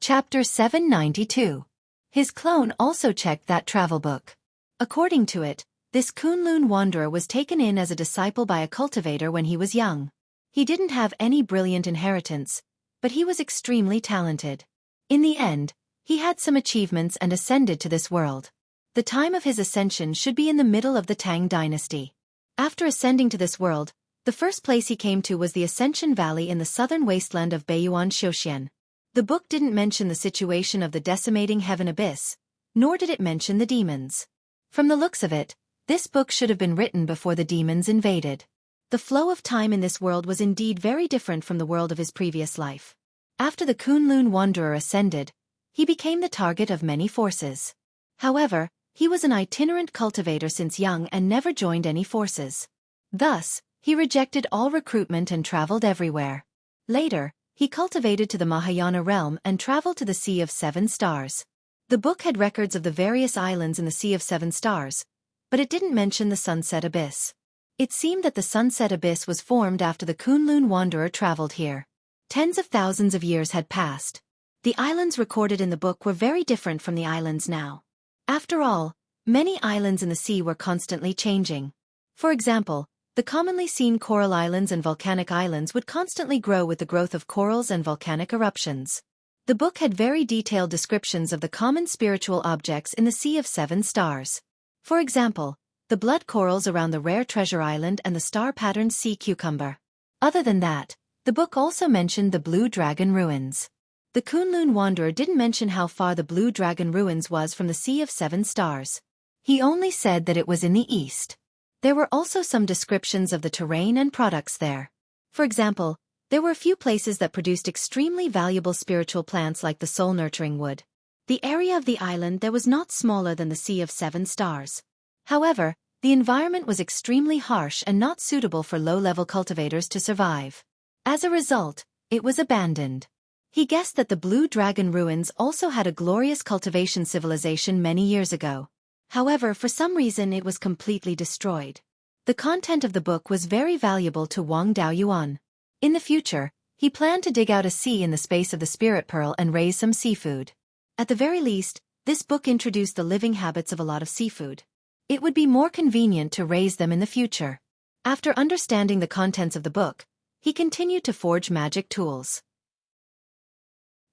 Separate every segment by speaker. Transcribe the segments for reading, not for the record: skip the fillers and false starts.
Speaker 1: Chapter 792. His clone also checked that travel book. According to it, this Kunlun wanderer was taken in as a disciple by a cultivator when he was young. He didn't have any brilliant inheritance, but he was extremely talented. In the end, he had some achievements and ascended to this world. The time of his ascension should be in the middle of the Tang dynasty. After ascending to this world, the first place he came to was the Ascension Valley in the southern wasteland of Beiyuan Xueqi. The book didn't mention the situation of the decimating heaven abyss, nor did it mention the demons. From the looks of it, this book should have been written before the demons invaded. The flow of time in this world was indeed very different from the world of his previous life. After the Kunlun wanderer ascended, he became the target of many forces. However, he was an itinerant cultivator since young and never joined any forces. Thus, he rejected all recruitment and traveled everywhere. Later, he cultivated to the Mahayana realm and traveled to the Sea of Seven Stars. The book had records of the various islands in the Sea of Seven Stars, but it didn't mention the Sunset Abyss. It seemed that the Sunset Abyss was formed after the Kunlun wanderer traveled here. Tens of thousands of years had passed. The islands recorded in the book were very different from the islands now. After all, many islands in the sea were constantly changing. For example, the commonly seen coral islands and volcanic islands would constantly grow with the growth of corals and volcanic eruptions. The book had very detailed descriptions of the common spiritual objects in the Sea of Seven Stars. For example, the blood corals around the rare treasure island and the star-patterned sea cucumber. Other than that, the book also mentioned the Blue Dragon ruins. The Kunlun wanderer didn't mention how far the Blue Dragon ruins was from the Sea of Seven Stars. He only said that it was in the east. There were also some descriptions of the terrain and products there. For example, there were a few places that produced extremely valuable spiritual plants like the soul-nurturing wood. The area of the island there was not smaller than the Sea of Seven Stars. However, the environment was extremely harsh and not suitable for low-level cultivators to survive. As a result, it was abandoned. He guessed that the Blue Dragon ruins also had a glorious cultivation civilization many years ago. However, for some reason it was completely destroyed. The content of the book was very valuable to Wang Daoyuan. In the future, he planned to dig out a sea in the space of the Spirit Pearl and raise some seafood. At the very least, this book introduced the living habits of a lot of seafood. It would be more convenient to raise them in the future. After understanding the contents of the book, he continued to forge magic tools.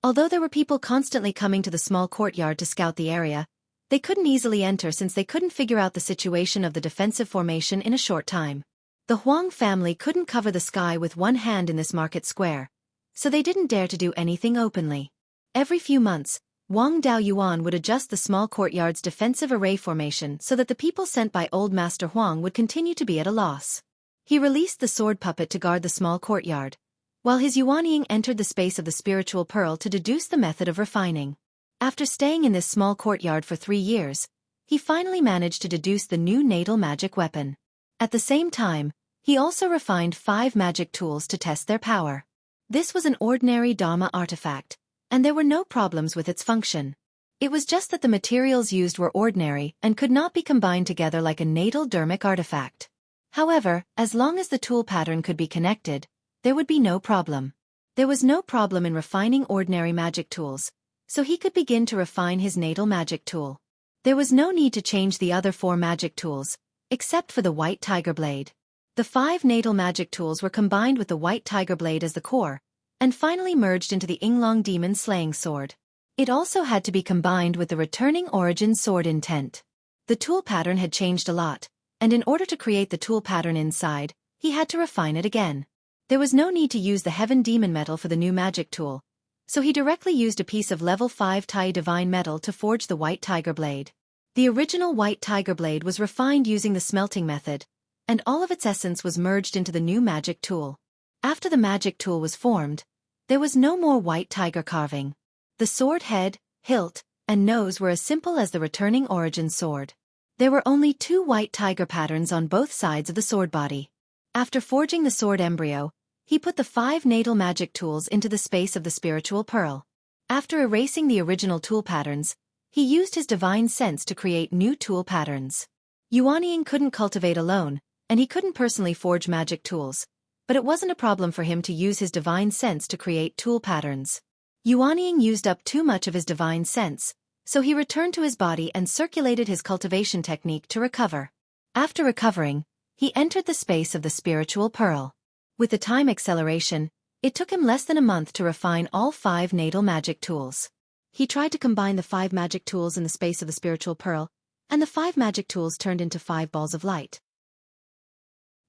Speaker 1: Although there were people constantly coming to the small courtyard to scout the area, they couldn't easily enter since they couldn't figure out the situation of the defensive formation in a short time. The Huang family couldn't cover the sky with one hand in this market square, so they didn't dare to do anything openly. Every few months, Wang Daoyuan would adjust the small courtyard's defensive array formation so that the people sent by Old Master Huang would continue to be at a loss. He released the sword puppet to guard the small courtyard, while his Yuanying entered the space of the spiritual pearl to deduce the method of refining. After staying in this small courtyard for 3 years, he finally managed to deduce the new natal magic weapon. At the same time, he also refined 5 magic tools to test their power. This was an ordinary Dharma artifact, and there were no problems with its function. It was just that the materials used were ordinary and could not be combined together like a natal dharmic artifact. However, as long as the tool pattern could be connected, there would be no problem. There was no problem in refining ordinary magic tools, so he could begin to refine his natal magic tool. There was no need to change the other 4 magic tools, except for the white tiger blade. The 5 natal magic tools were combined with the white tiger blade as the core, and finally merged into the Yinglong demon slaying sword. It also had to be combined with the returning origin sword intent. The tool pattern had changed a lot, and in order to create the tool pattern inside, he had to refine it again. There was no need to use the heaven demon metal for the new magic tool, so he directly used a piece of level 5 Tai divine metal to forge the white tiger blade. The original white tiger blade was refined using the smelting method, and all of its essence was merged into the new magic tool. After the magic tool was formed, there was no more white tiger carving. The sword head, hilt, and nose were as simple as the returning origin sword. There were only 2 white tiger patterns on both sides of the sword body. After forging the sword embryo, he put the 5 natal magic tools into the space of the spiritual pearl. After erasing the original tool patterns, he used his divine sense to create new tool patterns. Yuanying couldn't cultivate alone, and he couldn't personally forge magic tools, but it wasn't a problem for him to use his divine sense to create tool patterns. Yuanying used up too much of his divine sense, so he returned to his body and circulated his cultivation technique to recover. After recovering, he entered the space of the spiritual pearl. With the time acceleration, it took him less than a month to refine all 5 natal magic tools. He tried to combine the 5 magic tools in the space of the spiritual pearl, and the 5 magic tools turned into 5 balls of light.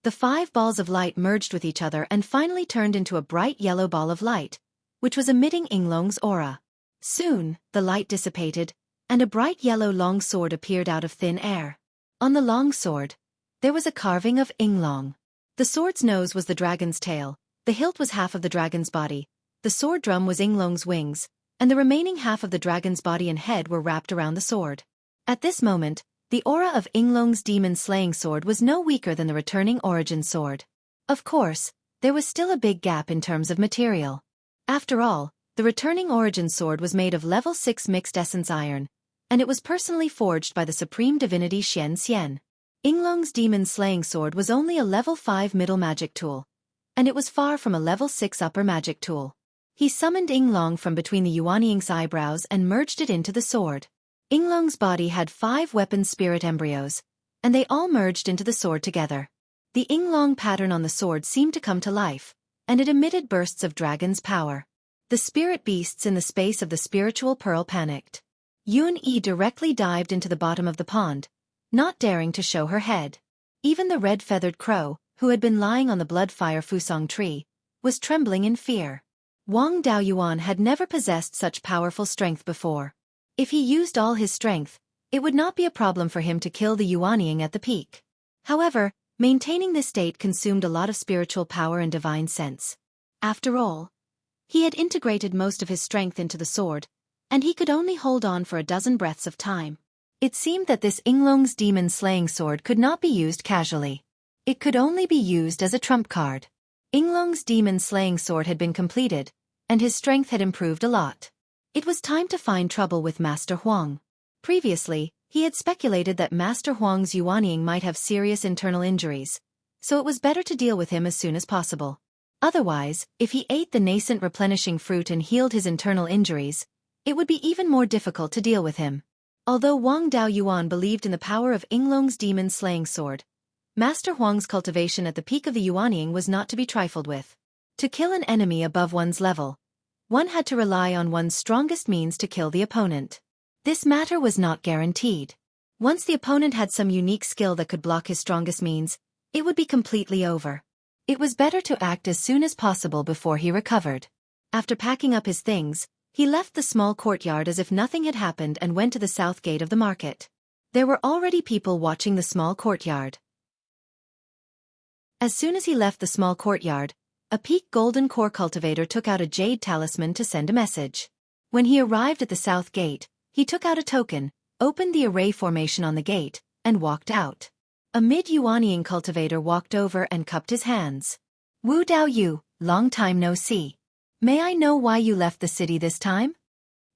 Speaker 1: The 5 balls of light merged with each other and finally turned into a bright yellow ball of light, which was emitting Yinglong's aura. Soon, the light dissipated, and a bright yellow long sword appeared out of thin air. On the long sword, there was a carving of Yinglong. The sword's nose was the dragon's tail, the hilt was half of the dragon's body, the sword drum was Yinglong's wings, and the remaining half of the dragon's body and head were wrapped around the sword. At this moment, the aura of Yinglong's demon-slaying sword was no weaker than the returning origin sword. Of course, there was still a big gap in terms of material. After all, the returning origin sword was made of level 6 mixed essence iron, and it was personally forged by the supreme divinity Xian Xian. Yinglong's demon-slaying sword was only a level 5 middle magic tool, and it was far from a level 6 upper magic tool. He summoned Yinglong from between the Yuanying's eyebrows and merged it into the sword. Yinglong's body had 5 weapon spirit embryos, and they all merged into the sword together. The Yinglong pattern on the sword seemed to come to life, and it emitted bursts of dragon's power. The spirit beasts in the space of the spiritual pearl panicked. Yun-Yi directly dived into the bottom of the pond, not daring to show her head. Even the red-feathered crow, who had been lying on the blood-fire fusong tree, was trembling in fear. Wang Daoyuan had never possessed such powerful strength before. If he used all his strength, it would not be a problem for him to kill the Yuanying at the peak. However, maintaining this state consumed a lot of spiritual power and divine sense. After all, he had integrated most of his strength into the sword, and he could only hold on for a dozen breaths of time. It seemed that this Yinglong's demon-slaying sword could not be used casually. It could only be used as a trump card. Yinglong's demon-slaying sword had been completed, and his strength had improved a lot. It was time to find trouble with Master Huang. Previously, he had speculated that Master Huang's Yuanying might have serious internal injuries, so it was better to deal with him as soon as possible. Otherwise, if he ate the nascent replenishing fruit and healed his internal injuries, it would be even more difficult to deal with him. Although Wang Daoyuan believed in the power of Yinglong's demon-slaying sword, Master Huang's cultivation at the peak of the Yuanying was not to be trifled with. To kill an enemy above one's level, one had to rely on one's strongest means to kill the opponent. This matter was not guaranteed. Once the opponent had some unique skill that could block his strongest means, it would be completely over. It was better to act as soon as possible before he recovered. After packing up his things, he left the small courtyard as if nothing had happened and went to the south gate of the market. There were already people watching the small courtyard. As soon as he left the small courtyard, a peak golden core cultivator took out a jade talisman to send a message. When he arrived at the south gate, he took out a token, opened the array formation on the gate, and walked out. A mid-Yuanying cultivator walked over and cupped his hands. Wu Dao Yu, long time no see. May I know why you left the city this time?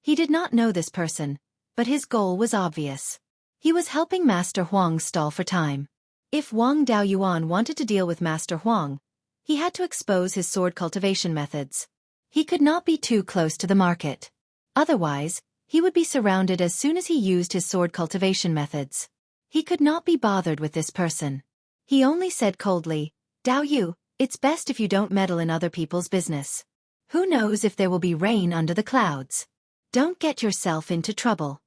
Speaker 1: He did not know this person, but his goal was obvious. He was helping Master Huang stall for time. If Wang Daoyuan wanted to deal with Master Huang, he had to expose his sword cultivation methods. He could not be too close to the market. Otherwise, he would be surrounded as soon as he used his sword cultivation methods. He could not be bothered with this person. He only said coldly, Dao Yu, it's best if you don't meddle in other people's business. Who knows if there will be rain under the clouds? Don't get yourself into trouble.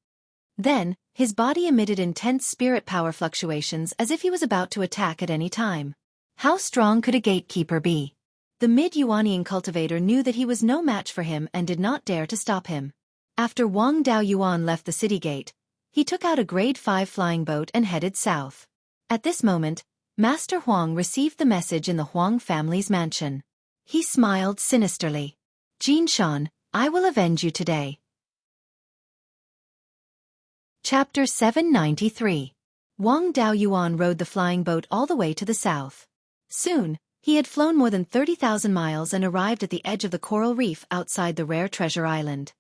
Speaker 1: Then, his body emitted intense spirit power fluctuations as if he was about to attack at any time. How strong could a gatekeeper be? The mid-Yuanying cultivator knew that he was no match for him and did not dare to stop him. After Wang Daoyuan left the city gate, he took out a grade 5 flying boat and headed south. At this moment, Master Huang received the message in the Huang family's mansion. He smiled sinisterly. Jinshan, I will avenge you today. Chapter 793. Wang Daoyuan rode the flying boat all the way to the south. Soon, he had flown more than 30,000 miles and arrived at the edge of the coral reef outside the rare treasure island.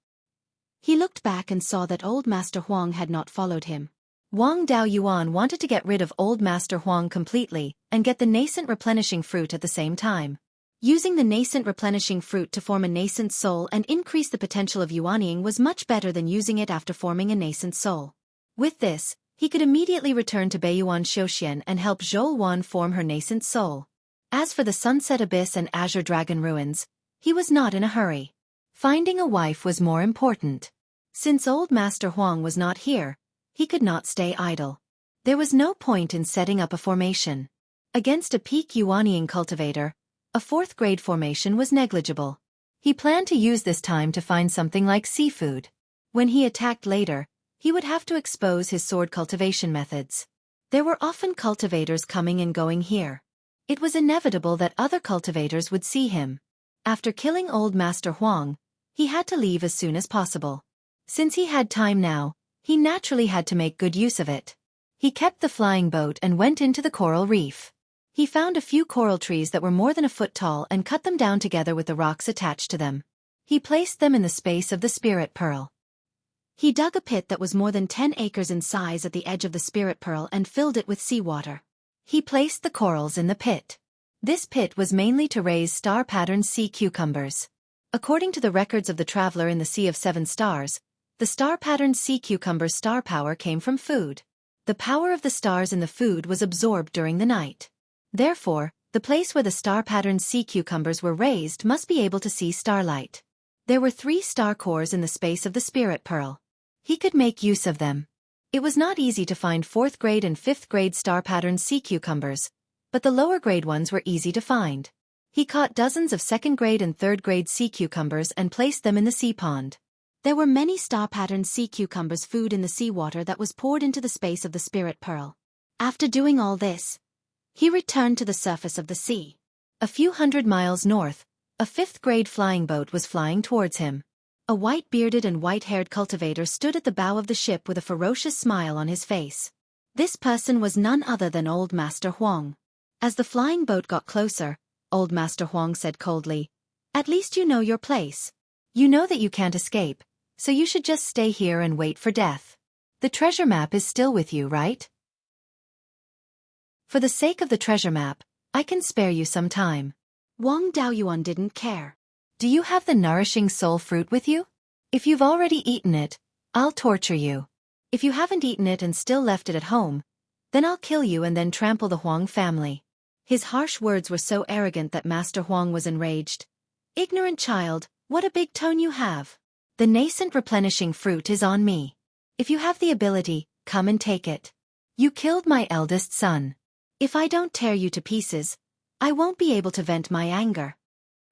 Speaker 1: He looked back and saw that old Master Huang had not followed him. Wang Daoyuan wanted to get rid of old Master Huang completely and get the nascent replenishing fruit at the same time. Using the nascent replenishing fruit to form a nascent soul and increase the potential of yuanying was much better than using it after forming a nascent soul. With this, he could immediately return to Beiyuan Xiuxian and help Zhou form her nascent soul. As for the Sunset Abyss and Azure Dragon ruins, he was not in a hurry. Finding a wife was more important. Since old Master Huang was not here, he could not stay idle. There was no point in setting up a formation. Against a peak yuanying cultivator, a 4th grade formation was negligible. He planned to use this time to find something like seafood. When he attacked later, he would have to expose his sword cultivation methods. There were often cultivators coming and going here. It was inevitable that other cultivators would see him. After killing old Master Huang, he had to leave as soon as possible. Since he had time now, he naturally had to make good use of it. He kept the flying boat and went into the coral reef. He found a few coral trees that were more than a foot tall and cut them down together with the rocks attached to them. He placed them in the space of the spirit pearl. He dug a pit that was more than 10 acres in size at the edge of the spirit pearl and filled it with seawater. He placed the corals in the pit. This pit was mainly to raise star-patterned sea cucumbers. According to the records of the traveler in the Sea of 7 Stars, the star-patterned sea cucumber's star power came from food. The power of the stars in the food was absorbed during the night. Therefore, the place where the star-patterned sea cucumbers were raised must be able to see starlight. There were 3 star cores in the space of the spirit pearl. He could make use of them. It was not easy to find 4th grade and 5th grade star-patterned sea cucumbers, but the lower grade ones were easy to find. He caught dozens of 2nd grade and 3rd grade sea cucumbers and placed them in the sea pond. There were many star-patterned sea cucumbers food in the seawater that was poured into the space of the spirit pearl. After doing all this, he returned to the surface of the sea. A few hundred miles north, a 5th grade flying boat was flying towards him. A white-bearded and white-haired cultivator stood at the bow of the ship with a ferocious smile on his face. This person was none other than old Master Huang. As the flying boat got closer, old Master Huang said coldly, "At least you know your place. You know that you can't escape, so you should just stay here and wait for death. The treasure map is still with you, right? For the sake of the treasure map, I can spare you some time." Wang Daoyuan didn't care. "Do you have the nourishing soul fruit with you? If you've already eaten it, I'll torture you. If you haven't eaten it and still left it at home, then I'll kill you and then trample the Huang family." His harsh words were so arrogant that Master Huang was enraged. "Ignorant child, what a big tone you have. The nascent replenishing fruit is on me. If you have the ability, come and take it. You killed my eldest son. If I don't tear you to pieces, I won't be able to vent my anger."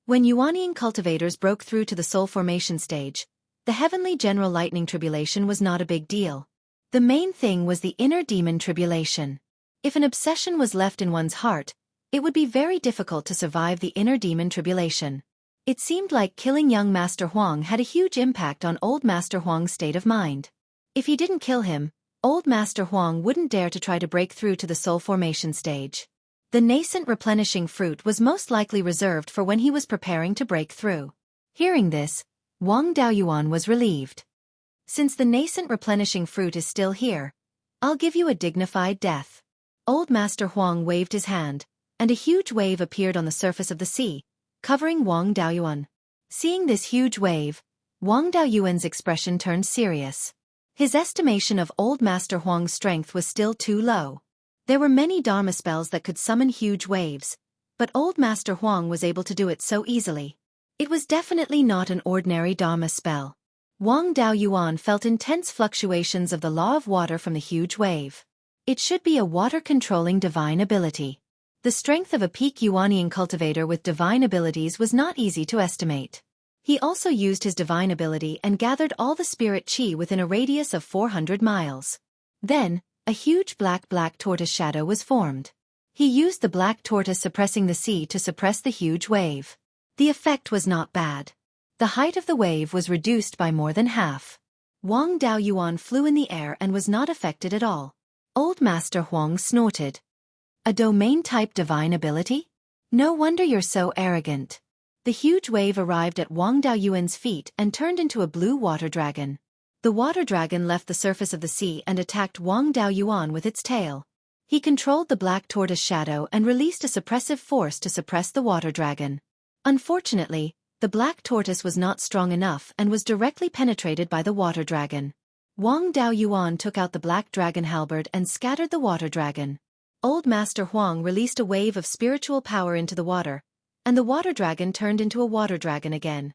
Speaker 1: When yuanying cultivators broke through to the soul formation stage, the heavenly general lightning tribulation was not a big deal. The main thing was the inner demon tribulation. If an obsession was left in one's heart, it would be very difficult to survive the inner demon tribulation. It seemed like killing young Master Huang had a huge impact on old Master Huang's state of mind. If he didn't kill him, old Master Huang wouldn't dare to try to break through to the soul formation stage. The nascent replenishing fruit was most likely reserved for when he was preparing to break through. Hearing this, Wang Daoyuan was relieved. "Since the nascent replenishing fruit is still here, I'll give you a dignified death." Old Master Huang waved his hand, and a huge wave appeared on the surface of the sea, covering Wang Daoyuan. Seeing this huge wave, Wang Daoyuan's expression turned serious. His estimation of old Master Huang's strength was still too low. There were many Dharma spells that could summon huge waves, but old Master Huang was able to do it so easily. It was definitely not an ordinary Dharma spell. Wang Daoyuan felt intense fluctuations of the law of water from the huge wave. It should be a water-controlling divine ability. The strength of a peak yuanying cultivator with divine abilities was not easy to estimate. He also used his divine ability and gathered all the spirit chi within a radius of 400 miles. Then, a huge black tortoise shadow was formed. He used the black tortoise suppressing the sea to suppress the huge wave. The effect was not bad. The height of the wave was reduced by more than half. Wang Daoyuan flew in the air and was not affected at all. Old Master Huang snorted. "A domain-type divine ability? No wonder you're so arrogant." The huge wave arrived at Wang Daoyuan's feet and turned into a blue water dragon. The water dragon left the surface of the sea and attacked Wang Daoyuan with its tail. He controlled the black tortoise shadow and released a suppressive force to suppress the water dragon. Unfortunately, the black tortoise was not strong enough and was directly penetrated by the water dragon. Wang Daoyuan took out the black dragon halberd and scattered the water dragon. Old Master Huang released a wave of spiritual power into the water, and the water dragon turned into a water dragon again.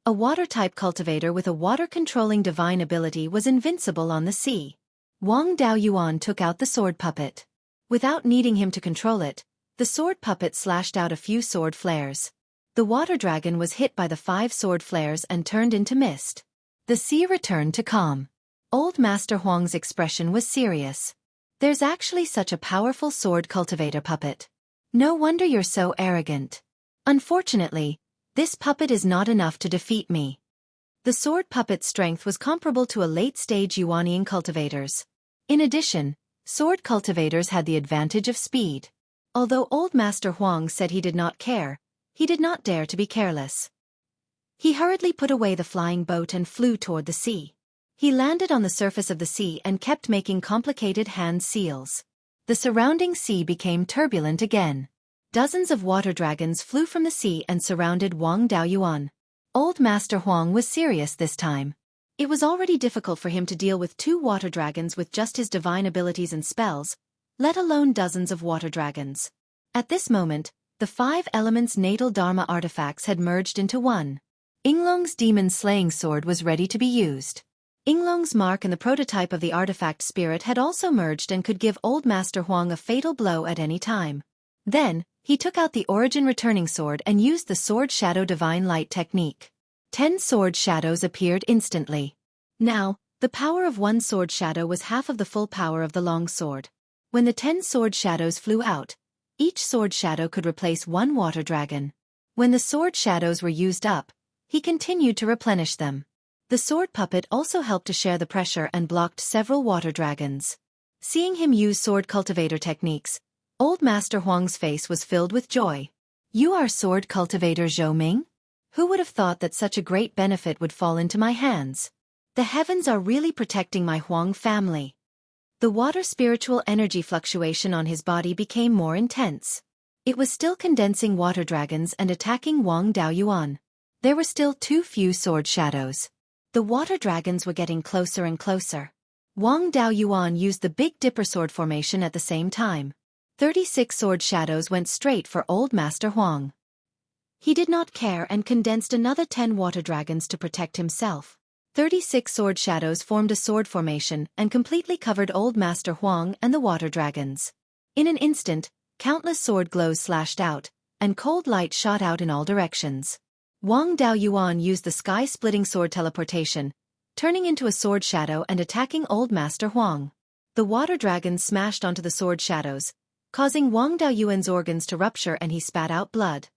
Speaker 1: A water-type cultivator with a water-controlling divine ability was invincible on the sea. Wang Daoyuan took out the sword puppet. Without needing him to control it, the sword puppet slashed out a few sword flares. The water dragon was hit by the 5 sword flares and turned into mist. The sea returned to calm. Old Master Huang's expression was serious. There's actually such a powerful sword cultivator puppet. No wonder you're so arrogant. Unfortunately, this puppet is not enough to defeat me. The sword puppet's strength was comparable to a late-stage Yuanian cultivators. In addition, sword cultivators had the advantage of speed. Although Old Master Huang said he did not care, he did not dare to be careless. He hurriedly put away the flying boat and flew toward the sea. He landed on the surface of the sea and kept making complicated hand seals. The surrounding sea became turbulent again. Dozens of water dragons flew from the sea and surrounded Wang Daoyuan. Old Master Huang was serious this time. It was already difficult for him to deal with 2 water dragons with just his divine abilities and spells, let alone dozens of water dragons. At this moment, the 5 elements' natal dharma artifacts had merged into one. Yinglong's demon-slaying sword was ready to be used. Yinglong's mark and the prototype of the artifact spirit had also merged and could give Old Master Huang a fatal blow at any time. Then, he took out the origin returning sword and used the sword shadow divine light technique. 10 sword shadows appeared instantly. Now, the power of one sword shadow was half of the full power of the long sword. When the 10 sword shadows flew out, each sword shadow could replace 1 water dragon. When the sword shadows were used up, he continued to replenish them. The sword puppet also helped to share the pressure and blocked several water dragons. Seeing him use sword cultivator techniques, Old Master Huang's face was filled with joy. You are sword cultivator Zhou Ming? Who would have thought that such a great benefit would fall into my hands? The heavens are really protecting my Huang family. The water spiritual energy fluctuation on his body became more intense. It was still condensing water dragons and attacking Wang Daoyuan. There were still too few sword shadows. The water dragons were getting closer and closer. Wang Daoyuan used the Big Dipper sword formation at the same time. 36 sword shadows went straight for Old Master Huang. He did not care and condensed another 10 water dragons to protect himself. 36 sword shadows formed a sword formation and completely covered Old Master Huang and the water dragons. In an instant, countless sword glows slashed out, and cold light shot out in all directions. Wang Daoyuan used the sky-splitting sword teleportation, turning into a sword shadow and attacking Old Master Huang. The water dragons smashed onto the sword shadows, causing Wang Daoyuan's organs to rupture and he spat out blood.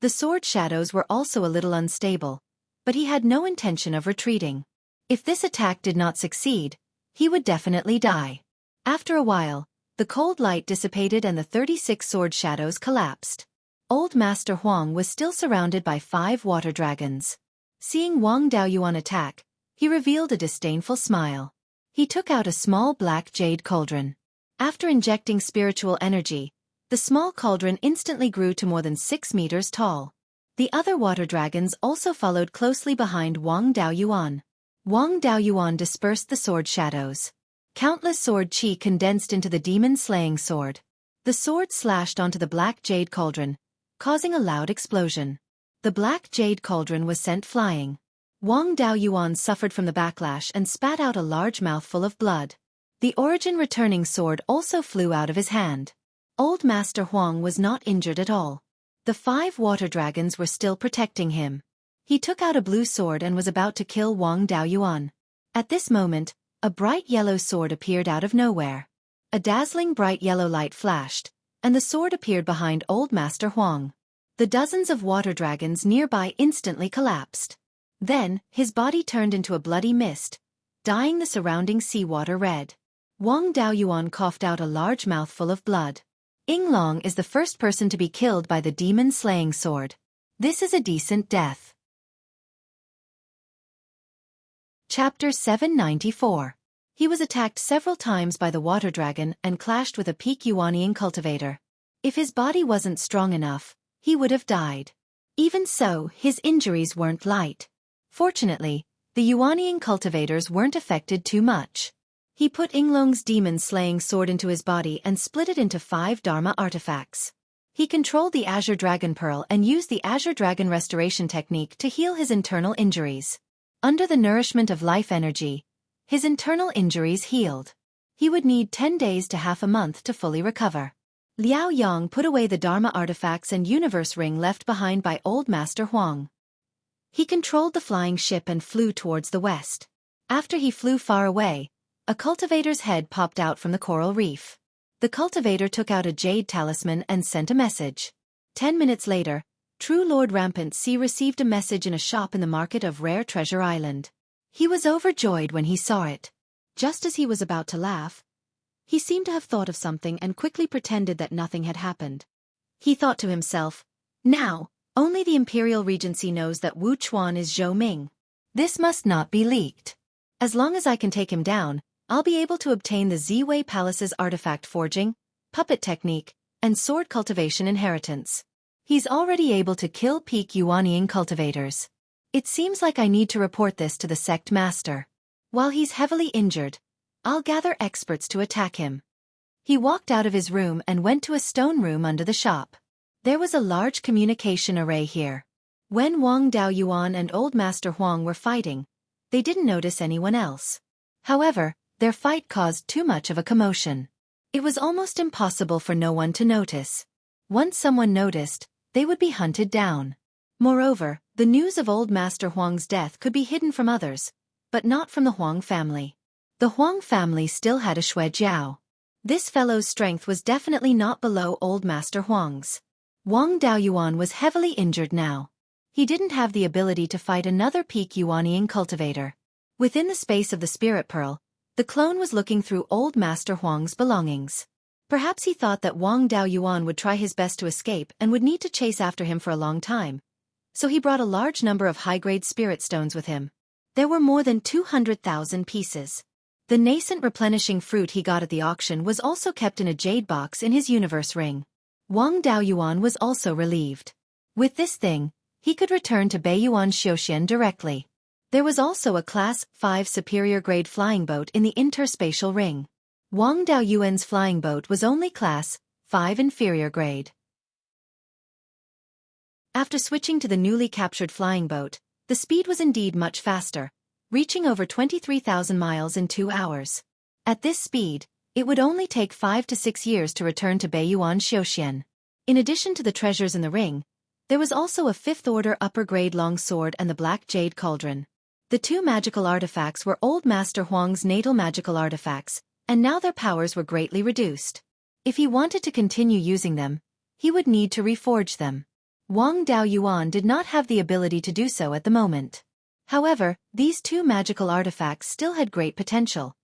Speaker 1: The sword shadows were also a little unstable, but he had no intention of retreating. If this attack did not succeed, he would definitely die. After a while, the cold light dissipated and the 36 sword shadows collapsed. Old Master Huang was still surrounded by 5 water dragons. Seeing Wang Daoyuan attack, he revealed a disdainful smile. He took out a small black jade cauldron. After injecting spiritual energy, the small cauldron instantly grew to more than 6 meters tall. The other water dragons also followed closely behind Wang Daoyuan. Wang Daoyuan dispersed the sword shadows. Countless sword chi condensed into the demon-slaying sword. The sword slashed onto the black jade cauldron, causing a loud explosion. The black jade cauldron was sent flying. Wang Daoyuan suffered from the backlash and spat out a large mouthful of blood. The origin returning sword also flew out of his hand. Old Master Huang was not injured at all. The 5 water dragons were still protecting him. He took out a blue sword and was about to kill Wang Daoyuan. At this moment, a bright yellow sword appeared out of nowhere. A dazzling bright yellow light flashed, and the sword appeared behind Old Master Huang. The dozens of water dragons nearby instantly collapsed. Then, his body turned into a bloody mist, dyeing the surrounding seawater red. Wang Daoyuan coughed out a large mouthful of blood. Yinglong is the first person to be killed by the demon-slaying sword. This is a decent death. Chapter 794. He was attacked several times by the water dragon and clashed with a peak Yuanian cultivator. If his body wasn't strong enough, he would have died. Even so, his injuries weren't light. Fortunately, the Yuanian cultivators weren't affected too much. He put Yinglong's demon-slaying sword into his body and split it into 5 Dharma artifacts. He controlled the Azure Dragon Pearl and used the Azure Dragon Restoration technique to heal his internal injuries. Under the nourishment of life energy, his internal injuries healed. He would need 10 days to half a month to fully recover. Liao Yang put away the Dharma artifacts and universe ring left behind by Old Master Huang. He controlled the flying ship and flew towards the west. After he flew far away, a cultivator's head popped out from the coral reef. The cultivator took out a jade talisman and sent a message. 10 minutes later, True Lord Rampant Sea received a message in a shop in the market of Rare Treasure Island. He was overjoyed when he saw it. Just as he was about to laugh, he seemed to have thought of something and quickly pretended that nothing had happened. He thought to himself, "Now, only the Imperial Regency knows that Wu Chuan is Zhou Ming. This must not be leaked. As long as I can take him down, I'll be able to obtain the Ziwei Palace's artifact forging, puppet technique, and sword cultivation inheritance. He's already able to kill peak Yuanian cultivators. It seems like I need to report this to the sect master. While he's heavily injured, I'll gather experts to attack him." He walked out of his room and went to a stone room under the shop. There was a large communication array here. When Wang Daoyuan and Old Master Huang were fighting, they didn't notice anyone else. However, their fight caused too much of a commotion. It was almost impossible for no one to notice. Once someone noticed, they would be hunted down. Moreover, the news of Old Master Huang's death could be hidden from others, but not from the Huang family. The Huang family still had a Xueqi. This fellow's strength was definitely not below Old Master Huang's. Wang Daoyuan was heavily injured now. He didn't have the ability to fight another peak Yuanian cultivator. Within the space of the Spirit Pearl, the clone was looking through Old Master Huang's belongings. Perhaps he thought that Wang Daoyuan would try his best to escape and would need to chase after him for a long time. So he brought a large number of high-grade spirit stones with him. There were more than 200,000 pieces. The nascent replenishing fruit he got at the auction was also kept in a jade box in his universe ring. Wang Daoyuan was also relieved. With this thing, he could return to Beiyuan Xiuxian directly. There was also a Class 5 superior-grade flying boat in the interspatial ring. Wang Daoyuan's flying boat was only Class 5 inferior grade. After switching to the newly captured flying boat, the speed was indeed much faster, reaching over 23,000 miles in 2 hours. At this speed, it would only take 5 to 6 years to return to Beiyuan Xiuxian. In addition to the treasures in the ring, there was also a 5th-order upper-grade long sword and the black jade cauldron. The 2 magical artifacts were Old Master Huang's natal magical artifacts, and now their powers were greatly reduced. If he wanted to continue using them, he would need to reforge them. Wang Daoyuan did not have the ability to do so at the moment. However, these 2 magical artifacts still had great potential,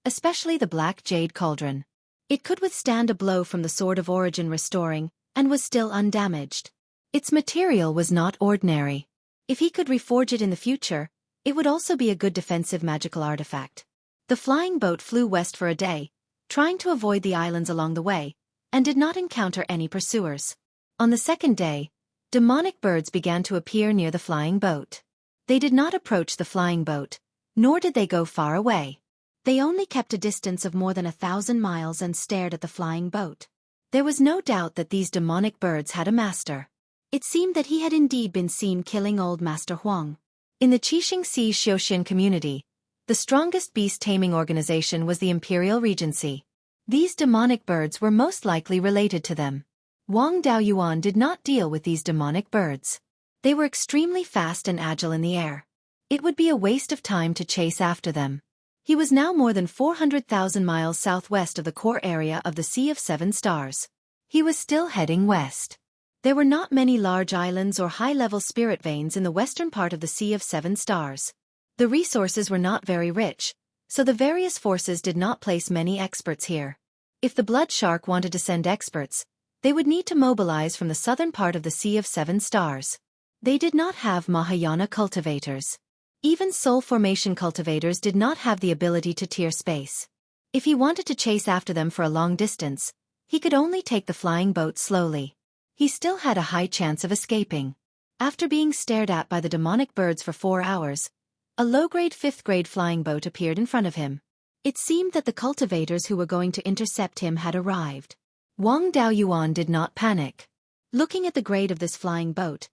Speaker 1: especially the black jade cauldron. It could withstand a blow from the Sword of Origin restoring, and was still undamaged. Its material was not ordinary. If he could reforge it in the future, it would also be a good defensive magical artifact. The flying boat flew west for a day, trying to avoid the islands along the way, and did not encounter any pursuers. On the second day, demonic birds began to appear near the flying boat. They did not approach the flying boat, nor did they go far away. They only kept a distance of more than 1,000 miles and stared at the flying boat. There was no doubt that these demonic birds had a master. It seemed that he had indeed been seen killing Old Master Huang. In the Qixing Sea Xiuxian community, the strongest beast-taming organization was the Imperial Regency. These demonic birds were most likely related to them. Wang Daoyuan did not deal with these demonic birds. They were extremely fast and agile in the air. It would be a waste of time to chase after them. He was now more than 400,000 miles southwest of the core area of the Sea of 7 Stars. He was still heading west. There were not many large islands or high-level spirit veins in the western part of the Sea of 7 Stars. The resources were not very rich, so the various forces did not place many experts here. If the Blood Shark wanted to send experts, they would need to mobilize from the southern part of the Sea of 7 Stars. They did not have Mahayana cultivators. Even Soul Formation cultivators did not have the ability to tear space. If he wanted to chase after them for a long distance, He could only take the flying boat slowly. He still had a high chance of escaping. After being stared at by the demonic birds for 4 hours, a low-grade 5th-grade flying boat appeared in front of him. It seemed that the cultivators who were going to intercept him had arrived. Wang Daoyuan did not panic. Looking at the grade of this flying boat,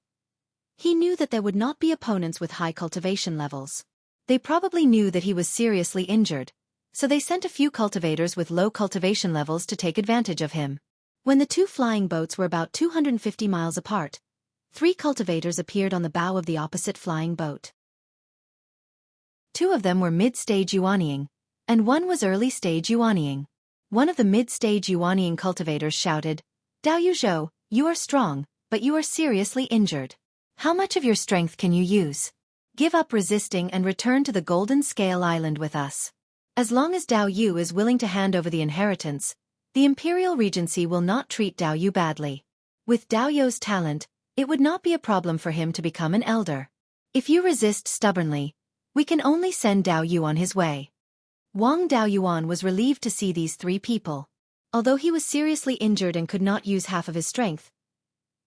Speaker 1: he knew that there would not be opponents with high cultivation levels. They probably knew that he was seriously injured, so they sent a few cultivators with low cultivation levels to take advantage of him. When the two flying boats were about 250 miles apart, 3 cultivators appeared on the bow of the opposite flying boat. 2 of them were mid-stage Yuanying, and 1 was early-stage Yuanying. One of the mid-stage Yuanying cultivators shouted, "Dao Yuzhou, you are strong, but you are seriously injured. How much of your strength can you use? Give up resisting and return to the Golden Scale Island with us. As long as Dao Yu is willing to hand over the inheritance, the Imperial Regency will not treat Dao Yu badly. With Dao You's talent, it would not be a problem for him to become an elder. If you resist stubbornly, we can only send Dao Yu on his way." Wang Daoyuan was relieved to see these 3 people. Although he was seriously injured and could not use half of his strength,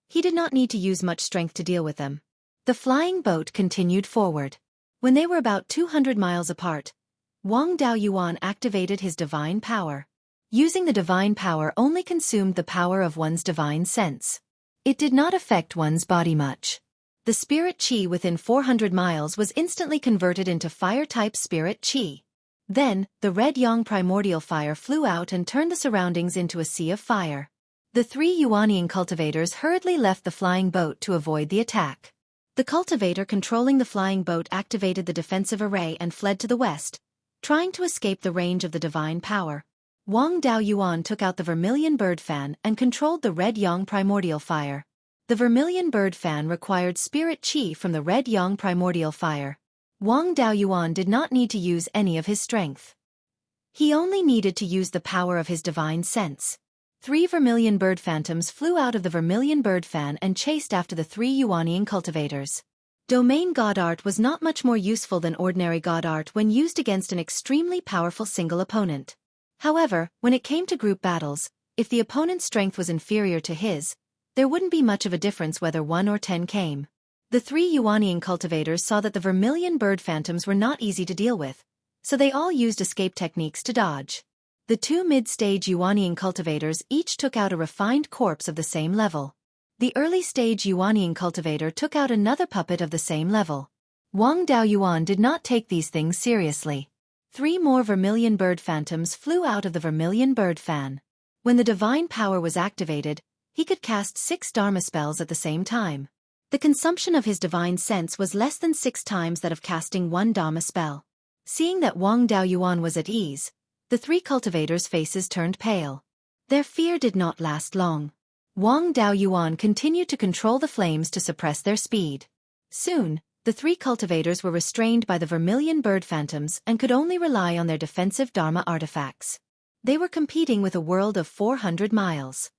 Speaker 1: he did not need to use much strength to deal with them. The flying boat continued forward. When they were about 200 miles apart, Wang Daoyuan activated his divine power. Using the divine power only consumed the power of one's divine sense. It did not affect one's body much. The spirit qi within 400 miles was instantly converted into fire-type spirit qi. Then, the red yang primordial fire flew out and turned the surroundings into a sea of fire. The 3 Yuanying cultivators hurriedly left the flying boat to avoid the attack. The cultivator controlling the flying boat activated the defensive array and fled to the west, trying to escape the range of the divine power. Wang Daoyuan took out the vermilion bird fan and controlled the red yang primordial fire. The vermilion bird fan required spirit qi from the red yang primordial fire. Wang Daoyuan did not need to use any of his strength. He only needed to use the power of his divine sense. 3 vermilion bird phantoms flew out of the vermilion bird fan and chased after the 3 Yuanying cultivators. Domain God Art was not much more useful than ordinary God Art when used against an extremely powerful single opponent. However, when it came to group battles, if the opponent's strength was inferior to his, there wouldn't be much of a difference whether 1 or 10 came. The 3 Yuanying cultivators saw that the vermilion bird phantoms were not easy to deal with, so they all used escape techniques to dodge. The 2 mid-stage Yuanying cultivators each took out a refined corpse of the same level. The early-stage Yuanying cultivator took out another puppet of the same level. Wang Daoyuan did not take these things seriously. 3 more vermilion bird phantoms flew out of the vermilion bird fan. When the divine power was activated, he could cast 6 Dharma spells at the same time. The consumption of his divine sense was less than 6 times that of casting 1 Dharma spell. Seeing that Wang Daoyuan was at ease, the 3 cultivators' faces turned pale. Their fear did not last long. Wang Daoyuan continued to control the flames to suppress their speed. Soon, the 3 cultivators were restrained by the vermilion bird phantoms and could only rely on their defensive Dharma artifacts. They were competing with a world of 400 miles.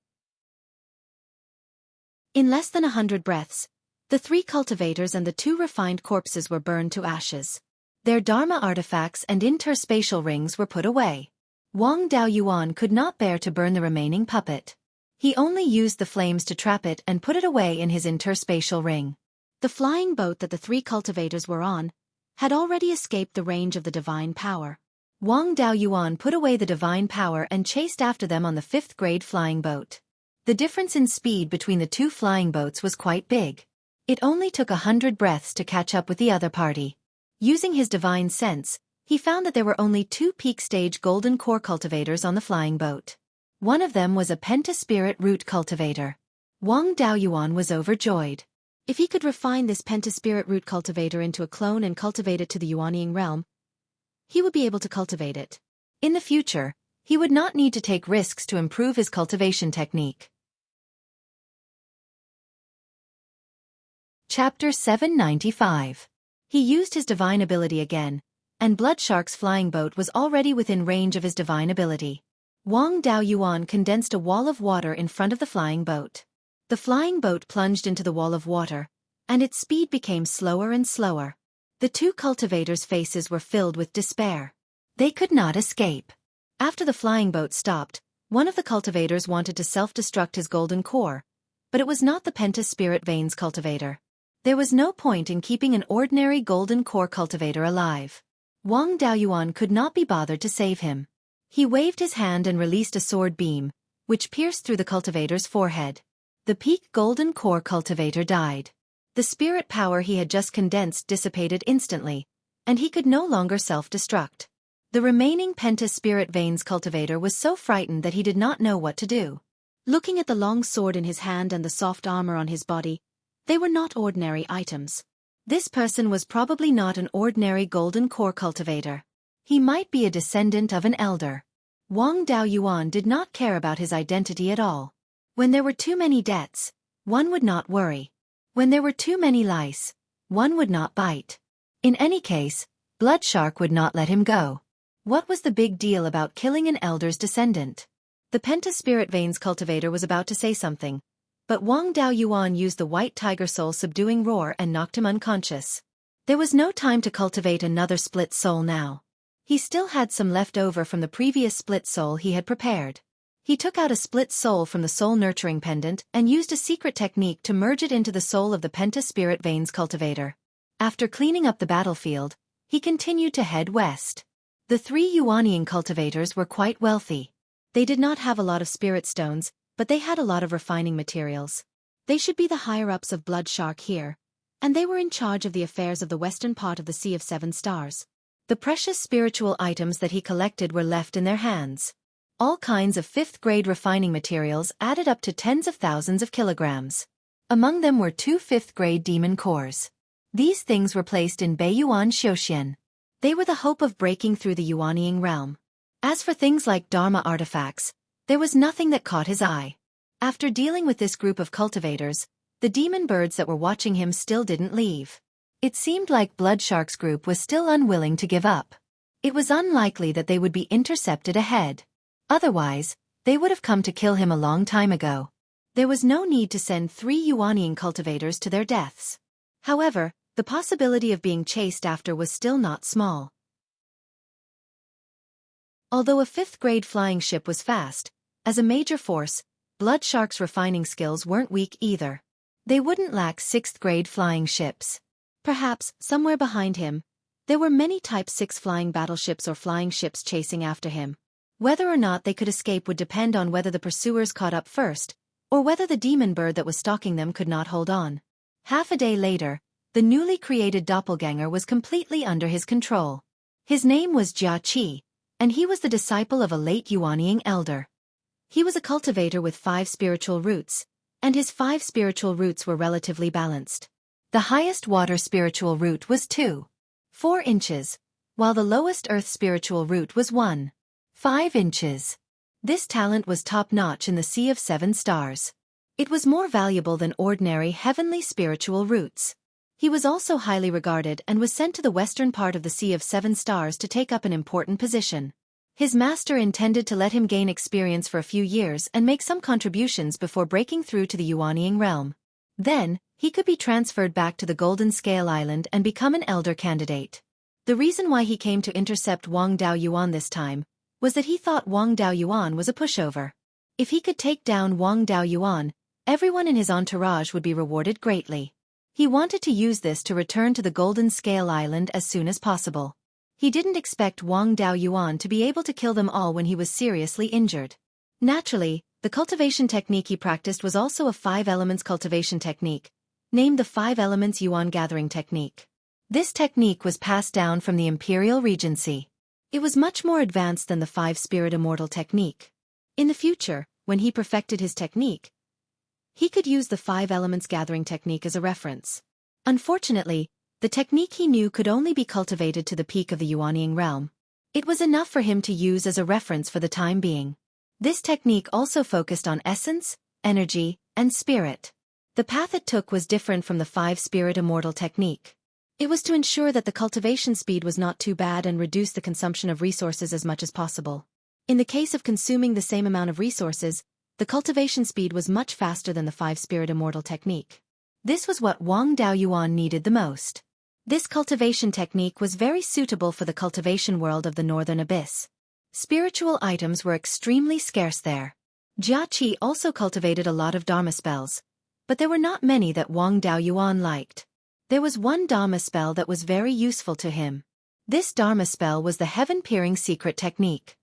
Speaker 1: In less than 100 breaths, the 3 cultivators and the 2 refined corpses were burned to ashes. Their Dharma artifacts and interspatial rings were put away. Wang Daoyuan could not bear to burn the remaining puppet. He only used the flames to trap it and put it away in his interspatial ring. The flying boat that the 3 cultivators were on had already escaped the range of the divine power. Wang Daoyuan put away the divine power and chased after them on the 5th-grade flying boat. The difference in speed between the 2 flying boats was quite big. It only took 100 breaths to catch up with the other party. Using his divine sense, he found that there were only 2 peak-stage golden core cultivators on the flying boat. One of them was a pentaspirit root cultivator. Wang Daoyuan was overjoyed. If he could refine this pentaspirit root cultivator into a clone and cultivate it to the Yuanying realm, he would be able to cultivate it. In the future, he would not need to take risks to improve his cultivation technique. Chapter 795. He used his divine ability again, and Bloodshark's flying boat was already within range of his divine ability. Wang Daoyuan condensed a wall of water in front of the flying boat. The flying boat plunged into the wall of water, and its speed became slower and slower. The 2 cultivators' faces were filled with despair. They could not escape. After the flying boat stopped, One of the cultivators wanted to self-destruct his golden core, but it was not the Penta Spirit Veins cultivator. There was no point in keeping an ordinary golden core cultivator alive. Wang Daoyuan could not be bothered to save him. He waved his hand and released a sword beam, which pierced through the cultivator's forehead. The peak golden core cultivator died. The spirit power he had just condensed dissipated instantly, and he could no longer self-destruct. The remaining Penta Spirit Veins cultivator was so frightened that he did not know what to do. Looking at the long sword in his hand and the soft armor on his body, they were not ordinary items. This person was probably not an ordinary golden core cultivator. He might be a descendant of an elder. Wang Daoyuan did not care about his identity at all. When there were too many debts, one would not worry. When there were too many lice, one would not bite. In any case, Bloodshark would not let him go. What was the big deal about killing an elder's descendant? The Penta Spirit Veins cultivator was about to say something, but Wang Daoyuan used the White Tiger Soul subduing roar and knocked him unconscious. There was no time to cultivate another split soul now. He still had some left over from the previous split soul he had prepared. He took out a split soul from the soul nurturing pendant and used a secret technique to merge it into the soul of the Penta Spirit Veins cultivator. After cleaning up the battlefield, he continued to head west. The 3 Yuanying cultivators were quite wealthy. They did not have a lot of spirit stones, but they had a lot of refining materials. They should be the higher-ups of Bloodshark here, and they were in charge of the affairs of the western part of the Sea of 7 Stars. The precious spiritual items that he collected were left in their hands. All kinds of 5th-grade refining materials added up to tens of thousands of kilograms. Among them were 2 5th-grade demon cores. These things were placed in Beiyuan Xiuxian. They were the hope of breaking through the Yuanying realm. As for things like Dharma artifacts, there was nothing that caught his eye. After dealing with this group of cultivators, the demon birds that were watching him still didn't leave. It seemed like Bloodshark's group was still unwilling to give up. It was unlikely that they would be intercepted ahead. Otherwise, they would have come to kill him a long time ago. There was no need to send 3 Yuanying cultivators to their deaths. However, the possibility of being chased after was still not small. Although a 5th-grade flying ship was fast, as a major force, Bloodshark's refining skills weren't weak either. They wouldn't lack 6th-grade flying ships. Perhaps, somewhere behind him, there were many Type 6 flying battleships or flying ships chasing after him. Whether or not they could escape would depend on whether the pursuers caught up first, or whether the demon bird that was stalking them could not hold on. Half a day later, the newly created doppelganger was completely under his control. His name was Xueqi, and he was the disciple of a late Yuanying elder. He was a cultivator with 5 spiritual roots, and his 5 spiritual roots were relatively balanced. The highest water spiritual root was 2.4 inches, while the lowest earth spiritual root was 1.5 inches. This talent was top-notch in the Sea of 7 Stars. It was more valuable than ordinary heavenly spiritual roots. He was also highly regarded and was sent to the western part of the Sea of 7 Stars to take up an important position. His master intended to let him gain experience for a few years and make some contributions before breaking through to the Yuanying realm. Then, he could be transferred back to the Golden Scale Island and become an elder candidate. The reason why he came to intercept Wang Daoyuan this time was that he thought Wang Daoyuan was a pushover. If he could take down Wang Daoyuan, everyone in his entourage would be rewarded greatly. He wanted to use this to return to the Golden Scale Island as soon as possible. He didn't expect Wang Daoyuan to be able to kill them all when he was seriously injured. Naturally, the cultivation technique he practiced was also a 5 elements cultivation technique, named the 5 elements Yuan gathering technique. This technique was passed down from the Imperial Regency. It was much more advanced than the 5 spirit immortal technique. In the future, when he perfected his technique, he could use the 5 elements gathering technique as a reference. Unfortunately, the technique he knew could only be cultivated to the peak of the Yuanying realm. It was enough for him to use as a reference for the time being. This technique also focused on essence, energy, and spirit. The path it took was different from the 5 spirit immortal technique. It was to ensure that the cultivation speed was not too bad and reduce the consumption of resources as much as possible. In the case of consuming the same amount of resources, the cultivation speed was much faster than the 5 spirit immortal technique. This was what Wang Daoyuan needed the most. This cultivation technique was very suitable for the cultivation world of the Northern Abyss. Spiritual items were extremely scarce there. Xueqi also cultivated a lot of Dharma spells, but there were not many that Wang Daoyuan liked. There was one Dharma spell that was very useful to him. This Dharma spell was the heaven-peering secret technique.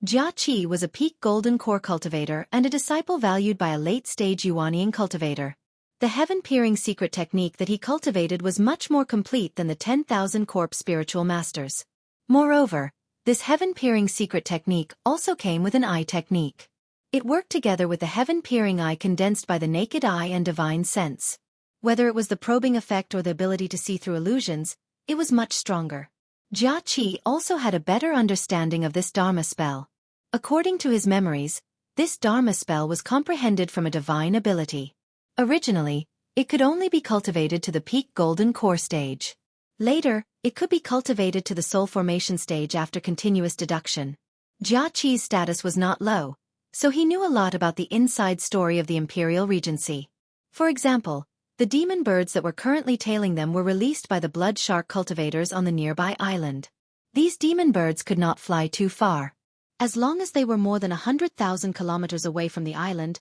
Speaker 1: Xueqi was a peak golden core cultivator and a disciple valued by a late-stage Yuanying cultivator. The heaven-peering secret technique that he cultivated was much more complete than the 10,000 corp spiritual masters. Moreover, this heaven-peering secret technique also came with an eye technique. It worked together with the heaven-peering eye condensed by the naked eye and divine sense. Whether it was the probing effect or the ability to see through illusions, it was much stronger. Xueqi also had a better understanding of this Dharma spell. According to his memories, this Dharma spell was comprehended from a divine ability. Originally, it could only be cultivated to the peak golden core stage. Later, it could be cultivated to the soul formation stage after continuous deduction. Xueqi's status was not low, so he knew a lot about the inside story of the Imperial Regency. For example, the demon birds that were currently tailing them were released by the blood shark cultivators on the nearby island. These demon birds could not fly too far. As long as they were more than 100,000 kilometers away from the island,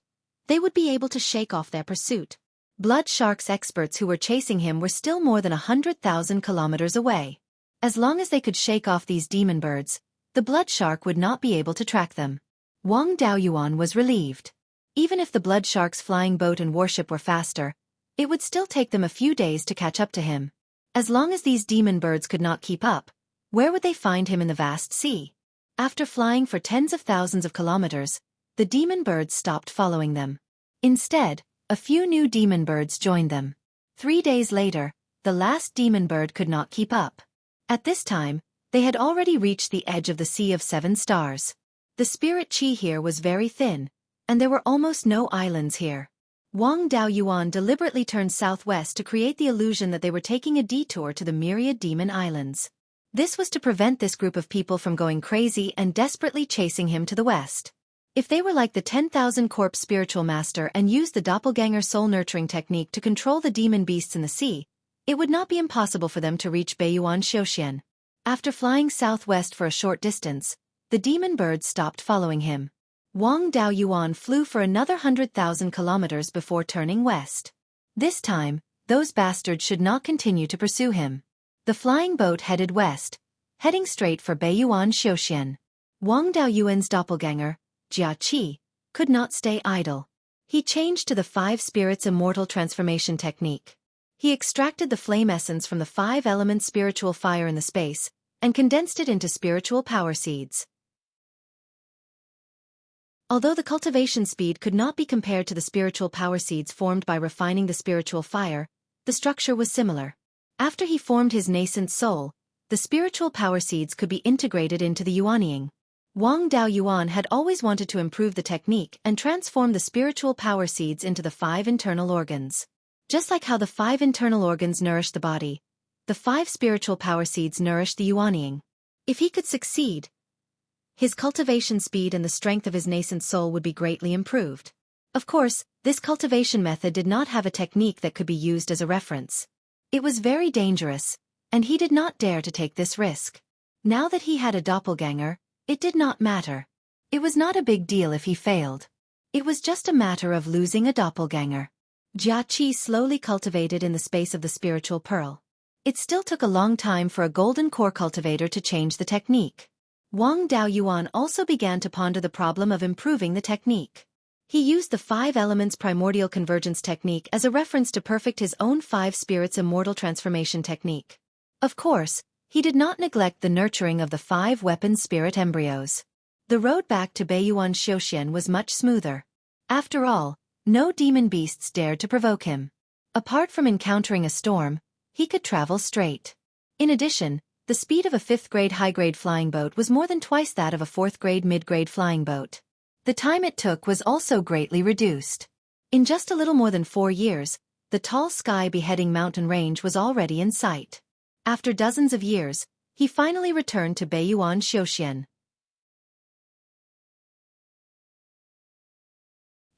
Speaker 1: they would be able to shake off their pursuit. Blood shark's experts who were chasing him were still more than 100,000 kilometers away. As long as they could shake off these demon birds, the blood shark would not be able to track them. Wang Daoyuan was relieved. Even if the blood shark's flying boat and warship were faster, it would still take them a few days to catch up to him. As long as these demon birds could not keep up, where would they find him in the vast sea? After flying for tens of thousands of kilometers, the demon birds stopped following them. Instead, a few new demon birds joined them. 3 days later, the last demon bird could not keep up. At this time, they had already reached the edge of the Sea of 7 Stars. The spirit chi here was very thin, and there were almost no islands here. Wang Daoyuan deliberately turned southwest to create the illusion that they were taking a detour to the myriad demon islands. This was to prevent this group of people from going crazy and desperately chasing him to the west. If they were like the 10,000 corp spiritual master and used the doppelganger soul nurturing technique to control the demon beasts in the sea, it would not be impossible for them to reach Beiyuan Xueqian. After flying southwest for a short distance, the demon birds stopped following him. Wang Daoyuan flew for another 100,000 kilometers before turning west. This time, those bastards should not continue to pursue him. The flying boat headed west, heading straight for Beiyuan Xueqian. Wang Daoyuan's doppelganger, Xueqi, could not stay idle. He changed to the 5 spirits immortal transformation technique. He extracted the flame essence from the 5-element spiritual fire in the space, and condensed it into spiritual power seeds. Although the cultivation speed could not be compared to the spiritual power seeds formed by refining the spiritual fire, the structure was similar. After he formed his nascent soul, the spiritual power seeds could be integrated into the Yuanying. Wang Daoyuan had always wanted to improve the technique and transform the spiritual power seeds into the 5 internal organs. Just like how the 5 internal organs nourish the body, the 5 spiritual power seeds nourish the Yuanying. If he could succeed, his cultivation speed and the strength of his nascent soul would be greatly improved. Of course, this cultivation method did not have a technique that could be used as a reference. It was very dangerous, and he did not dare to take this risk. Now that he had a doppelganger, it did not matter. It was not a big deal if he failed. It was just a matter of losing a doppelganger. Xueqi slowly cultivated in the space of the spiritual pearl. It still took a long time for a golden core cultivator to change the technique. Wang Daoyuan also began to ponder the problem of improving the technique. He used the 5 elements primordial convergence technique as a reference to perfect his own 5 spirits immortal transformation technique. Of course, he did not neglect the nurturing of the 5 weapon spirit embryos. The road back to Beiyuan Xueqian was much smoother. After all, no demon beasts dared to provoke him. Apart from encountering a storm, he could travel straight. In addition, the speed of a 5th-grade high-grade flying boat was more than twice that of a 4th-grade mid-grade flying boat. The time it took was also greatly reduced. In just a little more than 4 years, the tall sky-beheading mountain range was already in sight. After dozens of years, he finally returned to Beiyuan Xueqian.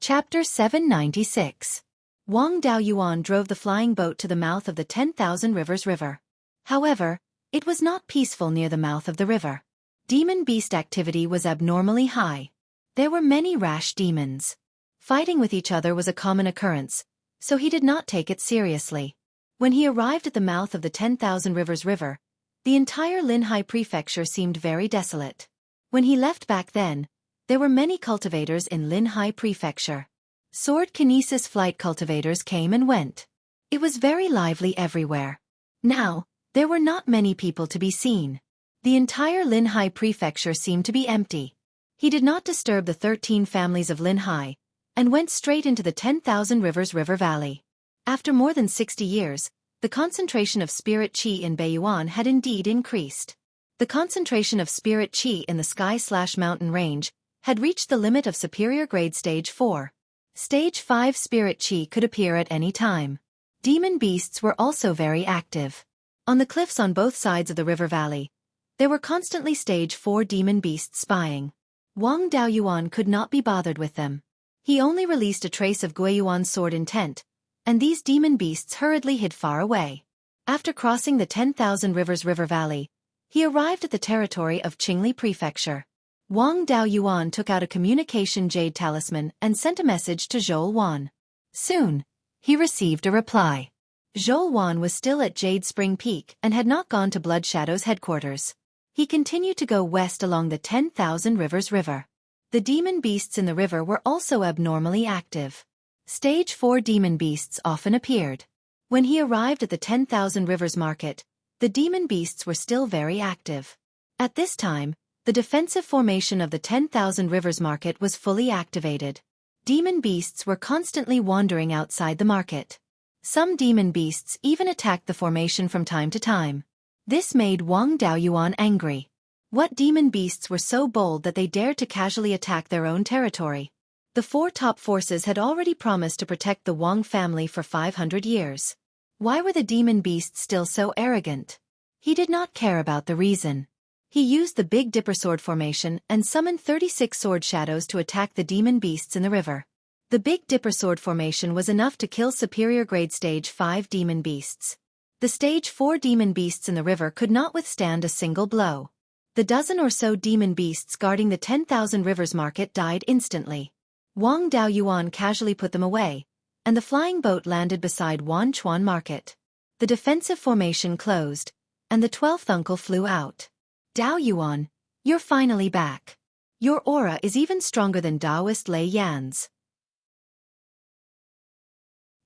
Speaker 1: Chapter 796. Wang Daoyuan drove the flying boat to the mouth of the 10,000 Rivers River. However, It was not peaceful near the mouth of the river. Demon beast activity was abnormally high. There were many rash demons. Fighting with each other was a common occurrence, so he did not take it seriously. When he arrived at the mouth of the 10,000 Rivers River, the entire Linhai prefecture seemed very desolate. When he left back then, there were many cultivators in Linhai prefecture. Sword kinesis flight cultivators came and went. It was very lively everywhere. Now, there were not many people to be seen. The entire Linhai prefecture seemed to be empty. He did not disturb the 13 families of Linhai, and went straight into the 10,000 Rivers River Valley. After more than 60 years, the concentration of spirit qi in Beiyuan had indeed increased. The concentration of spirit qi in the sky/mountain range had reached the limit of superior grade stage 4. Stage 5 spirit qi could appear at any time. Demon beasts were also very active. On the cliffs on both sides of the river valley, there were constantly stage 4 demon beasts spying. Wang Daoyuan could not be bothered with them. He only released a trace of Guiyuan's sword intent, and these demon beasts hurriedly hid far away. After crossing the 10,000 Rivers River Valley, he arrived at the territory of Qingli Prefecture. Wang Daoyuan took out a communication jade talisman and sent a message to Zhou Wan. Soon, he received a reply. Zhou Wan was still at Jade Spring Peak and had not gone to Blood Shadow's headquarters. He continued to go west along the 10,000 Rivers River. The demon beasts in the river were also abnormally active. Stage 4 demon beasts often appeared. When he arrived at the 10,000 Rivers Market, the demon beasts were still very active. At this time, the defensive formation of the 10,000 Rivers Market was fully activated. Demon beasts were constantly wandering outside the market. Some demon beasts even attacked the formation from time to time. This made Wang Daoyuan angry. What demon beasts were so bold that they dared to casually attack their own territory? The 4 top forces had already promised to protect the Wang family for 500 years. Why were the demon beasts still so arrogant? He did not care about the reason. He used the Big Dipper sword formation and summoned 36 sword shadows to attack the demon beasts in the river. The Big Dipper sword formation was enough to kill superior grade stage 5 demon beasts. The stage 4 demon beasts in the river could not withstand a single blow. The dozen or so demon beasts guarding the 10,000 Rivers Market died instantly. Wang Daoyuan casually put them away, and the flying boat landed beside Wanchuan Market. The defensive formation closed, and the 12th uncle flew out. Daoyuan, you're finally back. Your aura is even stronger than Taoist Lei Yan's.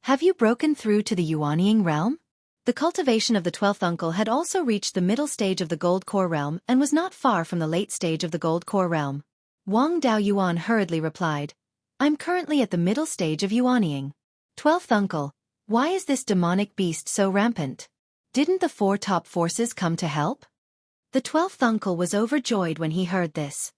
Speaker 1: Have you broken through to the Yuanying realm? The cultivation of the 12th uncle had also reached the middle stage of the Gold Core realm and was not far from the late stage of the Gold Core realm. Wang Daoyuan hurriedly replied, I'm currently at the middle stage of Yuanying. 12th uncle, why is this demonic beast so rampant? Didn't the 4 top forces come to help? The 12th uncle was overjoyed when he heard this.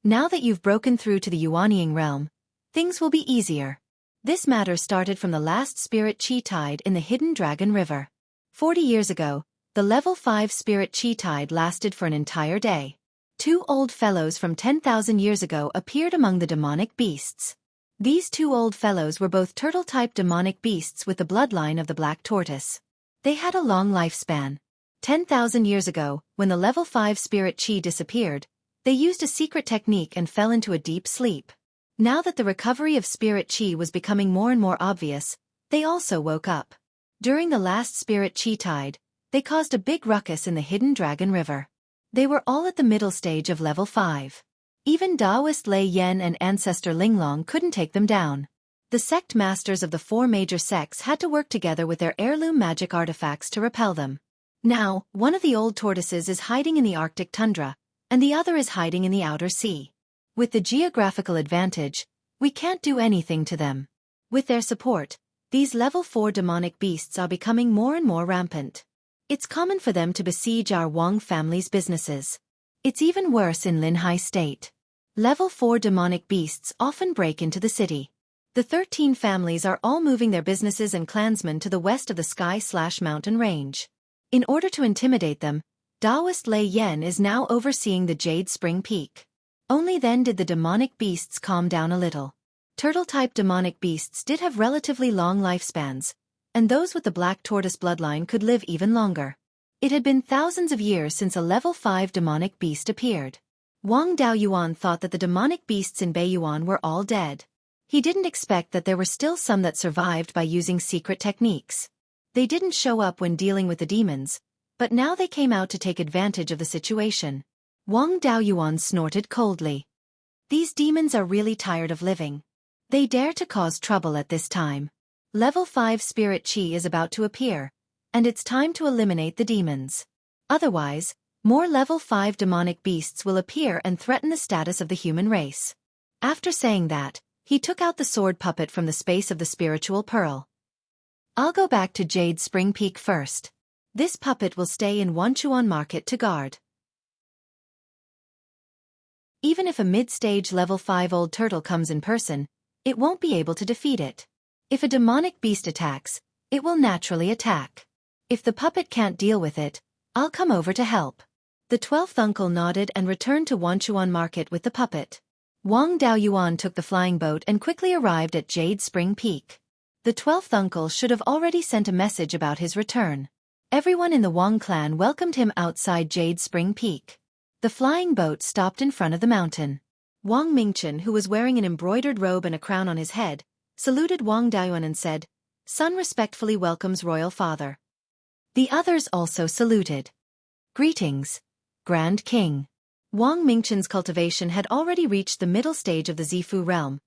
Speaker 1: Now that you've broken through to the Yuanying realm, things will be easier. This matter started from the last spirit qi tide in the Hidden Dragon River. 40 years ago, the level 5 spirit qi tide lasted for an entire day. 2 old fellows from 10,000 years ago appeared among the demonic beasts. These 2 old fellows were both turtle-type demonic beasts with the bloodline of the black tortoise. They had a long lifespan. 10,000 years ago, when the level 5 spirit qi disappeared, they used a secret technique and fell into a deep sleep. Now that the recovery of spirit qi was becoming more and more obvious, they also woke up. During the last spirit qi tide, they caused a big ruckus in the Hidden Dragon River. They were all at the middle stage of level 5. Even Taoist Lei Yan and Ancestor Linglong couldn't take them down. The sect masters of the 4 major sects had to work together with their heirloom magic artifacts to repel them. Now, one of the old tortoises is hiding in the Arctic tundra, and the other is hiding in the outer sea. With the geographical advantage, we can't do anything to them. With their support, these level 4 demonic beasts are becoming more and more rampant. It's common for them to besiege our Wang family's businesses. It's even worse in Linhai State. Level 4 demonic beasts often break into the city. The 13 families are all moving their businesses and clansmen to the west of the sky/mountain range. In order to intimidate them, Taoist Lei Yan is now overseeing the Jade Spring Peak. Only then did the demonic beasts calm down a little. Turtle-type demonic beasts did have relatively long lifespans, and those with the black tortoise bloodline could live even longer. It had been thousands of years since a level 5 demonic beast appeared. Wang Daoyuan thought that the demonic beasts in Beiyuan were all dead. He didn't expect that there were still some that survived by using secret techniques. They didn't show up when dealing with the demons, but now they came out to take advantage of the situation. Wang Daoyuan snorted coldly. These demons are really tired of living. They dare to cause trouble at this time. Level 5 spirit chi is about to appear, and it's time to eliminate the demons. Otherwise, more level 5 demonic beasts will appear and threaten the status of the human race. After saying that, he took out the sword puppet from the space of the spiritual pearl. I'll go back to Jade Spring Peak first. This puppet will stay in Wanchuan Market to guard. Even if a mid-stage level 5 old turtle comes in person, it won't be able to defeat it. If a demonic beast attacks, it will naturally attack. If the puppet can't deal with it, I'll come over to help. The 12th uncle nodded and returned to Wanchuan Market with the puppet. Wang Daoyuan took the flying boat and quickly arrived at Jade Spring Peak. The 12th uncle should have already sent a message about his return. Everyone in the Wang clan welcomed him outside Jade Spring Peak. The flying boat stopped in front of the mountain. Wang Mingchen, who was wearing an embroidered robe and a crown on his head, saluted Wang Daoyuan and said, "Son respectfully welcomes royal father." The others also saluted. "Greetings, Grand King." Wang Mingchen's cultivation had already reached the middle stage of the Zifu realm,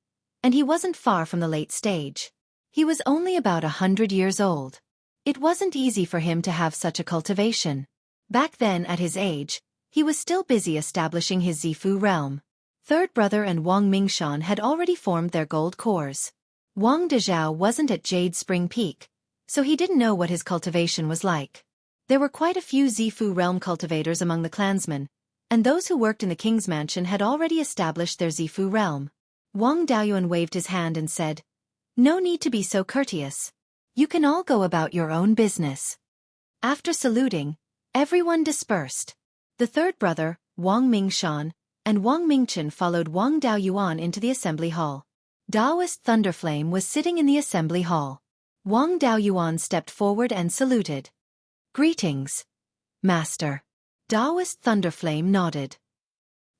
Speaker 1: and he wasn't far from the late stage. He was only about 100 years old. It wasn't easy for him to have such a cultivation. Back then, at his age, he was still busy establishing his Zifu realm. Third brother and Wang Mingshan had already formed their gold cores. Wang Dezhao wasn't at Jade Spring Peak, so he didn't know what his cultivation was like. There were quite a few Zifu realm cultivators among the clansmen, and those who worked in the king's mansion had already established their Zifu realm. Wang Daoyuan waved his hand and said, "No need to be so courteous. You can all go about your own business." After saluting, everyone dispersed. The third brother, Wang Mingshan, and Wang Mingchen followed Wang Daoyuan into the assembly hall. Taoist Thunderflame was sitting in the assembly hall. Wang Daoyuan stepped forward and saluted. "Greetings, Master." Taoist Thunderflame nodded.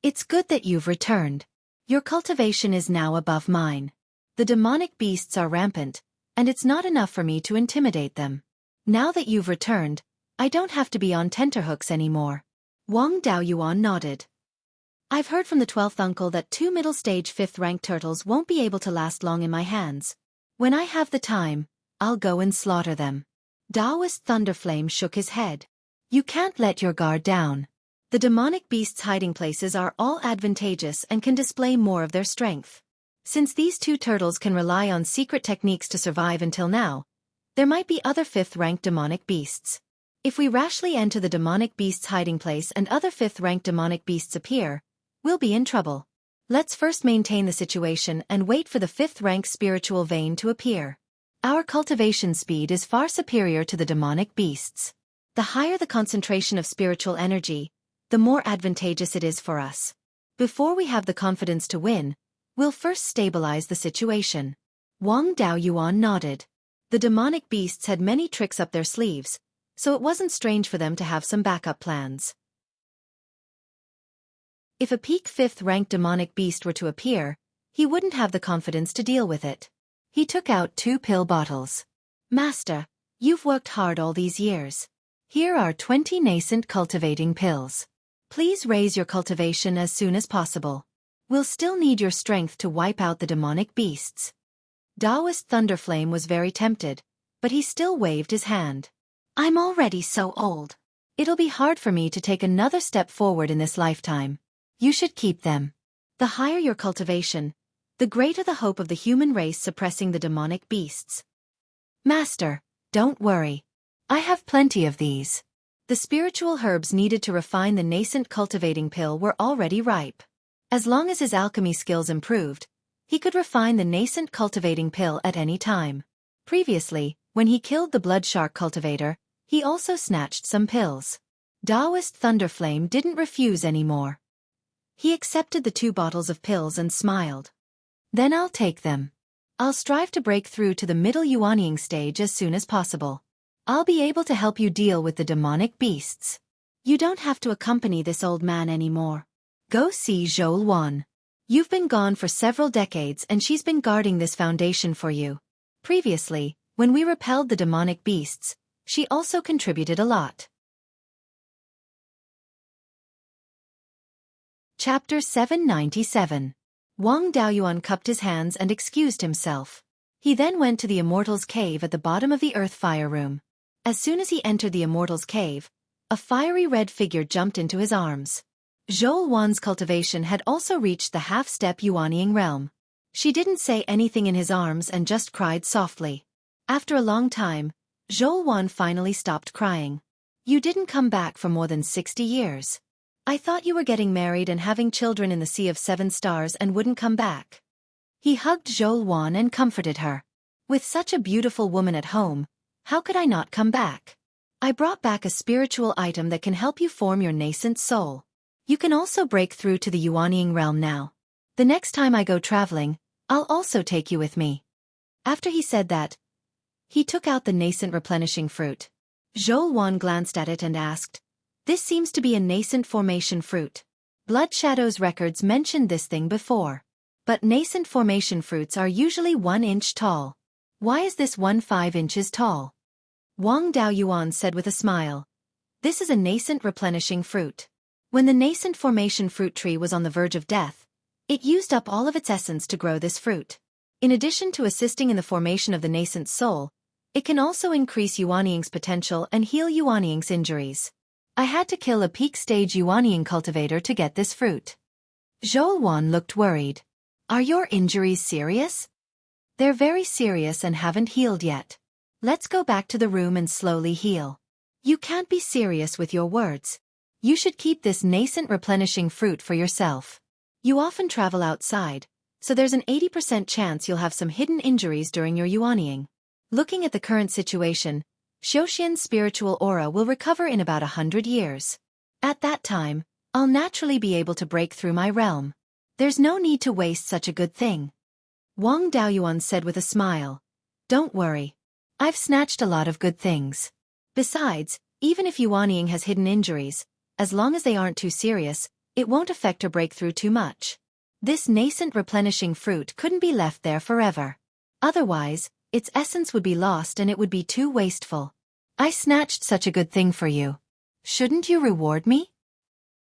Speaker 1: "It's good that you've returned. Your cultivation is now above mine. The demonic beasts are rampant, and it's not enough for me to intimidate them. Now that you've returned, I don't have to be on tenterhooks anymore." Wang Daoyuan nodded. "I've heard from the 12th uncle that 2 middle-stage 5th-ranked turtles won't be able to last long in my hands. When I have the time, I'll go and slaughter them." Taoist Thunderflame shook his head. "You can't let your guard down. The demonic beasts' hiding places are all advantageous and can display more of their strength. Since these 2 turtles can rely on secret techniques to survive until now, there might be other 5th-ranked demonic beasts. If we rashly enter the demonic beast's hiding place and other 5th-ranked demonic beasts appear, we'll be in trouble. Let's first maintain the situation and wait for the 5th-rank spiritual vein to appear. Our cultivation speed is far superior to the demonic beasts. The higher the concentration of spiritual energy, the more advantageous it is for us. Before we have the confidence to win, we'll first stabilize the situation." Wang Daoyuan nodded. The demonic beasts had many tricks up their sleeves, so it wasn't strange for them to have some backup plans. If a peak 5th-ranked demonic beast were to appear, he wouldn't have the confidence to deal with it. He took out 2 pill bottles. "Master, you've worked hard all these years. Here are 20 nascent cultivating pills. Please raise your cultivation as soon as possible. We'll still need your strength to wipe out the demonic beasts." Taoist Thunderflame was very tempted, but he still waved his hand. "I'm already so old. It'll be hard for me to take another step forward in this lifetime. You should keep them. The higher your cultivation, the greater the hope of the human race suppressing the demonic beasts." "Master, don't worry. I have plenty of these." The spiritual herbs needed to refine the nascent cultivating pill were already ripe. As long as his alchemy skills improved, he could refine the nascent cultivating pill at any time. Previously, when he killed the blood shark cultivator, he also snatched some pills. Taoist Thunderflame didn't refuse anymore. He accepted the 2 bottles of pills and smiled. "Then I'll take them. I'll strive to break through to the middle Yuanying stage as soon as possible. I'll be able to help you deal with the demonic beasts. You don't have to accompany this old man anymore. Go see Xueqi. You've been gone for several decades and she's been guarding this foundation for you. Previously, when we repelled the demonic beasts, she also contributed a lot. Chapter 797. Wang Daoyuan cupped his hands and excused himself. He then went to the Immortal's cave at the bottom of the Earth Fire Room. As soon as he entered the Immortal's cave, a fiery red figure jumped into his arms. Xueqi's cultivation had also reached the half-step Yuanying realm. She didn't say anything in his arms and just cried softly. After a long time, Xueqi finally stopped crying. You didn't come back for more than 60 years. I thought you were getting married and having children in the Sea of 7 Stars and wouldn't come back. He hugged Xueqi and comforted her. With such a beautiful woman at home, how could I not come back? I brought back a spiritual item that can help you form your nascent soul. You can also break through to the Yuanying realm now. The next time I go traveling, I'll also take you with me. After he said that, he took out the nascent replenishing fruit. Xueqi glanced at it and asked, "This seems to be a nascent formation fruit. Blood Shadow's records mentioned this thing before. But nascent formation fruits are usually 1 inch tall. Why is this one 5 inches tall?" Wang Daoyuan said with a smile. This is a nascent replenishing fruit. When the nascent formation fruit tree was on the verge of death, it used up all of its essence to grow this fruit. In addition to assisting in the formation of the nascent soul, it can also increase Yuanying's potential and heal Yuanying's injuries. I had to kill a peak-stage Yuanying cultivator to get this fruit. Xueqi looked worried. Are your injuries serious? They're very serious and haven't healed yet. Let's go back to the room and slowly heal. You can't be serious with your words. You should keep this nascent replenishing fruit for yourself. You often travel outside, so there's an 80% chance you'll have some hidden injuries during your Yuanying. Looking at the current situation, Xueqi's spiritual aura will recover in about 100 years. At that time, I'll naturally be able to break through my realm. There's no need to waste such a good thing. Wang Daoyuan said with a smile. Don't worry. I've snatched a lot of good things. Besides, even if Yuanying has hidden injuries, as long as they aren't too serious, it won't affect her breakthrough too much. This nascent replenishing fruit couldn't be left there forever. Otherwise, its essence would be lost and it would be too wasteful. I snatched such a good thing for you. Shouldn't you reward me?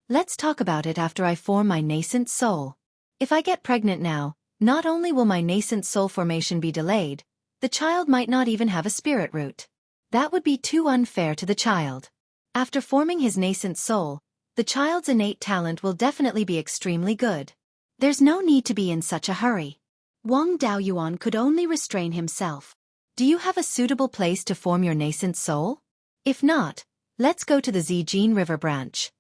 Speaker 1: Let's talk about it after I form my nascent soul. If I get pregnant now, not only will my nascent soul formation be delayed, the child might not even have a spirit root. That would be too unfair to the child. After forming his nascent soul, the child's innate talent will definitely be extremely good. There's no need to be in such a hurry. Wang Daoyuan could only restrain himself. Do you have a suitable place to form your nascent soul? If not, let's go to the Zijin River branch.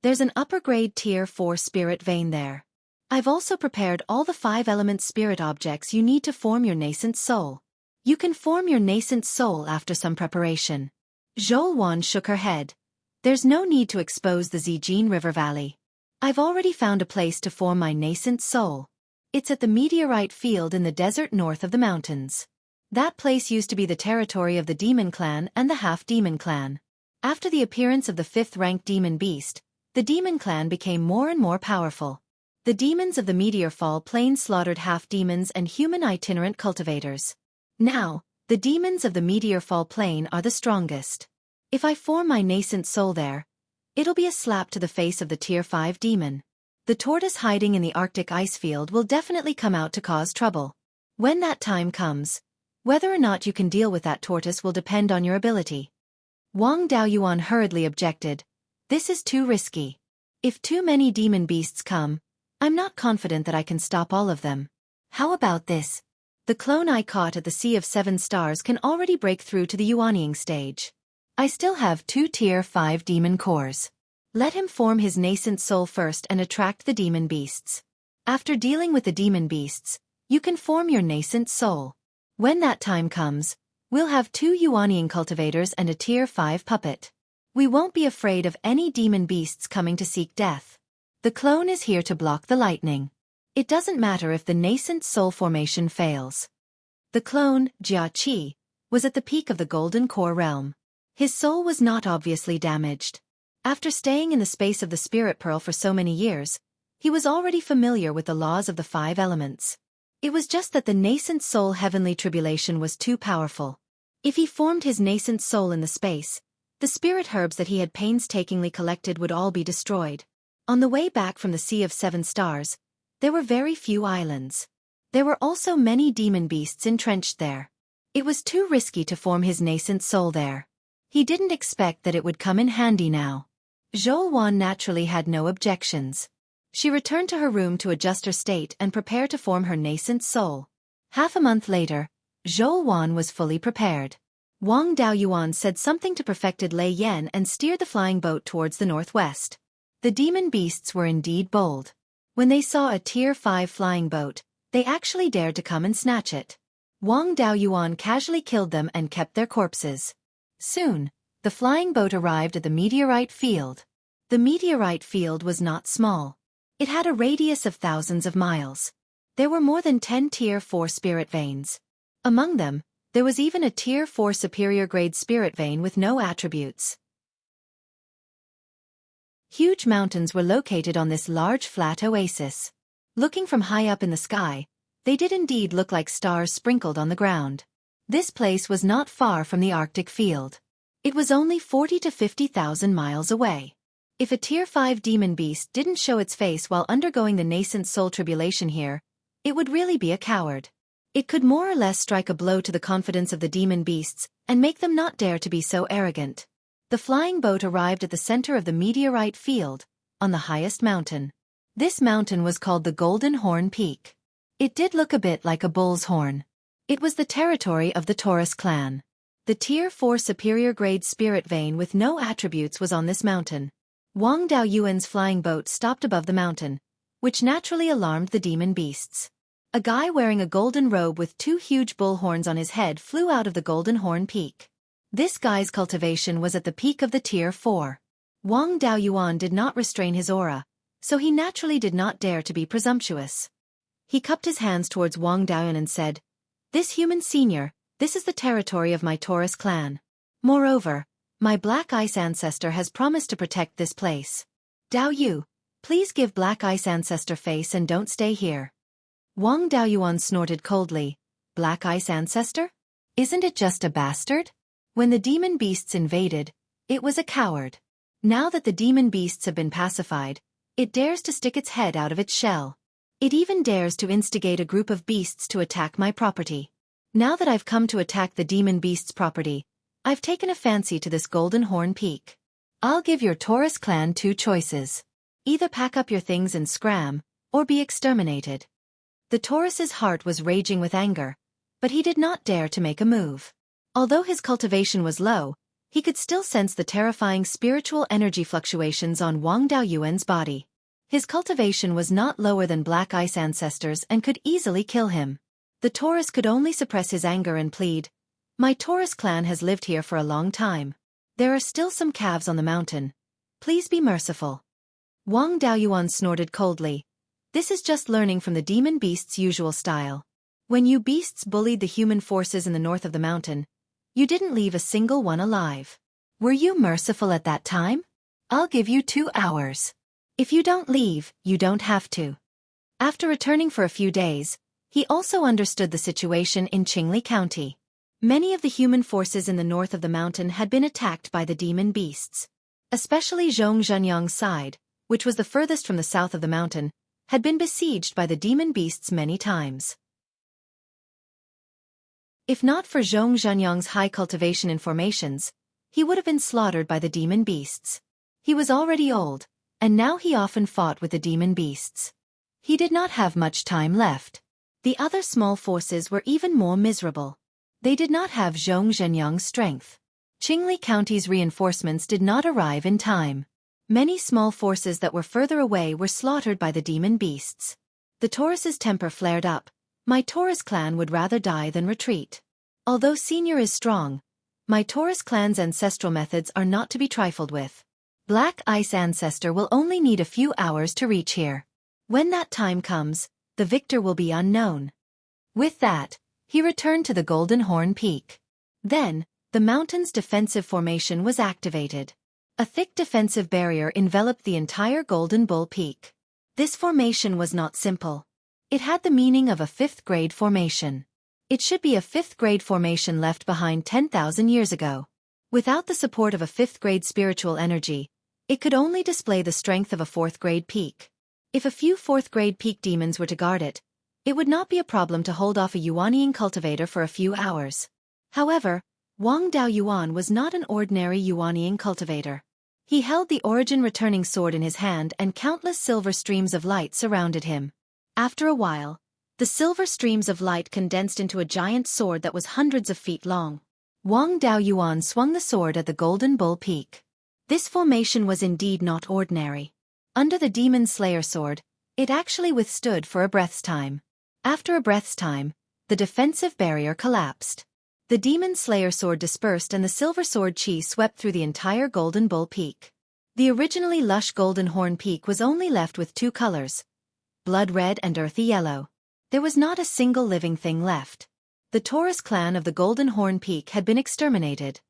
Speaker 1: There's an upper-grade Tier 4 spirit vein there. I've also prepared all the 5-element spirit objects you need to form your nascent soul. You can form your nascent soul after some preparation. Xueqi shook her head. There's no need to expose the Zijin River Valley. I've already found a place to form my nascent soul. It's at the meteorite field in the desert north of the mountains. That place used to be the territory of the Demon Clan and the Half-Demon Clan. After the appearance of the 5th-ranked demon beast, the Demon Clan became more and more powerful. The demons of the Meteor Fall Plain slaughtered half-demons and human itinerant cultivators. Now, the demons of the Meteor Fall Plain are the strongest. If I form my nascent soul there, it'll be a slap to the face of the Tier 5 demon. The tortoise hiding in the Arctic ice field will definitely come out to cause trouble. When that time comes, whether or not you can deal with that tortoise will depend on your ability. Wang Daoyuan hurriedly objected. This is too risky. If too many demon beasts come, I'm not confident that I can stop all of them. How about this? The clone I caught at the Sea of 7 Stars can already break through to the Yuanying stage. I still have 2 Tier 5 demon cores. Let him form his nascent soul first and attract the demon beasts. After dealing with the demon beasts, you can form your nascent soul. When that time comes, we'll have 2 Yuanying cultivators and a Tier 5 puppet. We won't be afraid of any demon beasts coming to seek death. The clone is here to block the lightning. It doesn't matter if the nascent soul formation fails. The clone, Xueqi, was at the peak of the Golden Core realm. His soul was not obviously damaged. After staying in the space of the Spirit Pearl for so many years, he was already familiar with the laws of the 5 elements. It was just that the nascent soul heavenly tribulation was too powerful. If he formed his nascent soul in the space, the spirit herbs that he had painstakingly collected would all be destroyed. On the way back from the Sea of 7 Stars, there were very few islands. There were also many demon beasts entrenched there. It was too risky to form his nascent soul there. He didn't expect that it would come in handy now. Xueqi naturally had no objections. She returned to her room to adjust her state and prepare to form her nascent soul. Half a month later, Xueqi was fully prepared. Wang Daoyuan said something to perfected Lei Yan and steered the flying boat towards the northwest. The demon beasts were indeed bold. When they saw a Tier 5 flying boat, they actually dared to come and snatch it. Wang Daoyuan casually killed them and kept their corpses. Soon, the flying boat arrived at the meteorite field. The meteorite field was not small. It had a radius of thousands of miles. There were more than 10 Tier 4 spirit veins. Among them, there was even a Tier 4 superior grade spirit vein with no attributes. Huge mountains were located on this large flat oasis. Looking from high up in the sky, they did indeed look like stars sprinkled on the ground. This place was not far from the Arctic field. It was only 40 to 50,000 miles away. If a Tier 5 demon beast didn't show its face while undergoing the nascent soul tribulation here, it would really be a coward. It could more or less strike a blow to the confidence of the demon beasts and make them not dare to be so arrogant. The flying boat arrived at the center of the meteorite field, on the highest mountain. This mountain was called the Golden Horn Peak. It did look a bit like a bull's horn. It was the territory of the Taurus clan. The Tier 4 superior grade spirit vein with no attributes was on this mountain. Wang Daoyuan's flying boat stopped above the mountain, which naturally alarmed the demon beasts. A guy wearing a golden robe with 2 huge bull horns on his head flew out of the Golden Horn Peak. This guy's cultivation was at the peak of the Tier 4. Wang Daoyuan did not restrain his aura, so he naturally did not dare to be presumptuous. He cupped his hands towards Wang Daoyuan and said, "This human senior, this is the territory of my Taurus clan. Moreover, my Black Ice ancestor has promised to protect this place. Dao Yu, please give Black Ice ancestor face and don't stay here." Wang Daoyuan snorted coldly. Black Ice ancestor? Isn't it just a bastard? When the demon beasts invaded, it was a coward. Now that the demon beasts have been pacified, it dares to stick its head out of its shell. It even dares to instigate a group of beasts to attack my property. Now that I've come to attack the demon beasts' property, I've taken a fancy to this Golden Horn Peak. I'll give your Taurus clan 2 choices. Either pack up your things and scram, or be exterminated. The Taurus's heart was raging with anger, but he did not dare to make a move. Although his cultivation was low, he could still sense the terrifying spiritual energy fluctuations on Wang Daoyuan's body. His cultivation was not lower than Black Ice ancestors and could easily kill him. The Taurus could only suppress his anger and plead, "My Taurus clan has lived here for a long time. There are still some calves on the mountain. Please be merciful." Wang Daoyuan snorted coldly. This is just learning from the demon beast's usual style. When you beasts bullied the human forces in the north of the mountain, you didn't leave a single one alive. Were you merciful at that time? I'll give you 2 hours. If you don't leave, you don't have to. After returning for a few days, he also understood the situation in Qingli County. Many of the human forces in the north of the mountain had been attacked by the demon beasts. Especially Zhongyuanyang's side, which was the furthest from the south of the mountain, had been besieged by the demon beasts many times. If not for Zhongyuanyang's high cultivation in formations, he would have been slaughtered by the demon beasts. He was already old, and now he often fought with the demon beasts. He did not have much time left. The other small forces were even more miserable. They did not have Zhongyuanyang's strength. Qingli County's reinforcements did not arrive in time. Many small forces that were further away were slaughtered by the demon beasts. The Taurus's temper flared up. My Taurus clan would rather die than retreat. Although Senior is strong, my Taurus clan's ancestral methods are not to be trifled with. Black Ice ancestor will only need a few hours to reach here. When that time comes, the victor will be unknown. With that, he returned to the Golden Horn Peak. Then, the mountain's defensive formation was activated. A thick defensive barrier enveloped the entire Golden Bull Peak. This formation was not simple. It had the meaning of a fifth-grade formation. It should be a fifth-grade formation left behind 10,000 years ago. Without the support of a fifth-grade spiritual energy, it could only display the strength of a fourth-grade peak. If a few fourth-grade peak demons were to guard it, it would not be a problem to hold off a Yuanying cultivator for a few hours. However, Wang Daoyuan was not an ordinary Yuanying cultivator. He held the origin-returning sword in his hand and countless silver streams of light surrounded him. After a while, the silver streams of light condensed into a giant sword that was hundreds of feet long. Wang Daoyuan swung the sword at the Golden Bull Peak. This formation was indeed not ordinary. Under the Demon Slayer sword, it actually withstood for a breath's time. After a breath's time, the defensive barrier collapsed. The Demon Slayer sword dispersed and the silver sword chi swept through the entire Golden Bull Peak. The originally lush Golden Horn Peak was only left with two colors, blood red and earthy yellow. There was not a single living thing left. The Taurus clan of the Golden Horn Peak had been exterminated.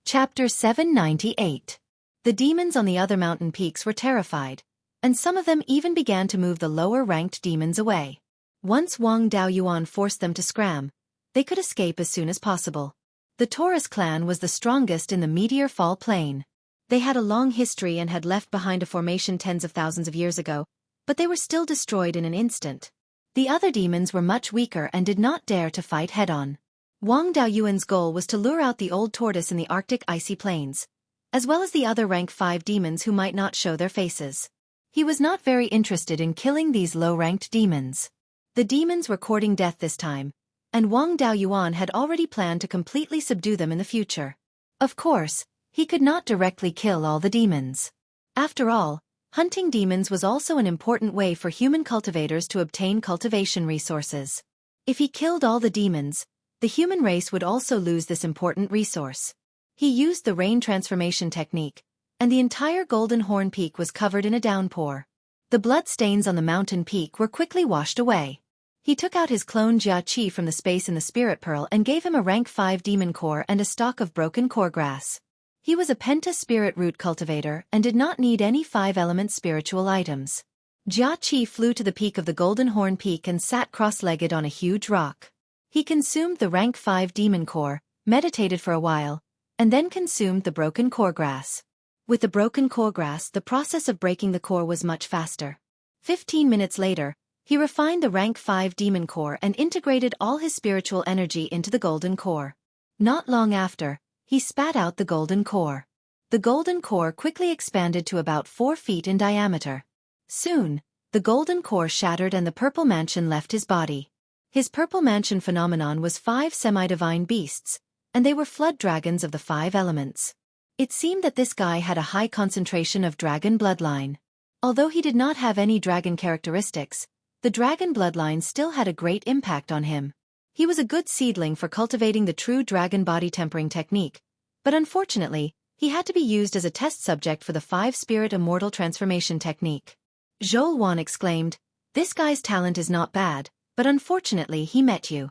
Speaker 1: Chapter 798. The demons on the other mountain peaks were terrified, and some of them even began to move the lower-ranked demons away. Once Wang Daoyuan forced them to scram, they could escape as soon as possible. The Taurus clan was the strongest in the Meteor Fall Plain. They had a long history and had left behind a formation tens of thousands of years ago, but they were still destroyed in an instant. The other demons were much weaker and did not dare to fight head-on. Wang Daoyuan's goal was to lure out the old tortoise in the Arctic icy plains, as well as the other rank 5 demons who might not show their faces. He was not very interested in killing these low-ranked demons. The demons were courting death this time, and Wang Daoyuan had already planned to completely subdue them in the future. Of course, he could not directly kill all the demons. After all, hunting demons was also an important way for human cultivators to obtain cultivation resources. If he killed all the demons, the human race would also lose this important resource. He used the rain transformation technique, and the entire Golden Horn Peak was covered in a downpour. The blood stains on the mountain peak were quickly washed away. He took out his clone Xueqi from the space in the Spirit Pearl and gave him a rank 5 demon core and a stalk of broken core grass. He was a penta spirit root cultivator and did not need any 5-element spiritual items. Xueqi flew to the peak of the Golden Horn Peak and sat cross-legged on a huge rock. He consumed the rank 5 demon core, meditated for a while, and then consumed the broken core grass. With the broken core grass, the process of breaking the core was much faster. 15 minutes later, he refined the rank 5 demon core and integrated all his spiritual energy into the golden core. Not long after, he spat out the golden core. The golden core quickly expanded to about 4 feet in diameter. Soon, the golden core shattered and the purple mansion left his body. His purple mansion phenomenon was 5 semi-divine beasts, and they were flood dragons of the 5 elements. It seemed that this guy had a high concentration of dragon bloodline. Although he did not have any dragon characteristics, the dragon bloodline still had a great impact on him. He was a good seedling for cultivating the true dragon body tempering technique, but unfortunately, he had to be used as a test subject for the 5-spirit immortal transformation technique. Zhou exclaimed, "This guy's talent is not bad, but unfortunately he met you."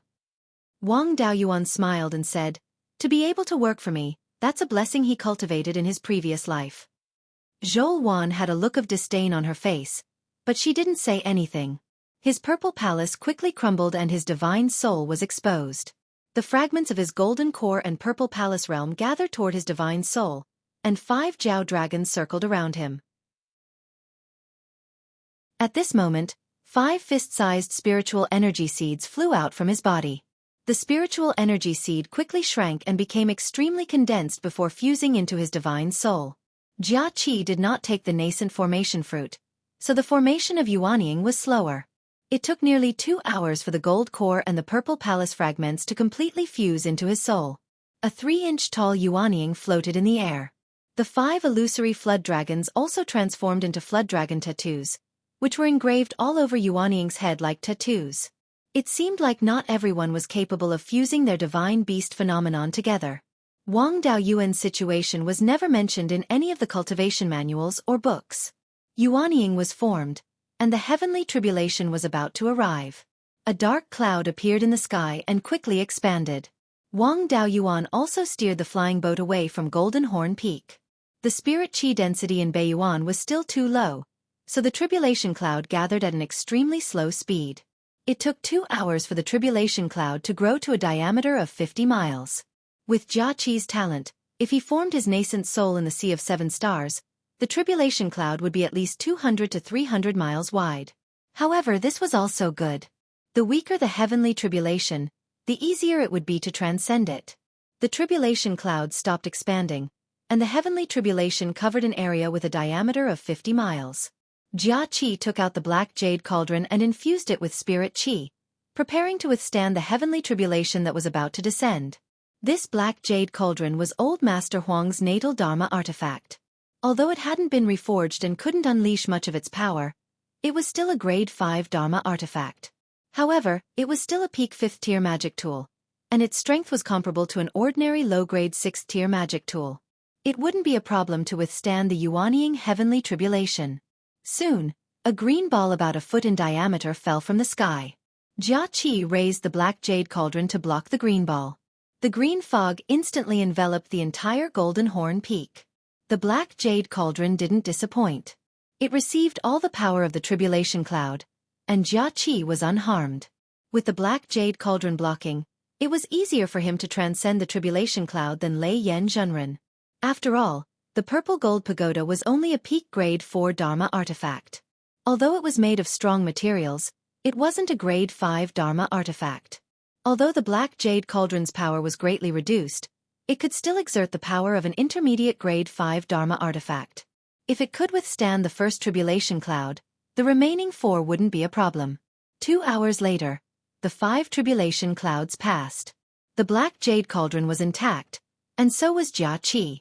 Speaker 1: Wang Daoyuan smiled and said, "To be able to work for me, that's a blessing he cultivated in his previous life." Zhou had a look of disdain on her face, but she didn't say anything. His purple palace quickly crumbled and his divine soul was exposed. The fragments of his golden core and purple palace realm gathered toward his divine soul, and 5 Jiao dragons circled around him. At this moment, 5 fist-sized spiritual energy seeds flew out from his body. The spiritual energy seed quickly shrank and became extremely condensed before fusing into his divine soul. Xueqi did not take the nascent formation fruit, so the formation of Yuanying was slower. It took nearly 2 hours for the gold core and the purple palace fragments to completely fuse into his soul. A 3-inch tall Yuanying floated in the air. The 5 illusory flood dragons also transformed into flood dragon tattoos, which were engraved all over Yuanying's head like tattoos. It seemed like not everyone was capable of fusing their divine beast phenomenon together. Wang Daoyuan's situation was never mentioned in any of the cultivation manuals or books. Yuanying was formed, and the heavenly tribulation was about to arrive. A dark cloud appeared in the sky and quickly expanded. Wang Daoyuan also steered the flying boat away from Golden Horn Peak. The spirit chi density in Beiyuan was still too low, so the tribulation cloud gathered at an extremely slow speed. It took 2 hours for the tribulation cloud to grow to a diameter of 50 miles. With Xueqi's talent, if he formed his nascent soul in the Sea of Seven Stars, the tribulation cloud would be at least 200 to 300 miles wide. However, this was also good. The weaker the heavenly tribulation, the easier it would be to transcend it. The tribulation cloud stopped expanding, and the heavenly tribulation covered an area with a diameter of 50 miles. Xueqi took out the black jade cauldron and infused it with spirit chi, preparing to withstand the heavenly tribulation that was about to descend. This black jade cauldron was old Master Huang's natal Dharma artifact. Although it hadn't been reforged and couldn't unleash much of its power, it was still a grade 5 Dharma artifact. However, it was still a peak 5th tier magic tool, and its strength was comparable to an ordinary low-grade 6th tier magic tool. It wouldn't be a problem to withstand the Yuanying heavenly tribulation. Soon, a green ball about a foot in diameter fell from the sky. Xueqi raised the black jade cauldron to block the green ball. The green fog instantly enveloped the entire Golden Horn Peak. The black jade cauldron didn't disappoint. It received all the power of the tribulation cloud, and Xueqi was unharmed. With the black jade cauldron blocking, it was easier for him to transcend the tribulation cloud than Lei Yen Zhenren. After all, the purple gold pagoda was only a peak grade 4 Dharma artifact. Although it was made of strong materials, it wasn't a grade 5 Dharma artifact. Although the black jade cauldron's power was greatly reduced, it could still exert the power of an intermediate grade 5 Dharma artifact. If it could withstand the first tribulation cloud, the remaining 4 wouldn't be a problem. 2 hours later, the 5 tribulation clouds passed. The black jade cauldron was intact, and so was Xueqi.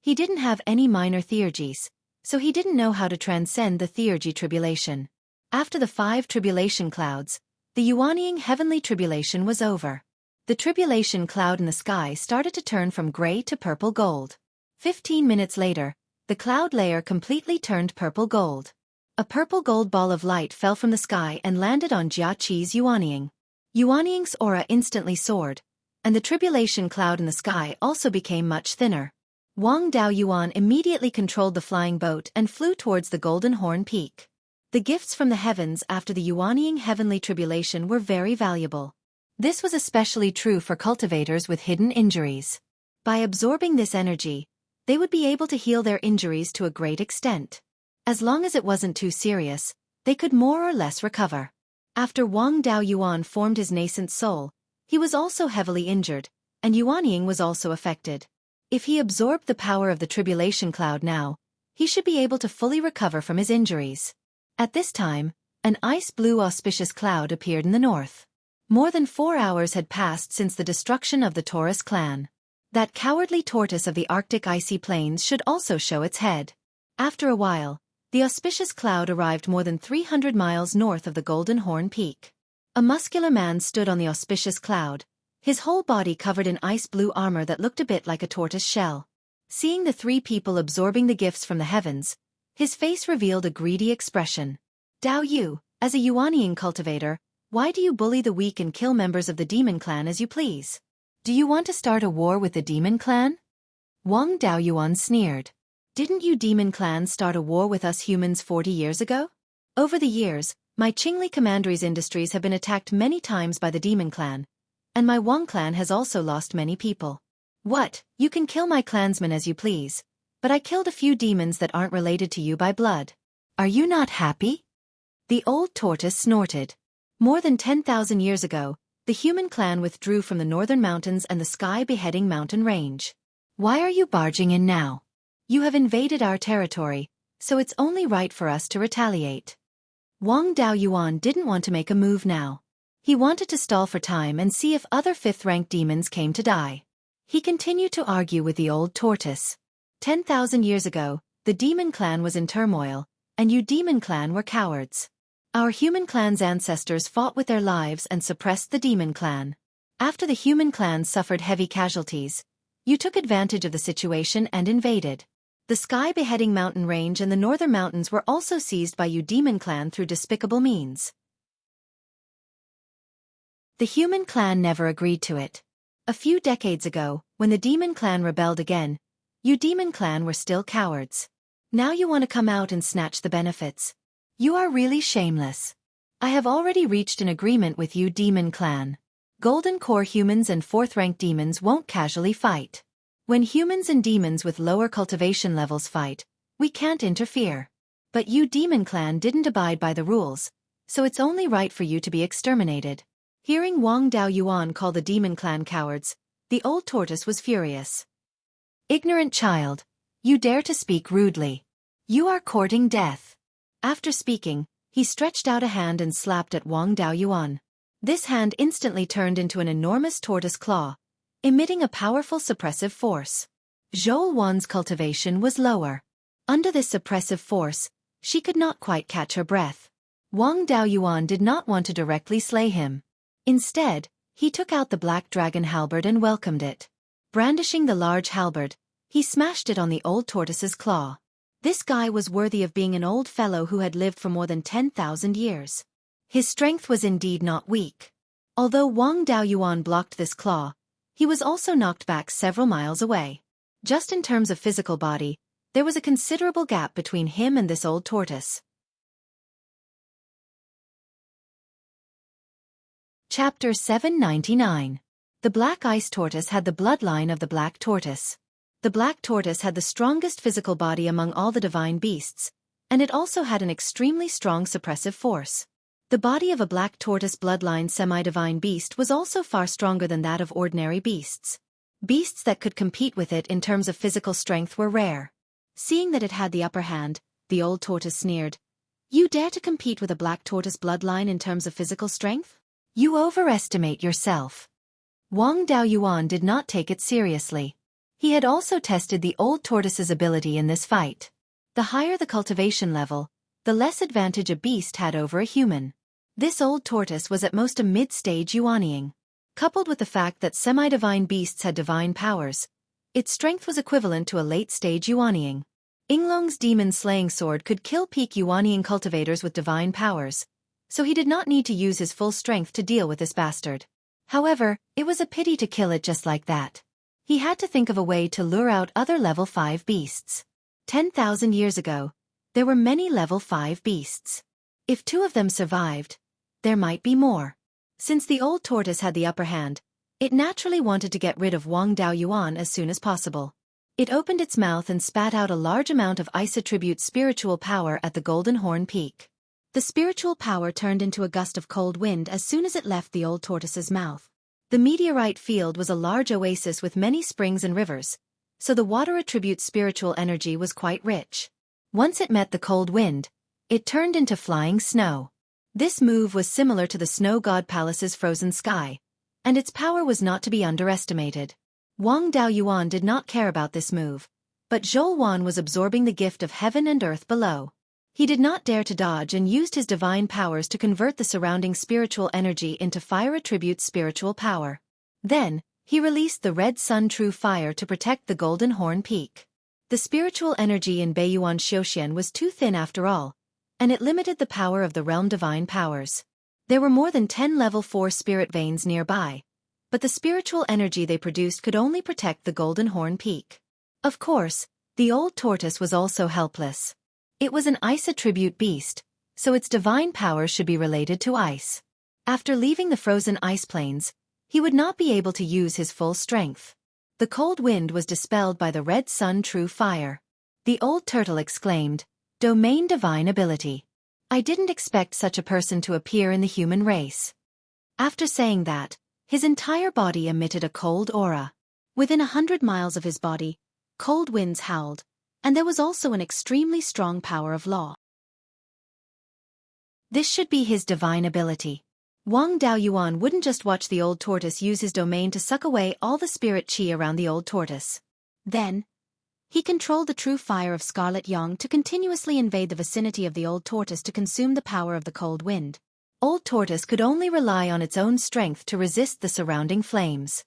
Speaker 1: He didn't have any minor theurgies, so he didn't know how to transcend the theurgy tribulation. After the 5 tribulation clouds, the Yuanying heavenly tribulation was over. The tribulation cloud in the sky started to turn from gray to purple gold. 15 minutes later, the cloud layer completely turned purple gold. A purple gold ball of light fell from the sky and landed on Xueqi's Yuanying. Yuanying's aura instantly soared, and the tribulation cloud in the sky also became much thinner. Wang Daoyuan immediately controlled the flying boat and flew towards the Golden Horn Peak. The gifts from the heavens after the Yuanying heavenly tribulation were very valuable. This was especially true for cultivators with hidden injuries. By absorbing this energy, they would be able to heal their injuries to a great extent. As long as it wasn't too serious, they could more or less recover. After Wang Daoyuan formed his nascent soul, he was also heavily injured, and Yuanying was also affected. If he absorbed the power of the tribulation cloud now, he should be able to fully recover from his injuries. At this time, an ice-blue auspicious cloud appeared in the north. More than 4 hours had passed since the destruction of the Taurus clan. That cowardly tortoise of the Arctic icy plains should also show its head. After a while, the auspicious cloud arrived more than 300 miles north of the Golden Horn Peak. A muscular man stood on the auspicious cloud, his whole body covered in ice-blue armor that looked a bit like a tortoise shell. Seeing the 3 people absorbing the gifts from the heavens, his face revealed a greedy expression. Dao Yu, as a Yuanying cultivator, why do you bully the weak and kill members of the demon clan as you please? Do you want to start a war with the demon clan? Wang Daoyuan sneered. Didn't you demon clan start a war with us humans 40 years ago? Over the years, my Qingli Commandery's industries have been attacked many times by the demon clan, and my Wang clan has also lost many people. What, you can kill my clansmen as you please, but I killed a few demons that aren't related to you by blood. Are you not happy? The old tortoise snorted. More than 10,000 years ago, the human clan withdrew from the northern mountains and the sky-beheading mountain range. Why are you barging in now? You have invaded our territory, so it's only right for us to retaliate. Wang Daoyuan didn't want to make a move now. He wanted to stall for time and see if other 5th-ranked demons came to die. He continued to argue with the old tortoise. 10,000 years ago, the demon clan was in turmoil, and you demon clan were cowards. Our human clan's ancestors fought with their lives and suppressed the demon clan. After the human clan suffered heavy casualties, you took advantage of the situation and invaded. The sky-beheading mountain range and the northern mountains were also seized by Yu Demon Clan through despicable means. The human clan never agreed to it. A few decades ago, when the Demon Clan rebelled again, Yu Demon Clan were still cowards. Now you want to come out and snatch the benefits. You are really shameless. I have already reached an agreement with Yu Demon Clan. Golden Core humans and 4th-rank demons won't casually fight. When humans and demons with lower cultivation levels fight, we can't interfere. But Yu Demon Clan didn't abide by the rules, so it's only right for you to be exterminated. Hearing Wang Daoyuan call the Demon Clan cowards, the old tortoise was furious. Ignorant child, you dare to speak rudely. You are courting death. After speaking, he stretched out a hand and slapped at Wang Daoyuan. This hand instantly turned into an enormous tortoise claw, emitting a powerful suppressive force. Zhou Wan's cultivation was lower. Under this suppressive force, she could not quite catch her breath. Wang Daoyuan did not want to directly slay him. Instead, he took out the black dragon halberd and welcomed it. Brandishing the large halberd, he smashed it on the old tortoise's claw. This guy was worthy of being an old fellow who had lived for more than 10,000 years. His strength was indeed not weak. Although Wang Daoyuan blocked this claw, he was also knocked back several miles away. Just in terms of physical body, there was a considerable gap between him and this old tortoise. Chapter 799. The Black Ice Tortoise had the bloodline of the Black Tortoise. The Black Tortoise had the strongest physical body among all the divine beasts, and it also had an extremely strong suppressive force. The body of a Black Tortoise bloodline semi-divine beast was also far stronger than that of ordinary beasts. Beasts that could compete with it in terms of physical strength were rare. Seeing that it had the upper hand, the old tortoise sneered. You dare to compete with a Black Tortoise bloodline in terms of physical strength? You overestimate yourself. Wang Daoyuan did not take it seriously. He had also tested the old tortoise's ability in this fight. The higher the cultivation level, the less advantage a beast had over a human. This old tortoise was at most a mid-stage Yuanying. Coupled with the fact that semi-divine beasts had divine powers, its strength was equivalent to a late-stage Yuanying. Yinglong's demon-slaying sword could kill peak Yuanying cultivators with divine powers, so he did not need to use his full strength to deal with this bastard. However, it was a pity to kill it just like that. He had to think of a way to lure out other level 5 beasts. 10,000 years ago, there were many level 5 beasts. If 2 of them survived, there might be more. Since the old tortoise had the upper hand, it naturally wanted to get rid of Wang Daoyuan as soon as possible. It opened its mouth and spat out a large amount of ice attribute spiritual power at the Golden Horn Peak. The spiritual power turned into a gust of cold wind as soon as it left the old tortoise's mouth. The meteorite field was a large oasis with many springs and rivers, so the water attribute spiritual energy was quite rich. Once it met the cold wind, it turned into flying snow. This move was similar to the Snow God Palace's frozen sky, and its power was not to be underestimated. Wang Daoyuan did not care about this move, but Zhou Wan was absorbing the gift of heaven and earth below. He did not dare to dodge and used his divine powers to convert the surrounding spiritual energy into fire attribute spiritual power. Then, he released the Red Sun True Fire to protect the Golden Horn Peak. The spiritual energy in Beiyuan Xiuxian was too thin after all, and it limited the power of the realm divine powers. There were more than 10 level 4 spirit veins nearby, but the spiritual energy they produced could only protect the Golden Horn Peak. Of course, the old tortoise was also helpless. It was an ice attribute beast, so its divine power should be related to ice. After leaving the frozen ice plains, he would not be able to use his full strength. The cold wind was dispelled by the Red Sun True Fire. The old turtle exclaimed, "Domain divine ability. I didn't expect such a person to appear in the human race." After saying that, his entire body emitted a cold aura. Within 100 miles of his body, cold winds howled, and there was also an extremely strong power of law. This should be his divine ability. Wang Daoyuan wouldn't just watch the old tortoise use his domain to suck away all the spirit qi around the old tortoise. Then, he controlled the true fire of Scarlet Yang to continuously invade the vicinity of the old tortoise to consume the power of the cold wind. Old tortoise could only rely on its own strength to resist the surrounding flames.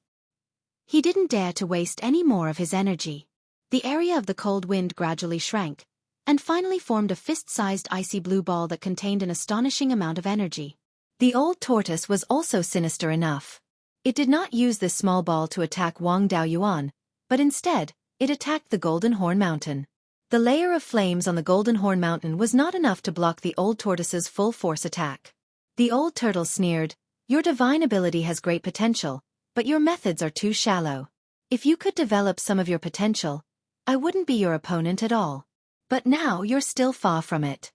Speaker 1: He didn't dare to waste any more of his energy. The area of the cold wind gradually shrank, and finally formed a fist-sized icy blue ball that contained an astonishing amount of energy. The old tortoise was also sinister enough. It did not use this small ball to attack Wang Daoyuan, but instead, it attacked the Golden Horn Mountain. The layer of flames on the Golden Horn Mountain was not enough to block the old tortoise's full-force attack. The old turtle sneered, "Your divine ability has great potential, but your methods are too shallow. If you could develop some of your potential, I wouldn't be your opponent at all. But now you're still far from it."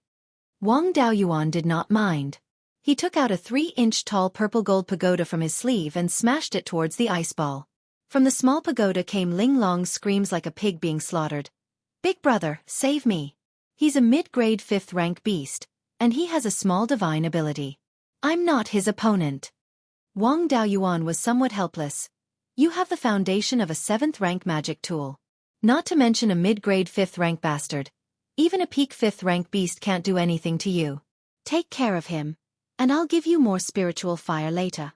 Speaker 1: Wang Daoyuan did not mind. He took out a 3-inch tall purple-gold pagoda from his sleeve and smashed it towards the ice ball. From the small pagoda came Ling Long's screams like a pig being slaughtered. "Big brother, save me. He's a mid-grade 5th-rank beast, and he has a small divine ability. I'm not his opponent." Wang Daoyuan was somewhat helpless. "You have the foundation of a 7th-rank magic tool. Not to mention a mid-grade 5th-rank bastard. Even a peak 5th-rank beast can't do anything to you. Take care of him, and I'll give you more spiritual fire later."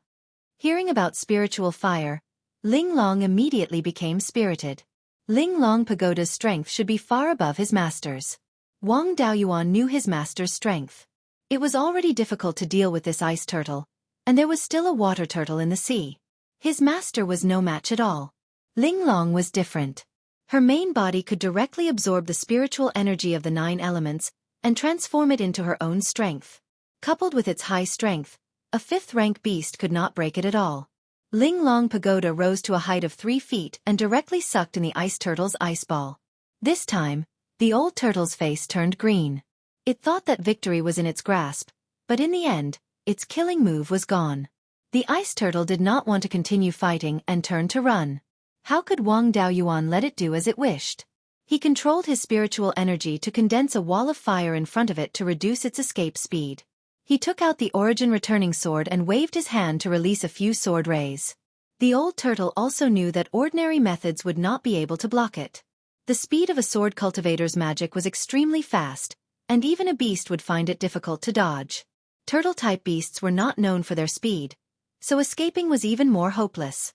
Speaker 1: Hearing about spiritual fire, Ling Long immediately became spirited. Ling Long Pagoda's strength should be far above his master's. Wang Daoyuan knew his master's strength. It was already difficult to deal with this ice turtle, and there was still a water turtle in the sea. His master was no match at all. Ling Long was different. Her main body could directly absorb the spiritual energy of the 9 elements and transform it into her own strength. Coupled with its high strength, a 5th-rank beast could not break it at all. Ling Long Pagoda rose to a height of 3 feet and directly sucked in the ice turtle's ice ball. This time, the old turtle's face turned green. It thought that victory was in its grasp, but in the end, its killing move was gone. The ice turtle did not want to continue fighting and turned to run. How could Wang Daoyuan let it do as it wished? He controlled his spiritual energy to condense a wall of fire in front of it to reduce its escape speed. He took out the origin returning sword and waved his hand to release a few sword rays. The old turtle also knew that ordinary methods would not be able to block it. The speed of a sword cultivator's magic was extremely fast, and even a beast would find it difficult to dodge. Turtle-type beasts were not known for their speed, so escaping was even more hopeless.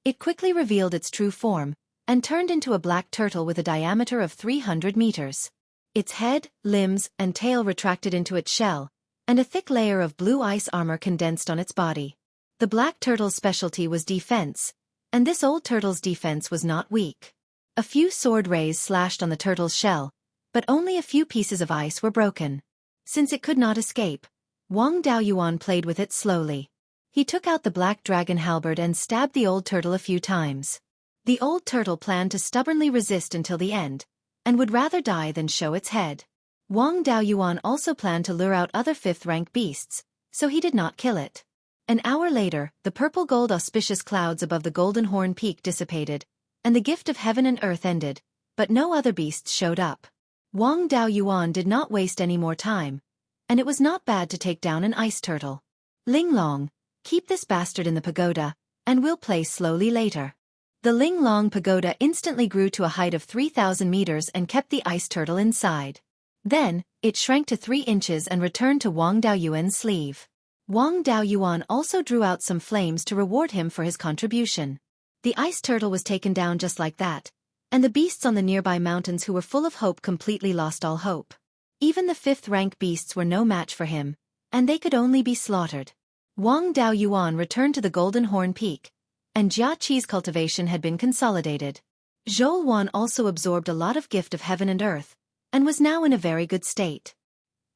Speaker 1: It quickly revealed its true form, and turned into a black turtle with a diameter of 300 meters. Its head, limbs, and tail retracted into its shell, and a thick layer of blue ice armor condensed on its body. The black turtle's specialty was defense, and this old turtle's defense was not weak. A few sword rays slashed on the turtle's shell, but only a few pieces of ice were broken. Since it could not escape, Wang Daoyuan played with it slowly. He took out the black dragon halberd and stabbed the old turtle a few times. The old turtle planned to stubbornly resist until the end, and would rather die than show its head. Wang Daoyuan also planned to lure out other 5th-rank beasts, so he did not kill it. An hour later, the purple-gold auspicious clouds above the Golden Horn Peak dissipated, and the gift of heaven and earth ended, but no other beasts showed up. Wang Daoyuan did not waste any more time, and it was not bad to take down an ice turtle. "Ling Long, keep this bastard in the pagoda, and we'll play slowly later." The Ling Long pagoda instantly grew to a height of 3,000 meters and kept the ice turtle inside. Then, it shrank to 3 inches and returned to Wang Daoyuan's sleeve. Wang Daoyuan also drew out some flames to reward him for his contribution. The ice turtle was taken down just like that, and the beasts on the nearby mountains who were full of hope completely lost all hope. Even the 5th-rank beasts were no match for him, and they could only be slaughtered. Wang Daoyuan returned to the Golden Horn Peak, and Xueqi's cultivation had been consolidated. Zhou also absorbed a lot of gift of heaven and earth, and was now in a very good state.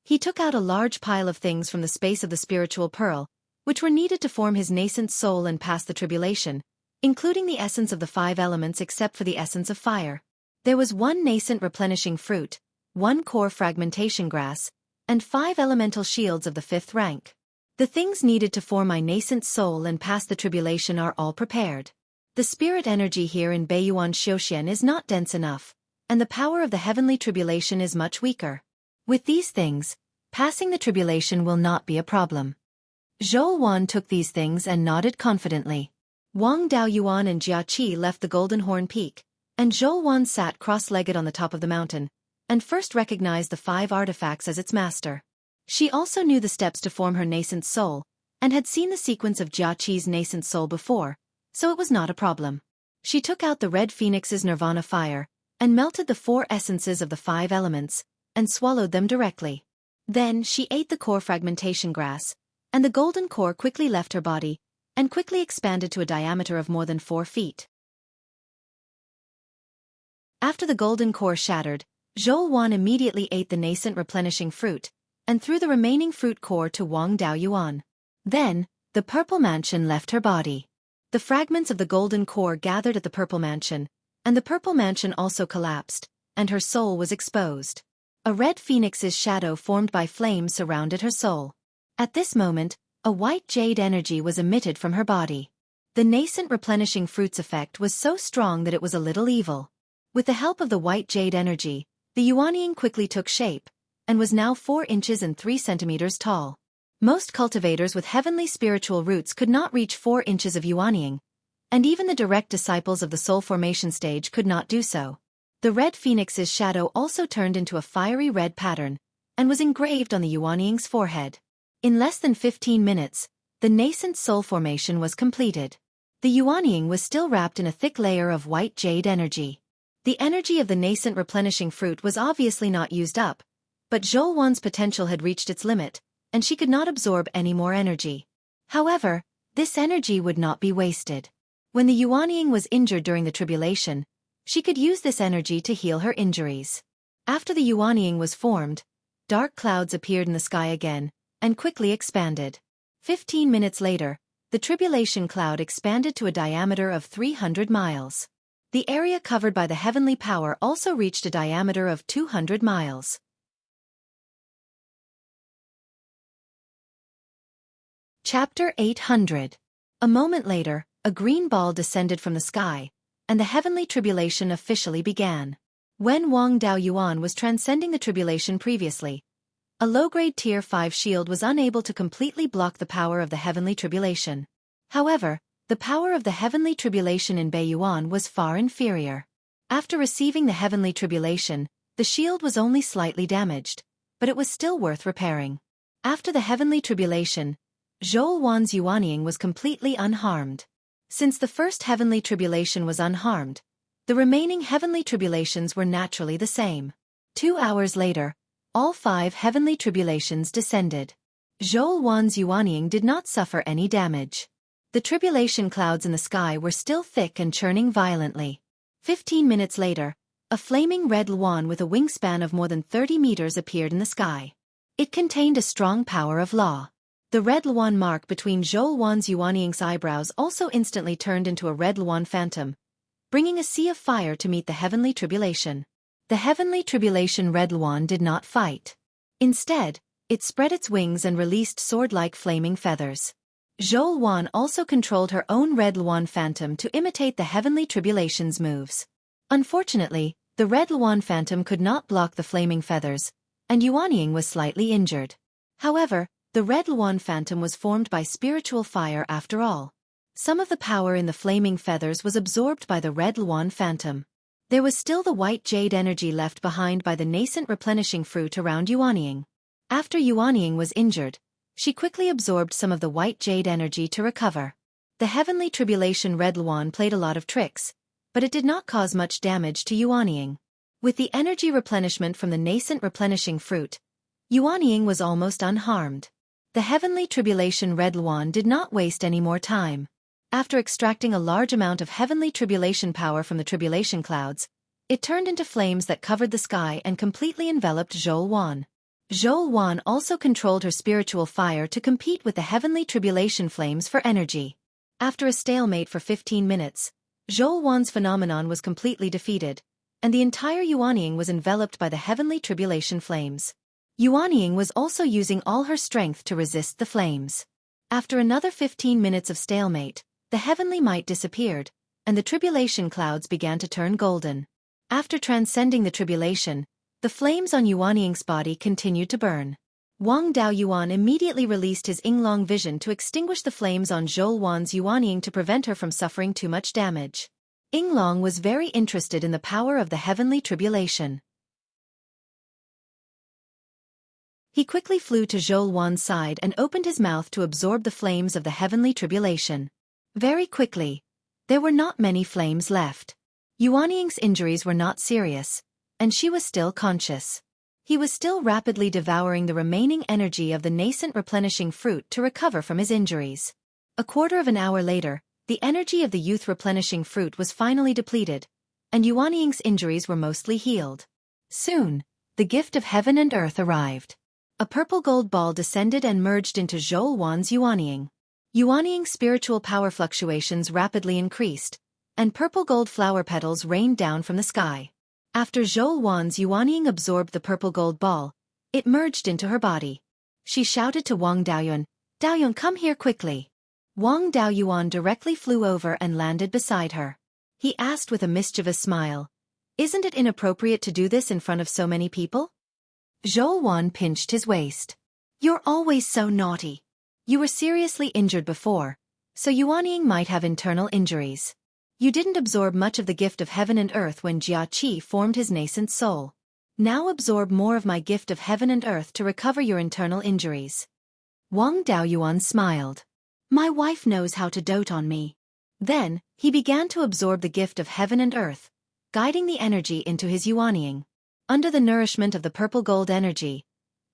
Speaker 1: He took out a large pile of things from the space of the spiritual pearl, which were needed to form his nascent soul and pass the tribulation, including the essence of the 5 elements except for the essence of fire. There was 1 nascent replenishing fruit, 1 core fragmentation grass, and 5 elemental shields of the 5th rank. The things needed to form my nascent soul and pass the tribulation are all prepared. The spirit energy here in Beiyuan Xiuxian is not dense enough, and the power of the heavenly tribulation is much weaker. With these things, passing the tribulation will not be a problem. Zhou took these things and nodded confidently. Wang Daoyuan and Xueqi left the Golden Horn Peak, and Zhou sat cross-legged on the top of the mountain, and first recognized the 5 artifacts as its master. She also knew the steps to form her nascent soul, and had seen the sequence of Xueqi's nascent soul before, so it was not a problem. She took out the red phoenix's nirvana fire, and melted the 4 essences of the 5 elements, and swallowed them directly. Then she ate the core fragmentation grass, and the golden core quickly left her body, and quickly expanded to a diameter of more than 4 feet. After the golden core shattered, Xueqi immediately ate the nascent replenishing fruit, and threw the remaining fruit core to Wang Daoyuan. Then, the purple mansion left her body. The fragments of the golden core gathered at the purple mansion, and the purple mansion also collapsed, and her soul was exposed. A red phoenix's shadow formed by flames surrounded her soul. At this moment, a white jade energy was emitted from her body. The nascent replenishing fruits effect was so strong that it was a little evil. With the help of the white jade energy, the Yuanying quickly took shape, and was now 4 inches and 3 centimeters tall. Most cultivators with heavenly spiritual roots could not reach 4 inches of Yuanying, and even the direct disciples of the soul formation stage could not do so. The red phoenix's shadow also turned into a fiery red pattern, and was engraved on the Yuanying's forehead. In less than 15 minutes, the nascent soul formation was completed. The Yuanying was still wrapped in a thick layer of white jade energy. The energy of the nascent replenishing fruit was obviously not used up, but Xueqi's potential had reached its limit, and she could not absorb any more energy. However, this energy would not be wasted. When the Yuanying was injured during the tribulation, she could use this energy to heal her injuries. After the Yuanying was formed, dark clouds appeared in the sky again, and quickly expanded. 15 minutes later, the tribulation cloud expanded to a diameter of 300 miles. The area covered by the heavenly power also reached a diameter of 200 miles. Chapter 800. A moment later, a green ball descended from the sky, and the heavenly tribulation officially began. When Wang Daoyuan was transcending the tribulation previously, a low-grade Tier 5 shield was unable to completely block the power of the heavenly tribulation. However, the power of the heavenly tribulation in Beiyuan was far inferior. After receiving the heavenly tribulation, the shield was only slightly damaged, but it was still worth repairing. After the heavenly tribulation, Xueqi's Yuanying was completely unharmed. Since the first heavenly tribulation was unharmed, the remaining heavenly tribulations were naturally the same. 2 hours later, all 5 heavenly tribulations descended. Xueqi's Yuanying did not suffer any damage. The tribulation clouds in the sky were still thick and churning violently. 15 minutes later, a flaming red luan with a wingspan of more than 30 meters appeared in the sky. It contained a strong power of law. The red luan mark between Xueqi's Yuanying's eyebrows also instantly turned into a red luan phantom, bringing a sea of fire to meet the heavenly tribulation. The heavenly tribulation red luan did not fight. Instead, it spread its wings and released sword-like flaming feathers. Xueqi also controlled her own red luan phantom to imitate the heavenly tribulation's moves. Unfortunately, the red luan phantom could not block the flaming feathers, and Yuanying was slightly injured. However, the red luan phantom was formed by spiritual fire after all. Some of the power in the flaming feathers was absorbed by the red luan phantom. There was still the white jade energy left behind by the nascent replenishing fruit around Yuanying. After Yuanying was injured, she quickly absorbed some of the white jade energy to recover. The heavenly tribulation red luan played a lot of tricks, but it did not cause much damage to Yuanying. With the energy replenishment from the nascent replenishing fruit, Yuanying was almost unharmed. The heavenly tribulation red luan did not waste any more time. After extracting a large amount of heavenly tribulation power from the tribulation clouds, it turned into flames that covered the sky and completely enveloped Xueqi. Xueqi also controlled her spiritual fire to compete with the heavenly tribulation flames for energy. After a stalemate for 15 minutes, Xueqi's phenomenon was completely defeated, and the entire Yuanying was enveloped by the heavenly tribulation flames. Yuanying was also using all her strength to resist the flames. After another 15 minutes of stalemate, the heavenly might disappeared, and the tribulation clouds began to turn golden. After transcending the tribulation, the flames on Yuanying's body continued to burn. Wang Daoyuan immediately released his Yinglong vision to extinguish the flames on Xueqi's Yuanying to prevent her from suffering too much damage. Yinglong was very interested in the power of the heavenly tribulation. He quickly flew to Xueqi's side and opened his mouth to absorb the flames of the heavenly tribulation. Very quickly, There were not many flames left. Yuanying's injuries were not serious, and she was still conscious. He was still rapidly devouring the remaining energy of the nascent replenishing fruit to recover from his injuries. A quarter of an hour later, the energy of the youth replenishing fruit was finally depleted, and Yuanying's injuries were mostly healed. Soon, the gift of heaven and earth arrived. A purple gold ball descended and merged into Xueqi's Yuanying. Yuanying's spiritual power fluctuations rapidly increased, and purple gold flower petals rained down from the sky. After Xueqi's Yuanying absorbed the purple gold ball, it merged into her body. She shouted to Wang Daoyuan, "Daoyuan, come here quickly." Wang Daoyuan directly flew over and landed beside her. He asked with a mischievous smile, "Isn't it inappropriate to do this in front of so many people?" Xueqi pinched his waist. "You're always so naughty. You were seriously injured before, so Yuanying might have internal injuries. You didn't absorb much of the gift of heaven and earth when Xueqi formed his nascent soul. Now absorb more of my gift of heaven and earth to recover your internal injuries." Wang Daoyuan smiled. "My wife knows how to dote on me." Then, he began to absorb the gift of heaven and earth, guiding the energy into his Yuanying. Under the nourishment of the purple gold energy,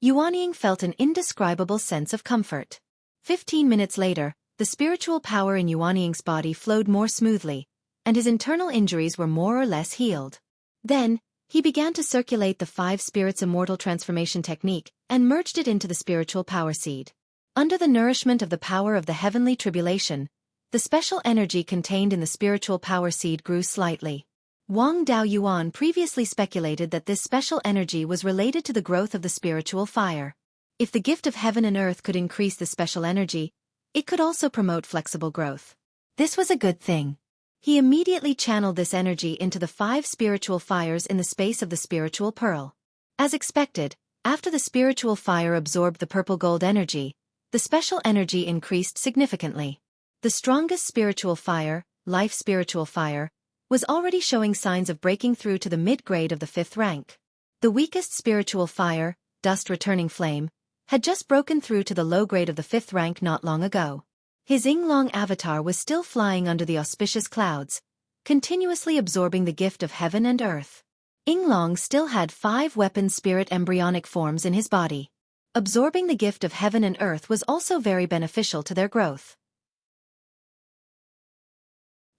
Speaker 1: Yuanying felt an indescribable sense of comfort. 15 minutes later, the spiritual power in Yuanying's body flowed more smoothly, and his internal injuries were more or less healed. Then, he began to circulate the 5 spirits immortal transformation technique and merged it into the spiritual power seed. Under the nourishment of the power of the heavenly tribulation, the special energy contained in the spiritual power seed grew slightly. Wang Daoyuan previously speculated that this special energy was related to the growth of the spiritual fire. If the gift of heaven and earth could increase the special energy, it could also promote flexible growth. This was a good thing. He immediately channeled this energy into the 5 spiritual fires in the space of the spiritual pearl. As expected, after the spiritual fire absorbed the purple gold energy, the special energy increased significantly. The strongest spiritual fire, life spiritual fire, was already showing signs of breaking through to the mid-grade of the 5th rank. The weakest spiritual fire, dust returning flame, had just broken through to the low grade of the 5th rank not long ago. His Yinglong avatar was still flying under the auspicious clouds, continuously absorbing the gift of heaven and earth. Yinglong still had 5 weapon spirit embryonic forms in his body. Absorbing the gift of heaven and earth was also very beneficial to their growth.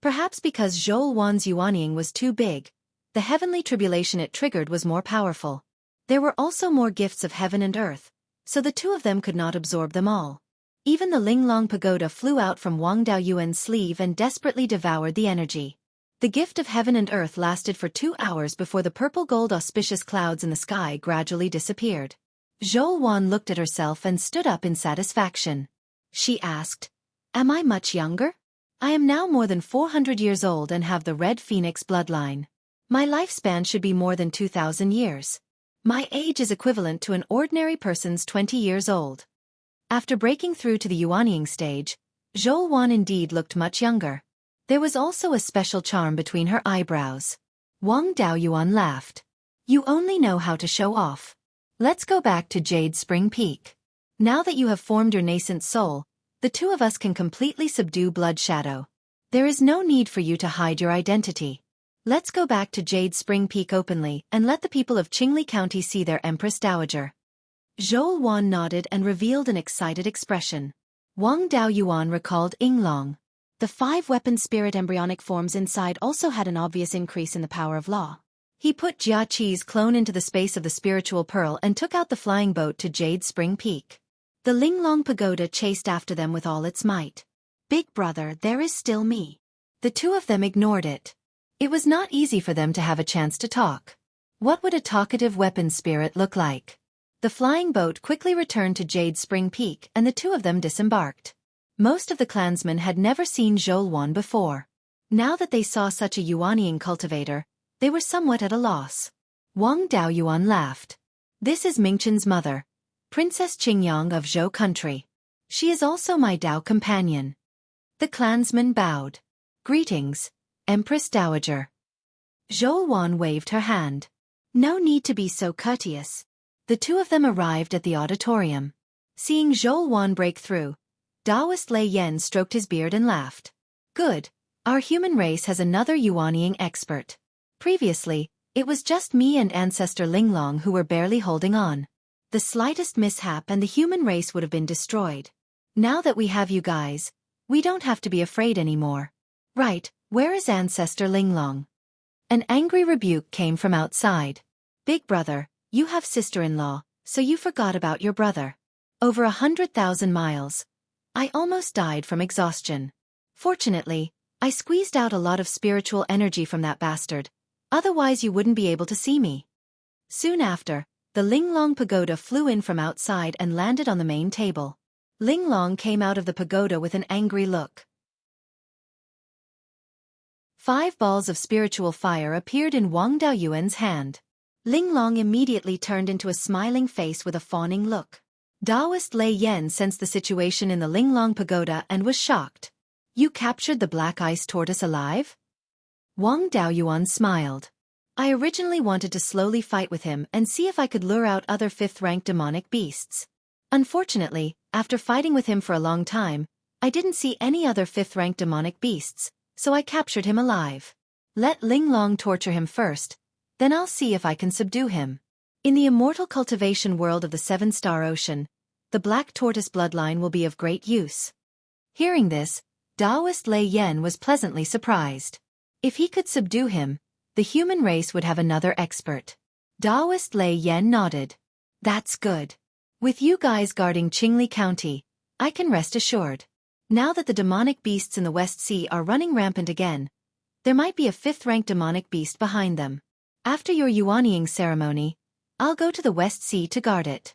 Speaker 1: Perhaps because Xueqi's Yuanying was too big, the heavenly tribulation it triggered was more powerful. There were also more gifts of heaven and earth, so the two of them could not absorb them all. Even the Linglong pagoda flew out from Wang Daoyuan's sleeve and desperately devoured the energy. The gift of heaven and earth lasted for 2 hours before the purple gold auspicious clouds in the sky gradually disappeared. Xueqi looked at herself and stood up in satisfaction. She asked, "Am I much younger? I am now more than 400 years old and have the Red Phoenix bloodline. My lifespan should be more than 2,000 years. My age is equivalent to an ordinary person's 20 years old." After breaking through to the Yuanying stage, Xueqi indeed looked much younger. There was also a special charm between her eyebrows. Wang Daoyuan laughed. "You only know how to show off. Let's go back to Jade Spring Peak. Now that you have formed your nascent soul, the two of us can completely subdue Blood Shadow. There is no need for you to hide your identity. Let's go back to Jade Spring Peak openly and let the people of Qingli County see their Empress Dowager." Xueqi nodded and revealed an excited expression. Wang Daoyuan recalled Yinglong. The 5 weapon spirit embryonic forms inside also had an obvious increase in the power of law. He put Xueqi's clone into the space of the spiritual pearl and took out the flying boat to Jade Spring Peak. The Linglong pagoda chased after them with all its might. "Big brother, there is still me." The two of them ignored it. It was not easy for them to have a chance to talk. What would a talkative weapon spirit look like? The flying boat quickly returned to Jade Spring Peak and the two of them disembarked. Most of the clansmen had never seen Xueqi before. Now that they saw such a Yuanying cultivator, they were somewhat at a loss. Wang Daoyuan laughed. "This is Mingchen's mother, Princess Qingyang of Zhou country. She is also my Dao companion." The clansman bowed. "Greetings, Empress Dowager." Xueqi waved her hand. "No need to be so courteous." The two of them arrived at the auditorium. Seeing Xueqi break through, Taoist Lei Yen stroked his beard and laughed. "Good, Our human race has another yuanying expert. Previously, it was just me and ancestor Linglong who were barely holding on. The slightest mishap and the human race would have been destroyed. Now that we have you guys, we don't have to be afraid anymore. Right, where is ancestor Linglong? An angry rebuke came from outside. Big brother, you have sister-in-law, so you forgot about your brother. Over 100,000 miles. I almost died from exhaustion. Fortunately, I squeezed out a lot of spiritual energy from that bastard. Otherwise you wouldn't be able to see me. Soon after, the Linglong pagoda flew in from outside and landed on the main table. Linglong came out of the pagoda with an angry look. 5 balls of spiritual fire appeared in Wang Daoyuan's hand. Linglong immediately turned into a smiling face with a fawning look. Daoist Lei Yan sensed the situation in the Linglong pagoda and was shocked. You captured the black ice tortoise alive? Wang Daoyuan smiled. I originally wanted to slowly fight with him and see if I could lure out other 5th-rank demonic beasts. Unfortunately, after fighting with him for a long time, I didn't see any other 5th-rank demonic beasts, so I captured him alive. Let Linglong torture him first, then I'll see if I can subdue him. In the immortal cultivation world of the 7-star ocean, the black tortoise bloodline will be of great use. Hearing this, Daoist Lei Yan was pleasantly surprised. If he could subdue him, the human race would have another expert. Daoist Lei Yan nodded. That's good. With you guys guarding Qingli County, I can rest assured. Now that the demonic beasts in the West Sea are running rampant again, there might be a 5th-rank demonic beast behind them. After your yuanying ceremony, I'll go to the West Sea to guard it.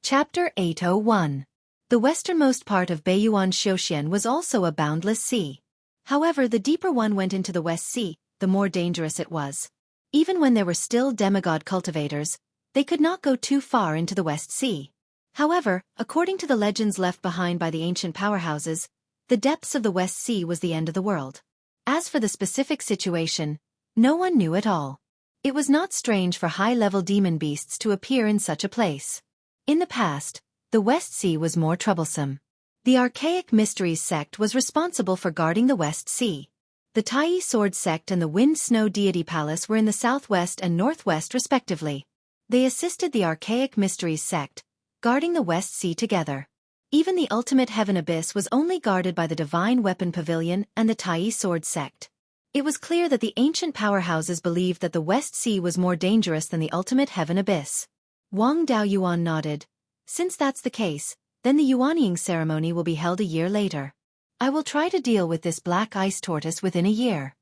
Speaker 1: Chapter 801. The westernmost part of Beiyuan Xiuxian was also a boundless sea. However, the deeper one went into the West Sea, the more dangerous it was. Even when there were still demigod cultivators, they could not go too far into the West Sea. However, according to the legends left behind by the ancient powerhouses, the depths of the West Sea was the end of the world. As for the specific situation, no one knew at all. It was not strange for high-level demon beasts to appear in such a place. In the past, the West Sea was more troublesome. The Archaic Mysteries sect was responsible for guarding the West Sea. The Tai Sword sect and the Wind Snow Deity Palace were in the southwest and northwest respectively. They assisted the Archaic Mysteries sect, guarding the West Sea together. Even the Ultimate Heaven Abyss was only guarded by the Divine Weapon Pavilion and the Tai Sword sect. It was clear that the ancient powerhouses believed that the West Sea was more dangerous than the Ultimate Heaven Abyss. Wang Daoyuan nodded. Since that's the case, then the yuanying ceremony will be held a year later. I will try to deal with this black ice tortoise within a year.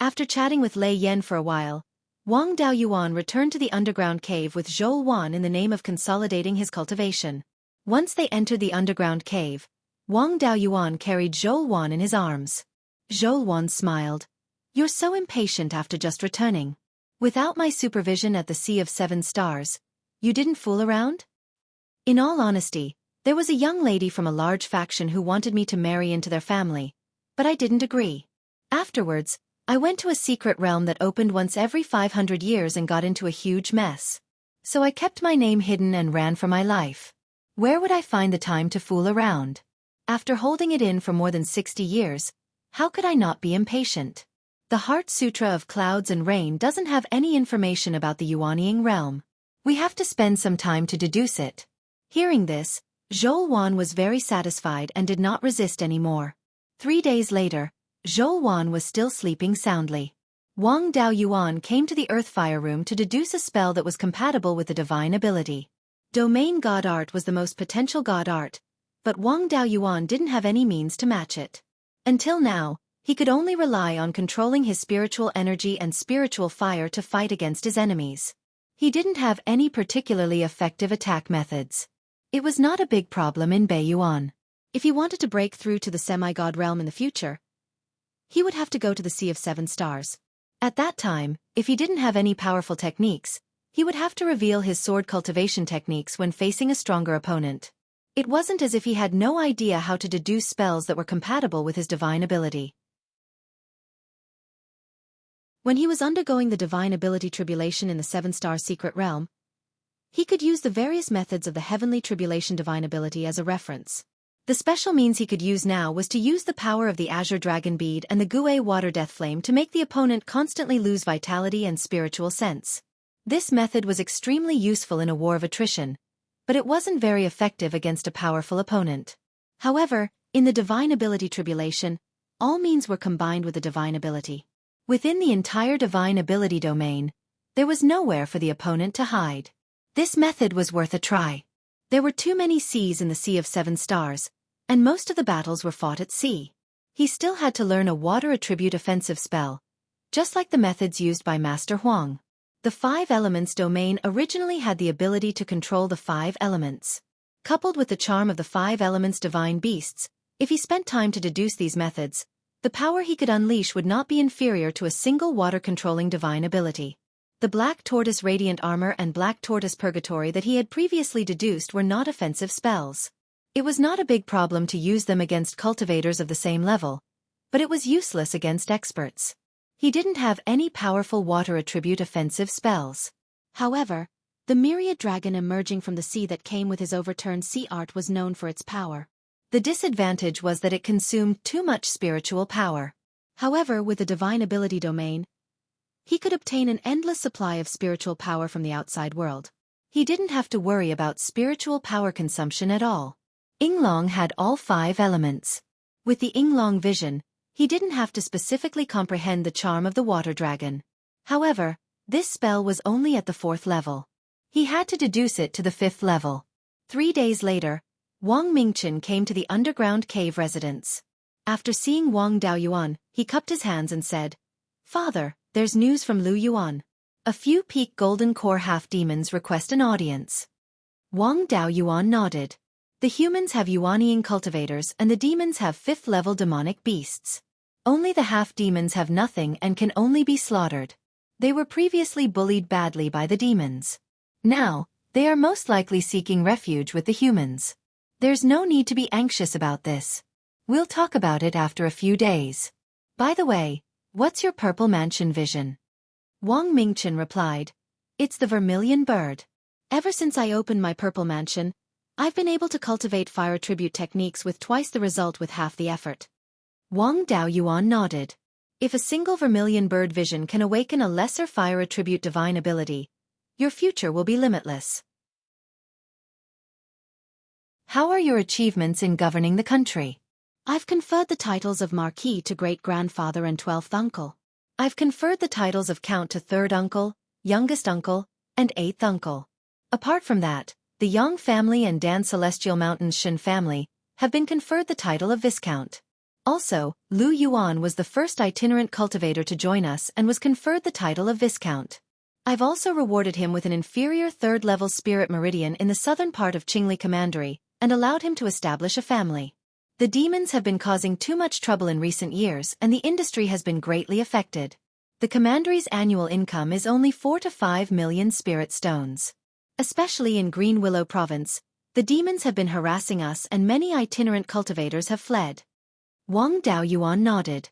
Speaker 1: After chatting with Lei Yan for a while, Wang Daoyuan returned to the underground cave with Zhou Wan in the name of consolidating his cultivation. Once they entered the underground cave, Wang Daoyuan carried Zhou Wan in his arms. Zhou Wan smiled. You're so impatient after just returning. Without my supervision at the Sea of 7 Stars, you didn't fool around? In all honesty, there was a young lady from a large faction who wanted me to marry into their family, but I didn't agree. Afterwards, I went to a secret realm that opened once every 500 years and got into a huge mess. So I kept my name hidden and ran for my life. Where would I find the time to fool around? After holding it in for more than 60 years, how could I not be impatient? The Heart Sutra of Clouds and Rain doesn't have any information about the yuanying realm. We have to spend some time to deduce it. Hearing this, Zhou Wan was very satisfied and did not resist anymore. 3 days later, Zhou Wan was still sleeping soundly. Wang Daoyuan came to the Earthfire room to deduce a spell that was compatible with the divine ability. Domain God Art was the most potential God Art, but Wang Daoyuan didn't have any means to match it. Until now, he could only rely on controlling his spiritual energy and spiritual fire to fight against his enemies. He didn't have any particularly effective attack methods. It was not a big problem in Beiyuan. If he wanted to break through to the semi-god realm in the future, he would have to go to the Sea of 7 Stars. At that time, if he didn't have any powerful techniques, he would have to reveal his sword cultivation techniques when facing a stronger opponent. It wasn't as if he had no idea how to deduce spells that were compatible with his divine ability. When he was undergoing the divine ability tribulation in the 7-star secret realm, he could use the various methods of the heavenly tribulation divine ability as a reference. The special means he could use now was to use the power of the Azure Dragon Bead and the Gue Water Death Flame to make the opponent constantly lose vitality and spiritual sense. This method was extremely useful in a war of attrition, but it wasn't very effective against a powerful opponent. However, in the Divine Ability Tribulation, all means were combined with the Divine Ability. Within the entire Divine Ability domain, there was nowhere for the opponent to hide. This method was worth a try. There were too many seas in the Sea of Seven Stars, and most of the battles were fought at sea. He still had to learn a water attribute offensive spell, just like the methods used by Master Huang. The 5 elements domain originally had the ability to control the 5 elements. Coupled with the charm of the 5 elements divine beasts, if he spent time to deduce these methods, the power he could unleash would not be inferior to a single water-controlling divine ability. The Black Tortoise Radiant Armor and Black Tortoise Purgatory that he had previously deduced were not offensive spells. It was not a big problem to use them against cultivators of the same level, but it was useless against experts. He didn't have any powerful water attribute offensive spells. However, the myriad dragon emerging from the sea that came with his overturned sea art was known for its power. The disadvantage was that it consumed too much spiritual power. However, with the divine ability domain, he could obtain an endless supply of spiritual power from the outside world. He didn't have to worry about spiritual power consumption at all. Yinglong had all 5 elements. With the Yinglong vision, he didn't have to specifically comprehend the charm of the water dragon. However, this spell was only at the 4th level. He had to deduce it to the 5th level. 3 days later, Wang Mingchen came to the underground cave residence. After seeing Wang Daoyuan, he cupped his hands and said, "Father, there's news from Lu Yuan. A few peak golden core half-demons request an audience." Wang Daoyuan nodded. The humans have Yuanian cultivators and the demons have 5th-level demonic beasts. Only the half-demons have nothing and can only be slaughtered. They were previously bullied badly by the demons. Now, they are most likely seeking refuge with the humans. There's no need to be anxious about this. We'll talk about it after a few days. By the way, what's your purple mansion vision? Wang Mingchen replied, "It's the vermilion bird. Ever since I opened my purple mansion, I've been able to cultivate fire attribute techniques with twice the result with half the effort." Wang Daoyuan nodded. If a single vermilion bird vision can awaken a lesser fire attribute divine ability, your future will be limitless. How are your achievements in governing the country? I've conferred the titles of Marquis to great-grandfather and 12th uncle. I've conferred the titles of Count to 3rd uncle, youngest uncle, and 8th uncle. Apart from that, the Yang family and Dan Celestial Mountains Shin family have been conferred the title of Viscount. Also, Lu Yuan was the first itinerant cultivator to join us and was conferred the title of Viscount. I've also rewarded him with an inferior 3rd-level spirit meridian in the southern part of Qingli Commandery and allowed him to establish a family. The demons have been causing too much trouble in recent years and the industry has been greatly affected. The commandery's annual income is only 4 to 5 million spirit stones. Especially in Green Willow Province, the demons have been harassing us and many itinerant cultivators have fled. Wang Daoyuan nodded.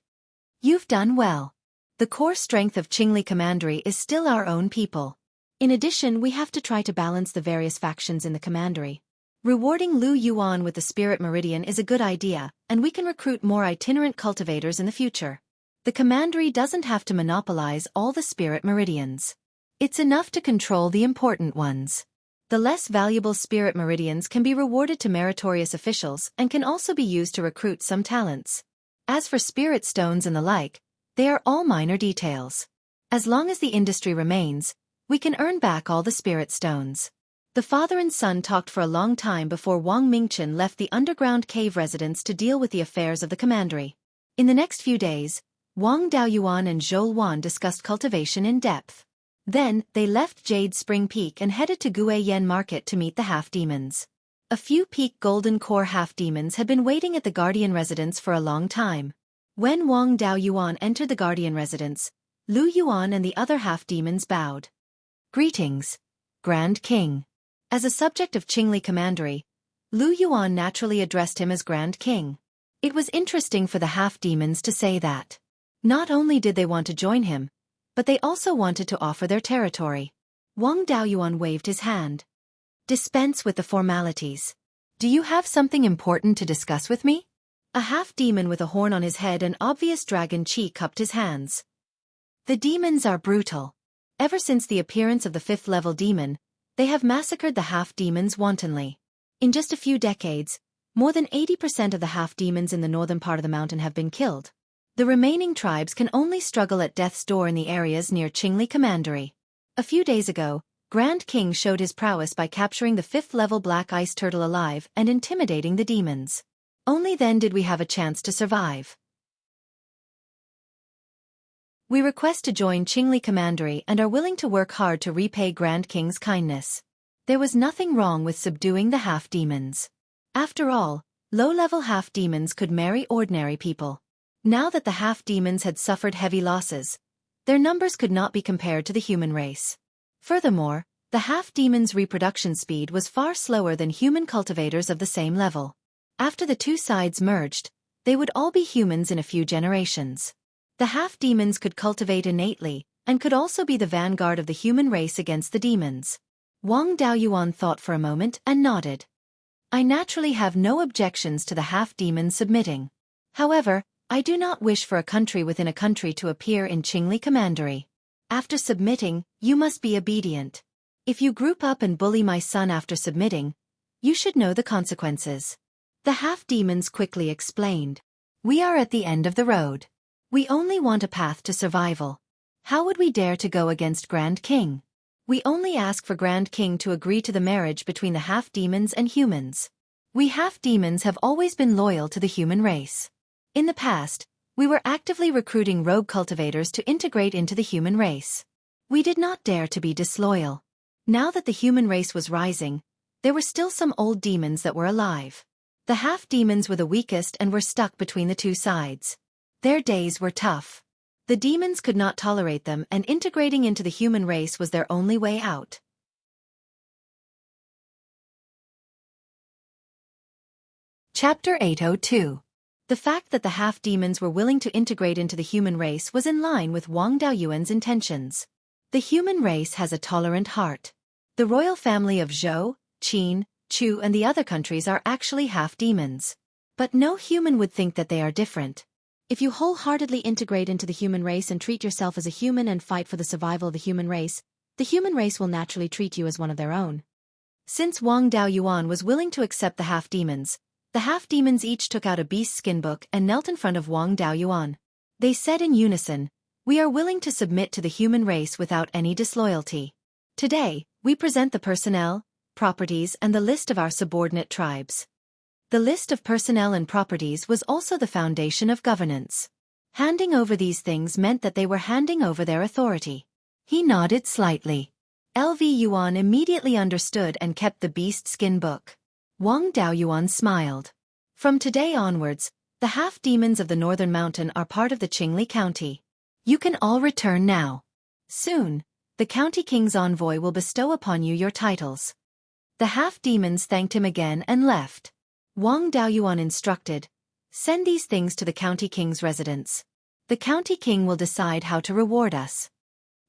Speaker 1: You've done well. The core strength of Qingli Commandery is still our own people. In addition, we have to try to balance the various factions in the commandery. Rewarding Lu Yuan with the Spirit Meridian is a good idea, and we can recruit more itinerant cultivators in the future. The commandery doesn't have to monopolize all the Spirit Meridians. It's enough to control the important ones. The less valuable Spirit Meridians can be rewarded to meritorious officials and can also be used to recruit some talents. As for Spirit Stones and the like, they are all minor details. As long as the industry remains, we can earn back all the Spirit Stones. The father and son talked for a long time before Wang Mingchen left the underground cave residence to deal with the affairs of the commandery. In the next few days, Wang Daoyuan and Zhou Wan discussed cultivation in depth. Then, they left Jade Spring Peak and headed to Guiyan Market to meet the half-demons. A few peak golden core half-demons had been waiting at the Guardian residence for a long time. When Wang Daoyuan entered the Guardian residence, Lu Yuan and the other half-demons bowed. Greetings, Grand King. As a subject of Qingli Commandery, Lu Yuan naturally addressed him as Grand King. It was interesting for the half-demons to say that. Not only did they want to join him, but they also wanted to offer their territory. Wang Daoyuan waved his hand. Dispense with the formalities. Do you have something important to discuss with me? A half-demon with a horn on his head and obvious dragon chi cupped his hands. The demons are brutal. Ever since the appearance of the 5th-level demon, they have massacred the half-demons wantonly. In just a few decades, more than 80% of the half-demons in the northern part of the mountain have been killed. The remaining tribes can only struggle at death's door in the areas near Xueqi Commandery. A few days ago, Grand King showed his prowess by capturing the 5th-level black ice turtle alive and intimidating the demons. Only then did we have a chance to survive. We request to join Xueqi Commandery and are willing to work hard to repay Grand King's kindness. There was nothing wrong with subduing the half-demons. After all, low-level half-demons could marry ordinary people. Now that the half-demons had suffered heavy losses, their numbers could not be compared to the human race. Furthermore, the half-demons' reproduction speed was far slower than human cultivators of the same level. After the two sides merged, they would all be humans in a few generations. The half-demons could cultivate innately, and could also be the vanguard of the human race against the demons. Wang Daoyuan thought for a moment and nodded. I naturally have no objections to the half-demons submitting. However, I do not wish for a country within a country to appear in Xueqi Commandery. After submitting, you must be obedient. If you group up and bully my son after submitting, you should know the consequences. The half-demons quickly explained. We are at the end of the road. We only want a path to survival. How would we dare to go against Grand King? We only ask for Grand King to agree to the marriage between the half-demons and humans. We half-demons have always been loyal to the human race. In the past, we were actively recruiting rogue cultivators to integrate into the human race. We did not dare to be disloyal. Now that the human race was rising, there were still some old demons that were alive. The half-demons were the weakest and were stuck between the two sides. Their days were tough. The demons could not tolerate them, and integrating into the human race was their only way out. Chapter 802. The fact that the half-demons were willing to integrate into the human race was in line with Wang Daoyuan's intentions. The human race has a tolerant heart. The royal family of Zhou, Qin, Chu and the other countries are actually half-demons. But no human would think that they are different. If you wholeheartedly integrate into the human race and treat yourself as a human and fight for the survival of the human race will naturally treat you as one of their own. Since Wang Daoyuan was willing to accept the half-demons each took out a beast skin book and knelt in front of Wang Daoyuan. They said in unison, "We are willing to submit to the human race without any disloyalty. Today, we present the personnel, properties and the list of our subordinate tribes." The list of personnel and properties was also the foundation of governance. Handing over these things meant that they were handing over their authority. He nodded slightly. LV Yuan immediately understood and kept the beast skin book. Wang Daoyuan smiled. From today onwards, the half-demons of the northern mountain are part of the Xueqi County. You can all return now. Soon, the county king's envoy will bestow upon you your titles. The half-demons thanked him again and left. Wang Daoyuan instructed, "Send these things to the county king's residence. The county king will decide how to reward us."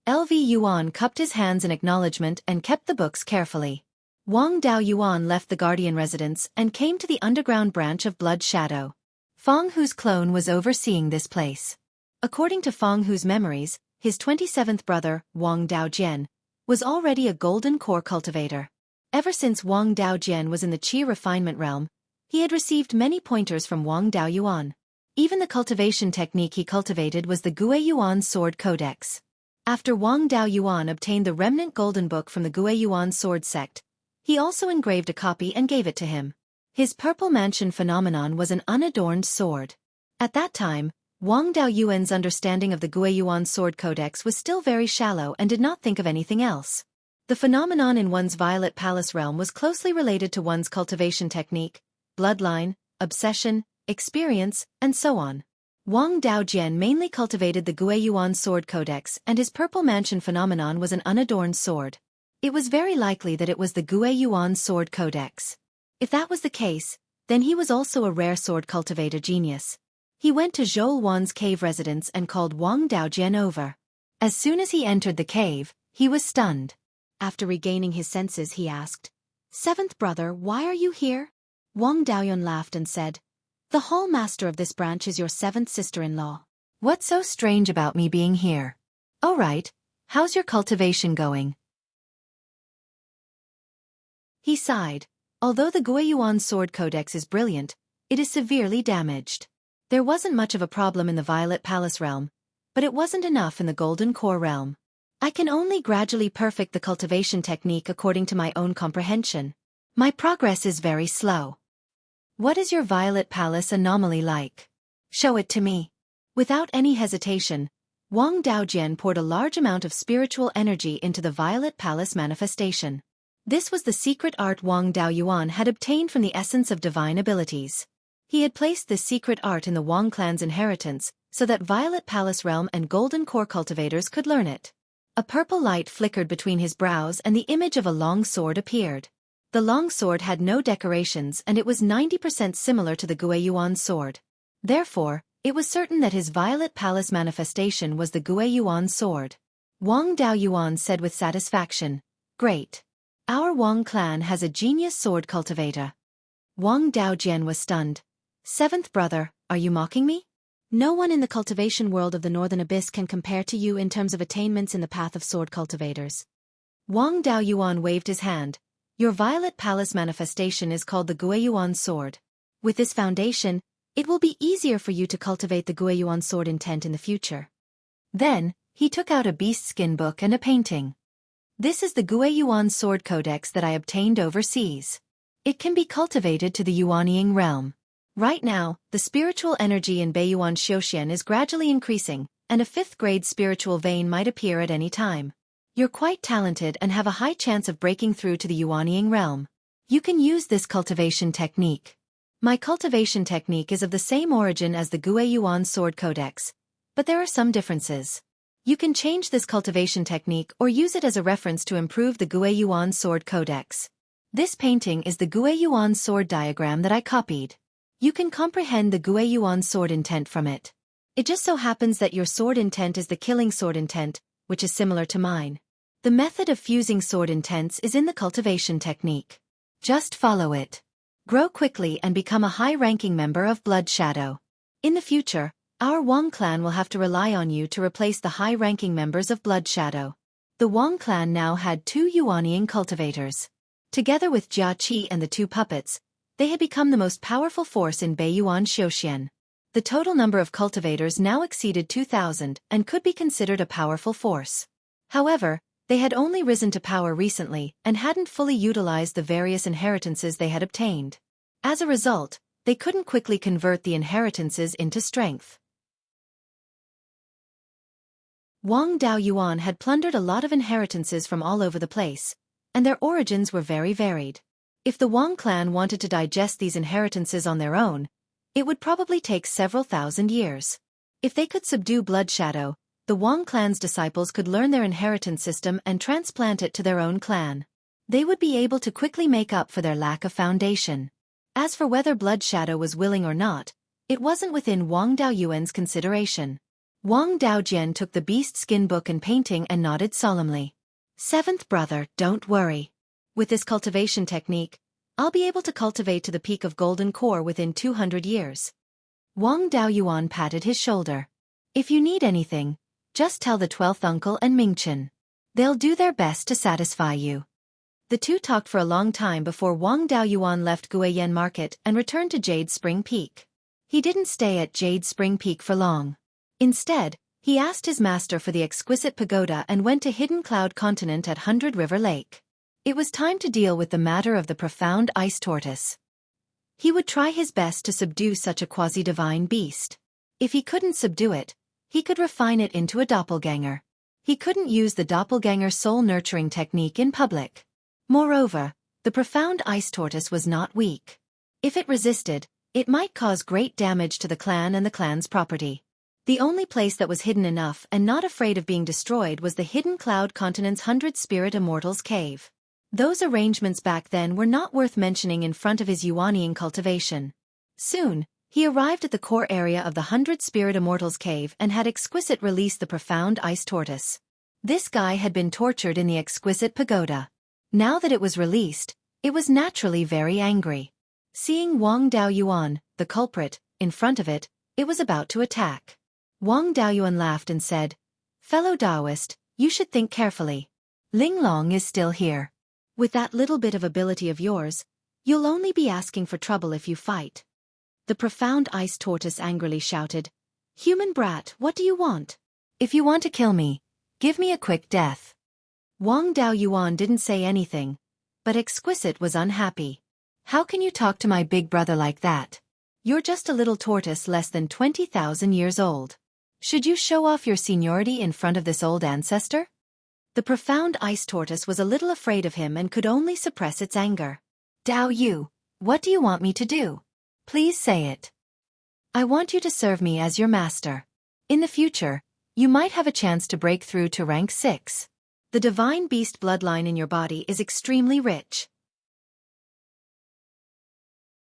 Speaker 1: LV Yuan cupped his hands in acknowledgement and kept the books carefully. Wang Daoyuan left the guardian residence and came to the underground branch of Blood Shadow. Feng Hu's clone was overseeing this place. According to Feng Hu's memories, his 27th brother, Wang Daojian, was already a golden core cultivator. Ever since Wang Daojian was in the Qi refinement realm, he had received many pointers from Wang Daoyuan. Even the cultivation technique he cultivated was the Guiyuan Sword Codex. After Wang Daoyuan obtained the remnant golden book from the Guiyuan Sword sect, he also engraved a copy and gave it to him. His purple mansion phenomenon was an unadorned sword. At that time, Wang Daoyuan's understanding of the Guiyuan Sword Codex was still very shallow and did not think of anything else. The phenomenon in one's Violet Palace realm was closely related to one's cultivation technique, bloodline, obsession, experience, and so on. Wang Daojian mainly cultivated the Guiyuan Sword Codex, and his purple mansion phenomenon was an unadorned sword. It was very likely that it was the Guiyuan Sword Codex. If that was the case, then he was also a rare sword cultivator genius. He went to Zhou Wan's cave residence and called Wang Daojian over. As soon as he entered the cave, he was stunned. After regaining his senses, he asked, "Seventh brother, why are you here?" Wang Daoyuan laughed and said, "The hall master of this branch is your seventh sister-in-law. What's so strange about me being here? All right, how's your cultivation going?" He sighed. Although the Beiyuan sword codex is brilliant, it is severely damaged. There wasn't much of a problem in the Violet Palace realm, but it wasn't enough in the Golden Core realm. I can only gradually perfect the cultivation technique according to my own comprehension. My progress is very slow. What is your Violet Palace anomaly like? Show it to me. Without any hesitation, Wang Daojian poured a large amount of spiritual energy into the Violet Palace manifestation. This was the secret art Wang Daoyuan had obtained from the essence of divine abilities. He had placed this secret art in the Wang clan's inheritance, so that Violet Palace realm and Golden Core cultivators could learn it. A purple light flickered between his brows and the image of a long sword appeared. The long sword had no decorations and it was 90% similar to the Beiyuan sword. Therefore, it was certain that his Violet Palace manifestation was the Beiyuan sword. Wang Daoyuan said with satisfaction, "Great. Our Wang clan has a genius sword cultivator." Wang Daojian was stunned. "Seventh brother, are you mocking me? No one in the cultivation world of the Northern Abyss can compare to you in terms of attainments in the path of sword cultivators." Wang Daoyuan waved his hand. "Your Violet Palace manifestation is called the Beiyuan sword. With this foundation, it will be easier for you to cultivate the Beiyuan sword intent in the future." Then, he took out a beast skin book and a painting. "This is the Beiyuan sword codex that I obtained overseas. It can be cultivated to the Yuanying realm. Right now, the spiritual energy in Beiyuan Xueqi is gradually increasing, and a 5th-grade spiritual vein might appear at any time. You're quite talented and have a high chance of breaking through to the Yuanying realm. You can use this cultivation technique. My cultivation technique is of the same origin as the Beiyuan sword codex, but there are some differences. You can change this cultivation technique or use it as a reference to improve the Beiyuan sword codex. This painting is the Beiyuan sword diagram that I copied. You can comprehend the Beiyuan sword intent from it. It just so happens that your sword intent is the killing sword intent, which is similar to mine. The method of fusing sword intents is in the cultivation technique. Just follow it. Grow quickly and become a high-ranking member of Blood Shadow. In the future, our Wang clan will have to rely on you to replace the high-ranking members of Blood Shadow. The Wang clan now had 2 Yuanying cultivators. Together with Xueqi and the 2 puppets, they had become the most powerful force in Beiyuan Xueqi. The total number of cultivators now exceeded 2,000 and could be considered a powerful force. However, they had only risen to power recently and hadn't fully utilized the various inheritances they had obtained. As a result, they couldn't quickly convert the inheritances into strength. Wang Daoyuan had plundered a lot of inheritances from all over the place, and their origins were very varied. If the Wang clan wanted to digest these inheritances on their own, it would probably take several thousand years. If they could subdue Blood Shadow, the Wang clan's disciples could learn their inheritance system and transplant it to their own clan. They would be able to quickly make up for their lack of foundation. As for whether Blood Shadow was willing or not, it wasn't within Wang Daoyuan's consideration. Wang Daojian took the beast skin book and painting and nodded solemnly. "Seventh brother, don't worry. With this cultivation technique, I'll be able to cultivate to the peak of Golden Core within 200 years. Wang Daoyuan patted his shoulder. "If you need anything, just tell the 12th uncle and Mingchen. They'll do their best to satisfy you." The two talked for a long time before Wang Daoyuan left Guiyan Market and returned to Jade Spring Peak. He didn't stay at Jade Spring Peak for long. Instead, he asked his master for the exquisite pagoda and went to Hidden Cloud Continent at 100 River Lake. It was time to deal with the matter of the profound ice tortoise. He would try his best to subdue such a quasi-divine beast. If he couldn't subdue it, he could refine it into a doppelganger. He couldn't use the doppelganger soul-nurturing technique in public. Moreover, the profound ice tortoise was not weak. If it resisted, it might cause great damage to the clan and the clan's property. The only place that was hidden enough and not afraid of being destroyed was the Hidden Cloud Continent's 100 Spirit Immortals Cave. Those arrangements back then were not worth mentioning in front of his Yuanying cultivation. Soon, he arrived at the core area of the 100 Spirit Immortals Cave and had Exquisite release the profound ice tortoise. This guy had been tortured in the Exquisite pagoda. Now that it was released, it was naturally very angry. Seeing Wang Daoyuan, the culprit, in front of it, it was about to attack. Wang Daoyuan laughed and said, "Fellow Taoist, you should think carefully. Linglong is still here. With that little bit of ability of yours, you'll only be asking for trouble if you fight." The profound ice tortoise angrily shouted, "Human brat, what do you want? If you want to kill me, give me a quick death." Wang Daoyuan didn't say anything, but Exquisite was unhappy. "How can you talk to my big brother like that? You're just a little tortoise less than 20,000 years old. Should you show off your seniority in front of this old ancestor?" The profound ice tortoise was a little afraid of him and could only suppress its anger. "Dao Yu, what do you want me to do? Please say it. I want you to serve me as your master. In the future, you might have a chance to break through to rank 6. The divine beast bloodline in your body is extremely rich.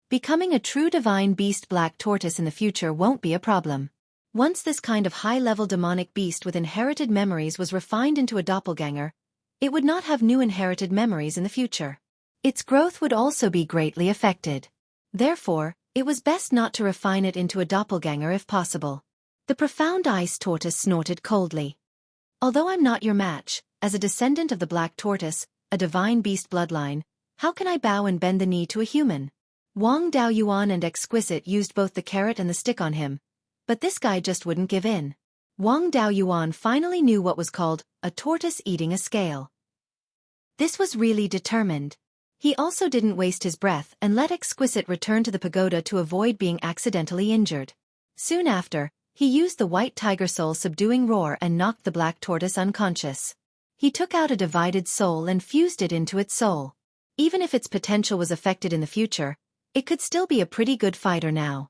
Speaker 1: Becoming a true divine beast black tortoise in the future won't be a problem. Once this kind of high-level demonic beast with inherited memories was refined into a doppelganger, it would not have new inherited memories in the future. Its growth would also be greatly affected. Therefore, it was best not to refine it into a doppelganger if possible. The profound ice tortoise snorted coldly. "Although I'm not your match, as a descendant of the black tortoise, a divine beast bloodline, how can I bow and bend the knee to a human?" Wang Daoyuan and Exquisite used both the carrot and the stick on him, but this guy just wouldn't give in. Wang Daoyuan finally knew what was called a tortoise eating a scale. This was really determined. He also didn't waste his breath and let Exquisite return to the pagoda to avoid being accidentally injured. Soon after, he used the white tiger soul subduing roar and knocked the black tortoise unconscious. He took out a divided soul and fused it into its soul. Even if its potential was affected in the future, it could still be a pretty good fighter now.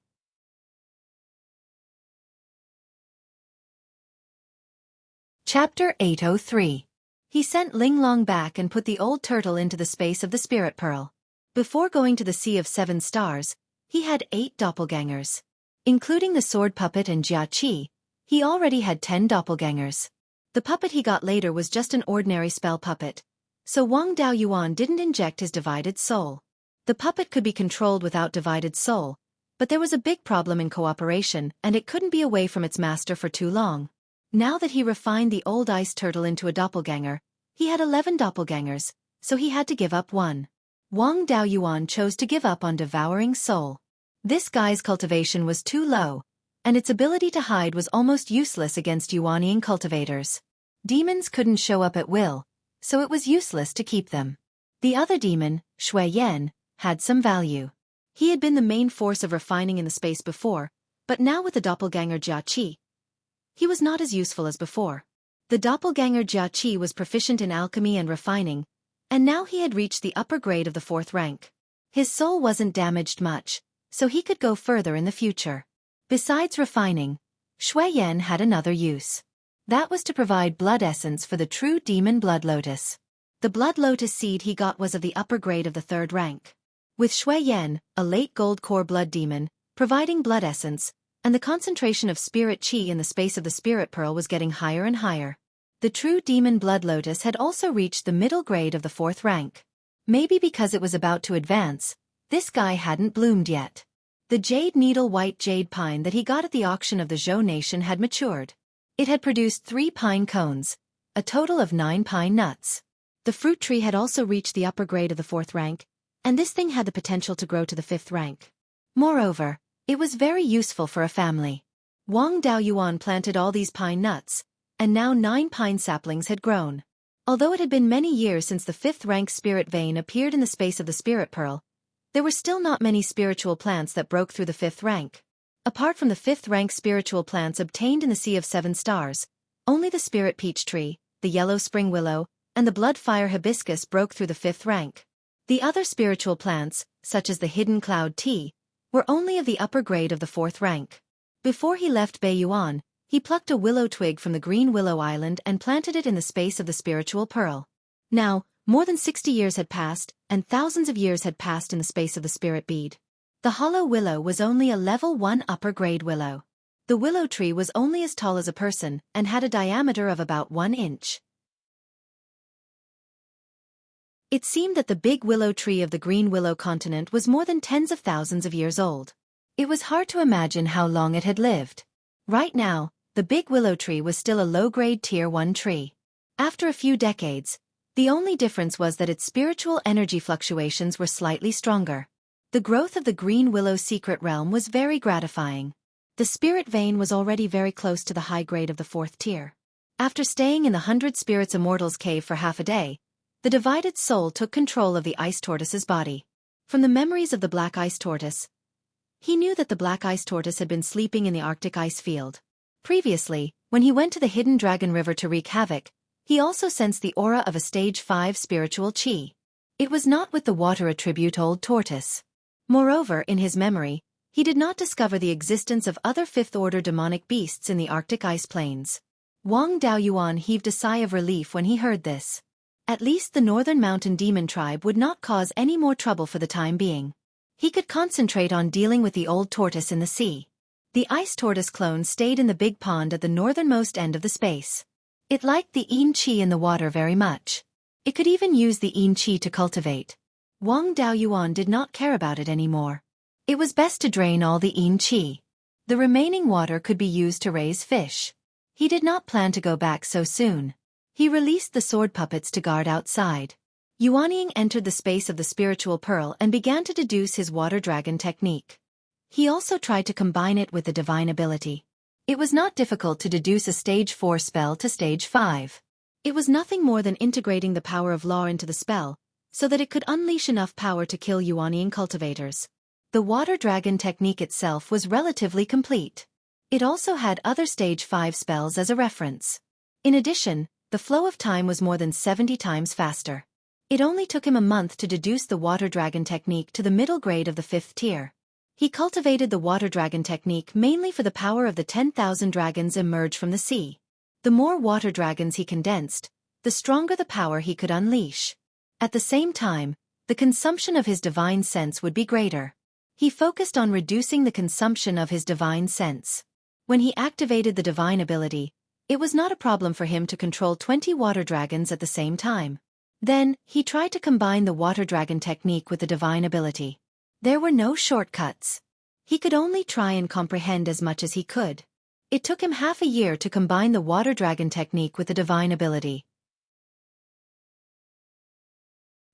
Speaker 1: Chapter 803. He sent Linglong back and put the old turtle into the space of the spirit pearl. Before going to the Sea of 7 Stars, he had 8 doppelgangers. Including the sword puppet and Xueqi, he already had 10 doppelgangers. The puppet he got later was just an ordinary spell puppet, so Wang Daoyuan didn't inject his divided soul. The puppet could be controlled without divided soul, but there was a big problem in cooperation and it couldn't be away from its master for too long. Now that he refined the old ice turtle into a doppelganger, he had 11 doppelgangers, so he had to give up one. Wang Daoyuan chose to give up on devouring soul. This guy's cultivation was too low, and its ability to hide was almost useless against Yuanian cultivators. Demons couldn't show up at will, so it was useless to keep them. The other demon, Xueqi, had some value. He had been the main force of refining in the space before, but now with the doppelganger Xueqi, he was not as useful as before. The doppelganger Xueqi was proficient in alchemy and refining, and now he had reached the upper grade of the 4th rank. His soul wasn't damaged much, so he could go further in the future. Besides refining, Xueqi had another use. That was to provide blood essence for the true demon blood lotus. The blood lotus seed he got was of the upper grade of the 3rd rank. With Xueqi, a late gold core blood demon, providing blood essence, and the concentration of spirit chi in the space of the spirit pearl was getting higher and higher. The true demon blood lotus had also reached the middle grade of the 4th rank. Maybe because it was about to advance, this guy hadn't bloomed yet. The jade needle white jade pine that he got at the auction of the Zhou nation had matured. It had produced 3 pine cones, a total of 9 pine nuts. The fruit tree had also reached the upper grade of the 4th rank, and this thing had the potential to grow to the 5th rank. Moreover, it was very useful for a family. Wang Daoyuan planted all these pine nuts, and now 9 pine saplings had grown. Although it had been many years since the 5th rank spirit vein appeared in the space of the spirit pearl, there were still not many spiritual plants that broke through the 5th rank. Apart from the 5th rank spiritual plants obtained in the Sea of 7 Stars, only the spirit peach tree, the yellow spring willow, and the blood fire hibiscus broke through the 5th rank. The other spiritual plants, such as the hidden cloud tea, were only of the upper grade of the 4th rank. Before he left Beiyuan, he plucked a willow twig from the green willow island and planted it in the space of the spiritual pearl. Now, more than 60 years had passed, and thousands of years had passed in the space of the spirit bead. The hollow willow was only a level 1 upper grade willow. The willow tree was only as tall as a person and had a diameter of about 1 inch. It seemed that the big willow tree of the Green Willow continent was more than tens of thousands of years old. It was hard to imagine how long it had lived. Right now, the big willow tree was still a low-grade Tier 1 tree. After a few decades, the only difference was that its spiritual energy fluctuations were slightly stronger. The growth of the Green Willow secret realm was very gratifying. The spirit vein was already very close to the high grade of the 4th tier. After staying in the 100 Spirits Immortals cave for half a day, the divided soul took control of the ice tortoise's body. From the memories of the black ice tortoise, he knew that the black ice tortoise had been sleeping in the Arctic ice field. Previously, when he went to the hidden Dragon River to wreak havoc, he also sensed the aura of a stage 5 spiritual chi. It was not with the water attribute old tortoise. Moreover, in his memory, he did not discover the existence of other 5th-order demonic beasts in the Arctic ice plains. Wang Daoyuan heaved a sigh of relief when he heard this. At least the Northern Mountain Demon tribe would not cause any more trouble for the time being. He could concentrate on dealing with the old tortoise in the sea. The ice tortoise clone stayed in the big pond at the northernmost end of the space. It liked the yin qi in the water very much. It could even use the yin qi to cultivate. Wang Daoyuan did not care about it anymore. It was best to drain all the yin qi. The remaining water could be used to raise fish. He did not plan to go back so soon. He released the sword puppets to guard outside. Yuanying entered the space of the spiritual pearl and began to deduce his water dragon technique. He also tried to combine it with the divine ability. It was not difficult to deduce a stage 4 spell to stage 5. It was nothing more than integrating the power of law into the spell, so that it could unleash enough power to kill Yuanying cultivators. The water dragon technique itself was relatively complete. It also had other stage 5 spells as a reference. In addition, the flow of time was more than 70 times faster. It only took him a month to deduce the water dragon technique to the middle grade of the 5th tier. He cultivated the water dragon technique mainly for the power of the 10,000 dragons emerge from the sea. The more water dragons he condensed, the stronger the power he could unleash. At the same time, the consumption of his divine sense would be greater. He focused on reducing the consumption of his divine sense. When he activated the divine ability, it was not a problem for him to control 20 water dragons at the same time. Then, he tried to combine the water dragon technique with the divine ability. There were no shortcuts. He could only try and comprehend as much as he could. It took him half a year to combine the water dragon technique with the divine ability.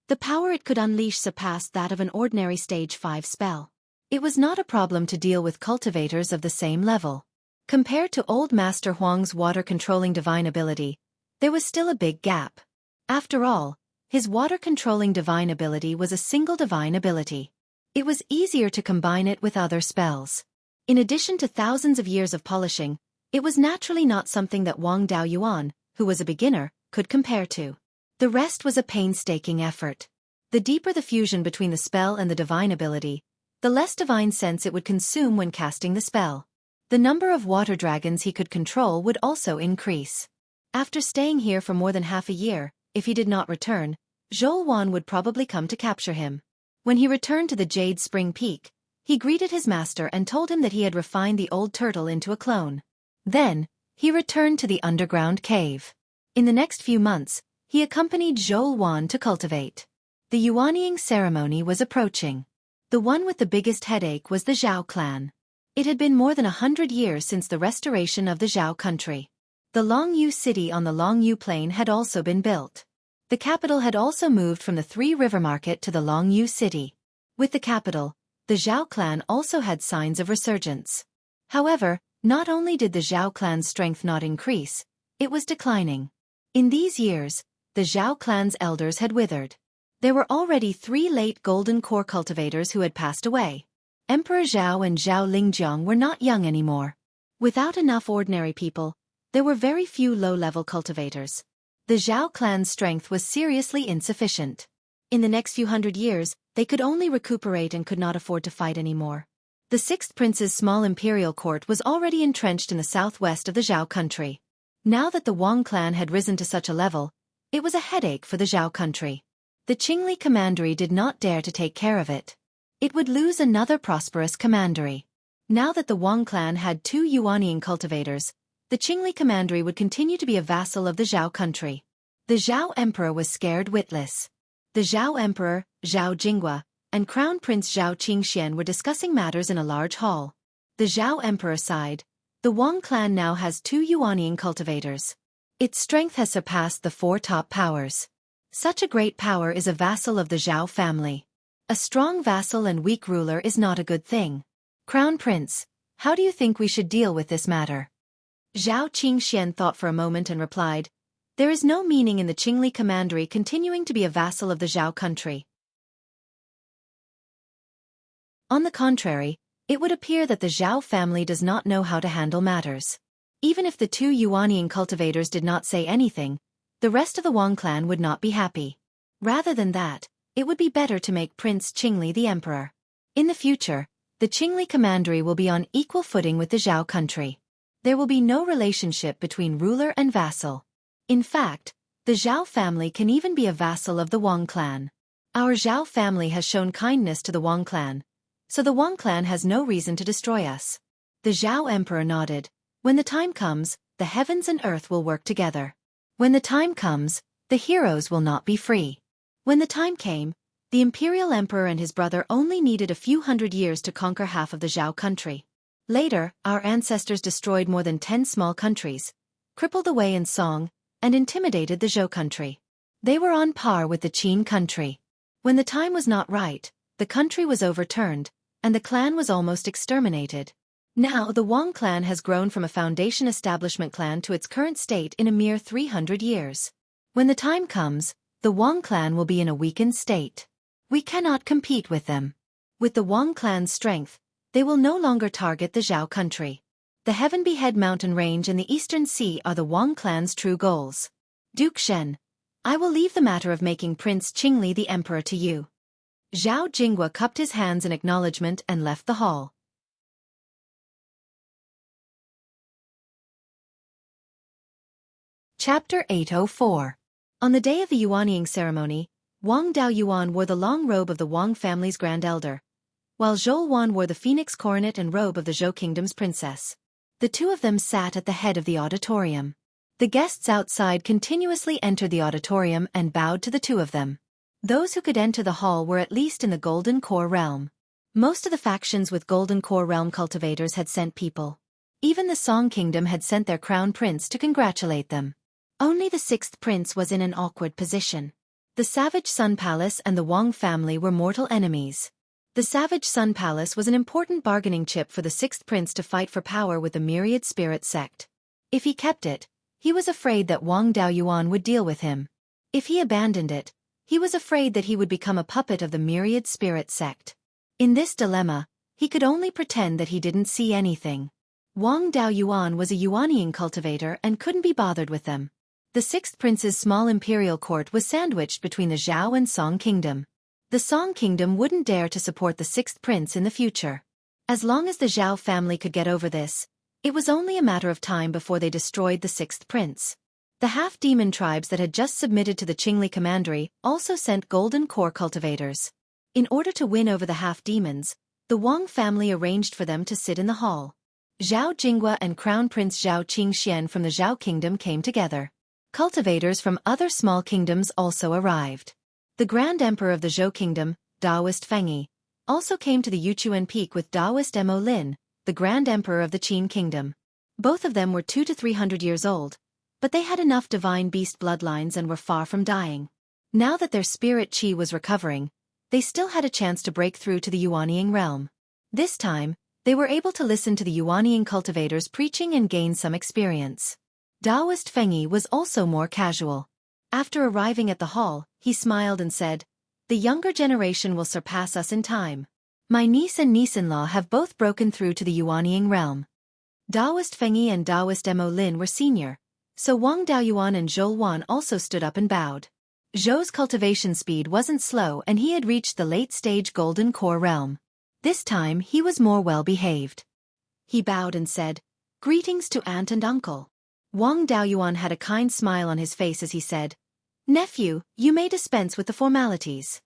Speaker 1: The power it could unleash surpassed that of an ordinary stage 5 spell. It was not a problem to deal with cultivators of the same level. Compared to old Master Huang's water-controlling divine ability, there was still a big gap. After all, his water-controlling divine ability was a single divine ability. It was easier to combine it with other spells. In addition to thousands of years of polishing, it was naturally not something that Wang Daoyuan, who was a beginner, could compare to. The rest was a painstaking effort. The deeper the fusion between the spell and the divine ability, the less divine sense it would consume when casting the spell. The number of water dragons he could control would also increase. After staying here for more than half a year, if he did not return, Zhou would probably come to capture him. When he returned to the Jade Spring Peak, he greeted his master and told him that he had refined the old turtle into a clone. Then, he returned to the underground cave. In the next few months, he accompanied Zhou to cultivate. The Yuanying ceremony was approaching. The one with the biggest headache was the Zhao clan. It had been more than 100 years since the restoration of the Zhao country. The Longyu city on the Longyu plain had also been built. The capital had also moved from the Three River Market to the Longyu city. With the capital, the Zhao clan also had signs of resurgence. However, not only did the Zhao clan's strength not increase, it was declining. In these years, the Zhao clan's elders had withered. There were already 3 late golden core cultivators who had passed away. Emperor Zhao and Zhao Lingjiang were not young anymore. Without enough ordinary people, there were very few low-level cultivators. The Zhao clan's strength was seriously insufficient. In the next few hundred years, they could only recuperate and could not afford to fight anymore. The 6th prince's small imperial court was already entrenched in the southwest of the Zhao country. Now that the Wang clan had risen to such a level, it was a headache for the Zhao country. The Qingli commandery did not dare to take care of it. It would lose another prosperous commandery. Now that the Wang clan had 2 Yuanying cultivators, the Qingli commandery would continue to be a vassal of the Zhao country. The Zhao emperor was scared witless. The Zhao Emperor, Zhao Jinghua, and Crown Prince Zhao Qingxian were discussing matters in a large hall. The Zhao Emperor sighed. The Wang clan now has 2 Yuanying cultivators. Its strength has surpassed the 4 top powers. Such a great power is a vassal of the Zhao family. A strong vassal and weak ruler is not a good thing. Crown Prince, how do you think we should deal with this matter? Zhao Qingxian thought for a moment and replied, there is no meaning in the Qingli commandery continuing to be a vassal of the Zhao country. On the contrary, it would appear that the Zhao family does not know how to handle matters. Even if the 2 Yuanying cultivators did not say anything, the rest of the Wang clan would not be happy. Rather than that, it would be better to make Prince Qingli the emperor. In the future, the Qingli commandery will be on equal footing with the Zhao country. There will be no relationship between ruler and vassal. In fact, the Zhao family can even be a vassal of the Wang clan. Our Zhao family has shown kindness to the Wang clan, so the Wang clan has no reason to destroy us. The Zhao emperor nodded. When the time comes, the heavens and earth will work together. When the time comes, the heroes will not be free. When the time came, the imperial emperor and his brother only needed a few hundred years to conquer half of the Zhao country. Later, our ancestors destroyed more than 10 small countries, crippled the Wei and Song, and intimidated the Zhou country. They were on par with the Qin country. When the time was not right, the country was overturned, and the clan was almost exterminated. Now the Wang clan has grown from a foundation establishment clan to its current state in a mere 300 years. When the time comes, the Wang clan will be in a weakened state. We cannot compete with them. With the Wang clan's strength, they will no longer target the Zhao country. The Heaven Behead Mountain Range and the Eastern Sea are the Wang clan's true goals. Duke Shen, I will leave the matter of making Prince Qingli the emperor to you. Zhao Jinghua cupped his hands in acknowledgement and left the hall. Chapter 804. On the day of the Yuanying ceremony, Wang Daoyuan wore the long robe of the Wang family's grand elder, while Zhou Wan wore the phoenix coronet and robe of the Zhou kingdom's princess. The two of them sat at the head of the auditorium. The guests outside continuously entered the auditorium and bowed to the two of them. Those who could enter the hall were at least in the Golden Core realm. Most of the factions with Golden Core realm cultivators had sent people. Even the Song kingdom had sent their crown prince to congratulate them. Only the 6th prince was in an awkward position. The Savage Sun Palace and the Wang family were mortal enemies. The Savage Sun Palace was an important bargaining chip for the 6th prince to fight for power with the Myriad Spirit sect. If he kept it, he was afraid that Wang Daoyuan would deal with him. If he abandoned it, he was afraid that he would become a puppet of the Myriad Spirit sect. In this dilemma, he could only pretend that he didn't see anything. Wang Daoyuan was a Yuanying cultivator and couldn't be bothered with them. The 6th prince's small imperial court was sandwiched between the Zhao and Song kingdom. The Song kingdom wouldn't dare to support the 6th prince in the future. As long as the Zhao family could get over this, it was only a matter of time before they destroyed the 6th prince. The half-demon tribes that had just submitted to the Qingli commandery also sent Golden Core cultivators. In order to win over the half-demons, the Wang family arranged for them to sit in the hall. Zhao Jinghua and Crown Prince Zhao Qingxian from the Zhao kingdom came together. Cultivators from other small kingdoms also arrived. The Grand Emperor of the Zhou kingdom, Daoist Fengyi, also came to the Yuchuan Peak with Daoist Mo Lin, the Grand Emperor of the Qin kingdom. Both of them were 200 to 300 years old, but they had enough divine beast bloodlines and were far from dying. Now that their spirit qi was recovering, they still had a chance to break through to the Yuanying realm. This time, they were able to listen to the Yuanying cultivators preaching and gain some experience. Daoist Fengyi was also more casual. After arriving at the hall, he smiled and said, "The younger generation will surpass us in time. My niece and niece-in-law have both broken through to the Yuanying realm." Daoist Fengyi and Daoist Mo Lin were senior, so Wang Daoyuan and Zhou Wan also stood up and bowed. Zhou's cultivation speed wasn't slow and he had reached the late-stage Golden Core realm. This time he was more well-behaved. He bowed and said, "Greetings to aunt and uncle." Wang Daoyuan had a kind smile on his face as he said, "Nephew, you may dispense with the formalities."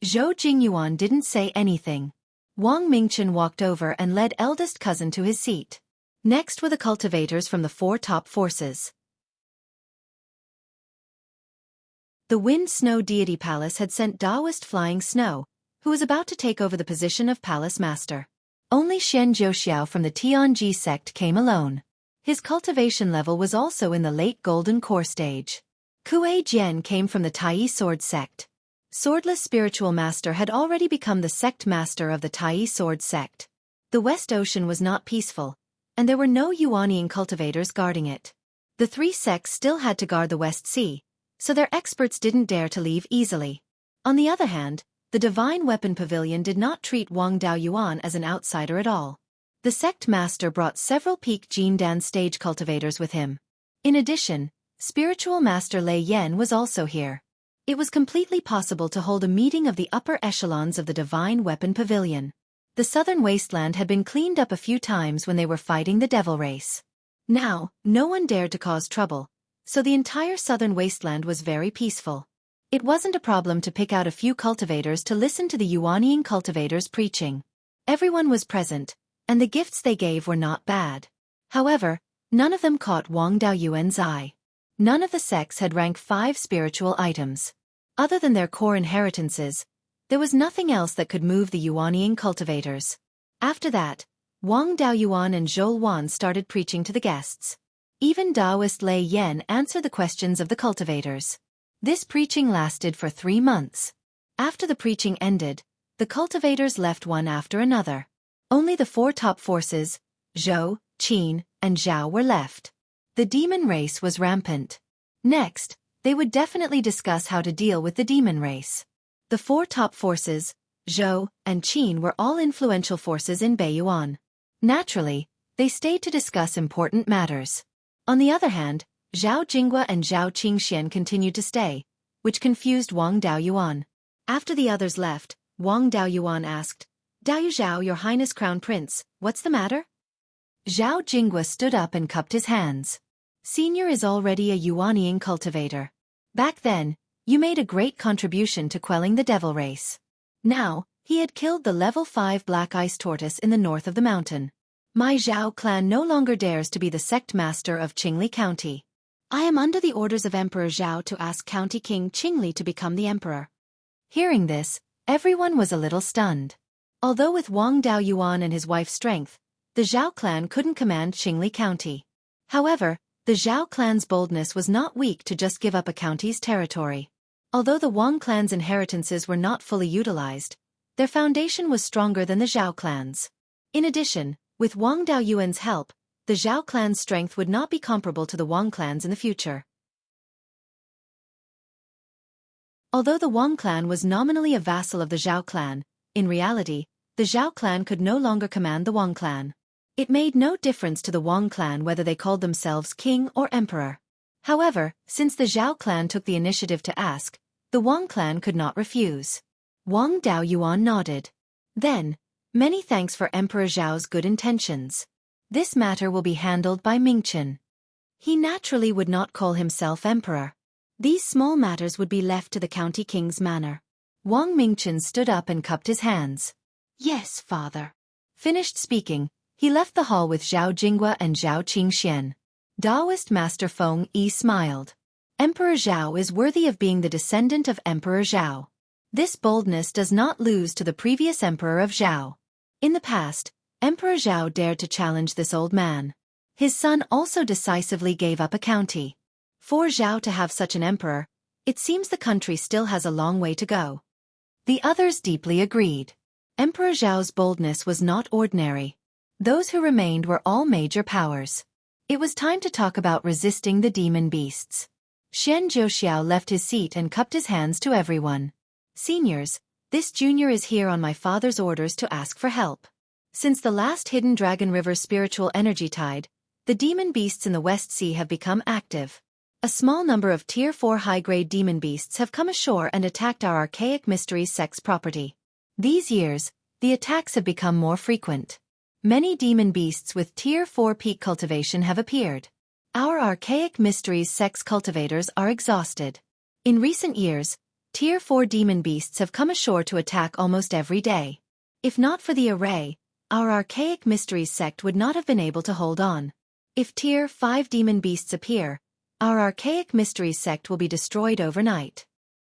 Speaker 1: Zhou Jingyuan didn't say anything. Wang Mingchen walked over and led eldest cousin to his seat. Next were the cultivators from the 4 top forces. The Wind Snow Deity Palace had sent Taoist Flying Snow, who was about to take over the position of Palace Master. Only Xueqi from the Tianji sect came alone. His cultivation level was also in the late Golden Core stage. Kuei Jian came from the Tai Sword sect. Swordless Spiritual Master had already become the sect master of the Tai Sword sect. The West Ocean was not peaceful, and there were no Yuanian cultivators guarding it. The three sects still had to guard the West Sea, so their experts didn't dare to leave easily. On the other hand, the Divine Weapon Pavilion did not treat Wang Daoyuan as an outsider at all. The sect master brought several peak Jindan stage cultivators with him. In addition, Spiritual Master Lei Yen was also here. It was completely possible to hold a meeting of the upper echelons of the Divine Weapon Pavilion. The southern wasteland had been cleaned up a few times when they were fighting the Devil Race. Now, no one dared to cause trouble, so the entire southern wasteland was very peaceful. It wasn't a problem to pick out a few cultivators to listen to the Yuanian cultivators preaching. Everyone was present, and the gifts they gave were not bad. However, none of them caught Wang Daoyuan's eye. None of the sects had rank 5 spiritual items. Other than their core inheritances, there was nothing else that could move the Yuanian cultivators. After that, Wang Daoyuan and Zhou Wan started preaching to the guests. Even Taoist Lei Yen answered the questions of the cultivators. This preaching lasted for 3 months. After the preaching ended, the cultivators left one after another. Only the 4 top forces, Zhou, Qin, and Zhao were left. The demon race was rampant. Next, they would definitely discuss how to deal with the demon race. The 4 top forces, Zhou and Qin, were all influential forces in Beiyuan. Naturally, they stayed to discuss important matters. On the other hand, Zhao Jinghua and Zhao Qingxian continued to stay, which confused Wang Daoyuan. After the others left, Wang Daoyuan asked, "Daoyu Zhao, Your Highness Crown Prince, what's the matter?" Zhao Jinghua stood up and cupped his hands. "Senior is already a Yuanian cultivator. Back then, you made a great contribution to quelling the Devil Race. Now, he had killed the level 5 black ice tortoise in the north of the mountain. My Zhao clan no longer dares to be the sect master of Qingli County. I am under the orders of Emperor Zhao to ask County King Qingli to become the emperor." Hearing this, everyone was a little stunned. Although with Wang Daoyuan and his wife's strength, the Zhao clan couldn't command Qingli County. However, the Zhao clan's boldness was not weak to just give up a county's territory. Although the Wang clan's inheritances were not fully utilized, their foundation was stronger than the Zhao clan's. In addition, with Wang Daoyuan's help, the Zhao clan's strength would not be comparable to the Wang clan's in the future. Although the Wang clan was nominally a vassal of the Zhao clan, in reality, the Zhao clan could no longer command the Wang clan. It made no difference to the Wang clan whether they called themselves king or emperor. However, since the Zhao clan took the initiative to ask, the Wang clan could not refuse. Wang Daoyuan nodded. "Then, many thanks for Emperor Zhao's good intentions. This matter will be handled by Mingchen." He naturally would not call himself emperor. These small matters would be left to the county king's manor. Wang Mingchen stood up and cupped his hands. "Yes, father." Finished speaking, he left the hall with Zhao Jinghua and Zhao Qingxian. Taoist Master Feng Yi smiled. Emperor Zhao is worthy of being the descendant of Emperor Zhao. This boldness does not lose to the previous emperor of Zhao. In the past, Emperor Zhao dared to challenge this old man. His son also decisively gave up a county. For Zhao to have such an emperor, it seems the country still has a long way to go. The others deeply agreed. Emperor Zhao's boldness was not ordinary. Those who remained were all major powers. It was time to talk about resisting the demon beasts. Xian Zhouxiao left his seat and cupped his hands to everyone. "Seniors, this junior is here on my father's orders to ask for help. Since the last hidden Dragon River spiritual energy tide, the demon beasts in the West Sea have become active. A small number of Tier 4 high-grade demon beasts have come ashore and attacked our Archaic Mysteries sex property. These years, the attacks have become more frequent. Many demon beasts with Tier 4 peak cultivation have appeared. Our Archaic Mysteries sex cultivators are exhausted. In recent years, Tier 4 demon beasts have come ashore to attack almost every day. If not for the array, our Archaic Mysteries sect would not have been able to hold on. If Tier 5 demon beasts appear, our Archaic Mysteries sect will be destroyed overnight.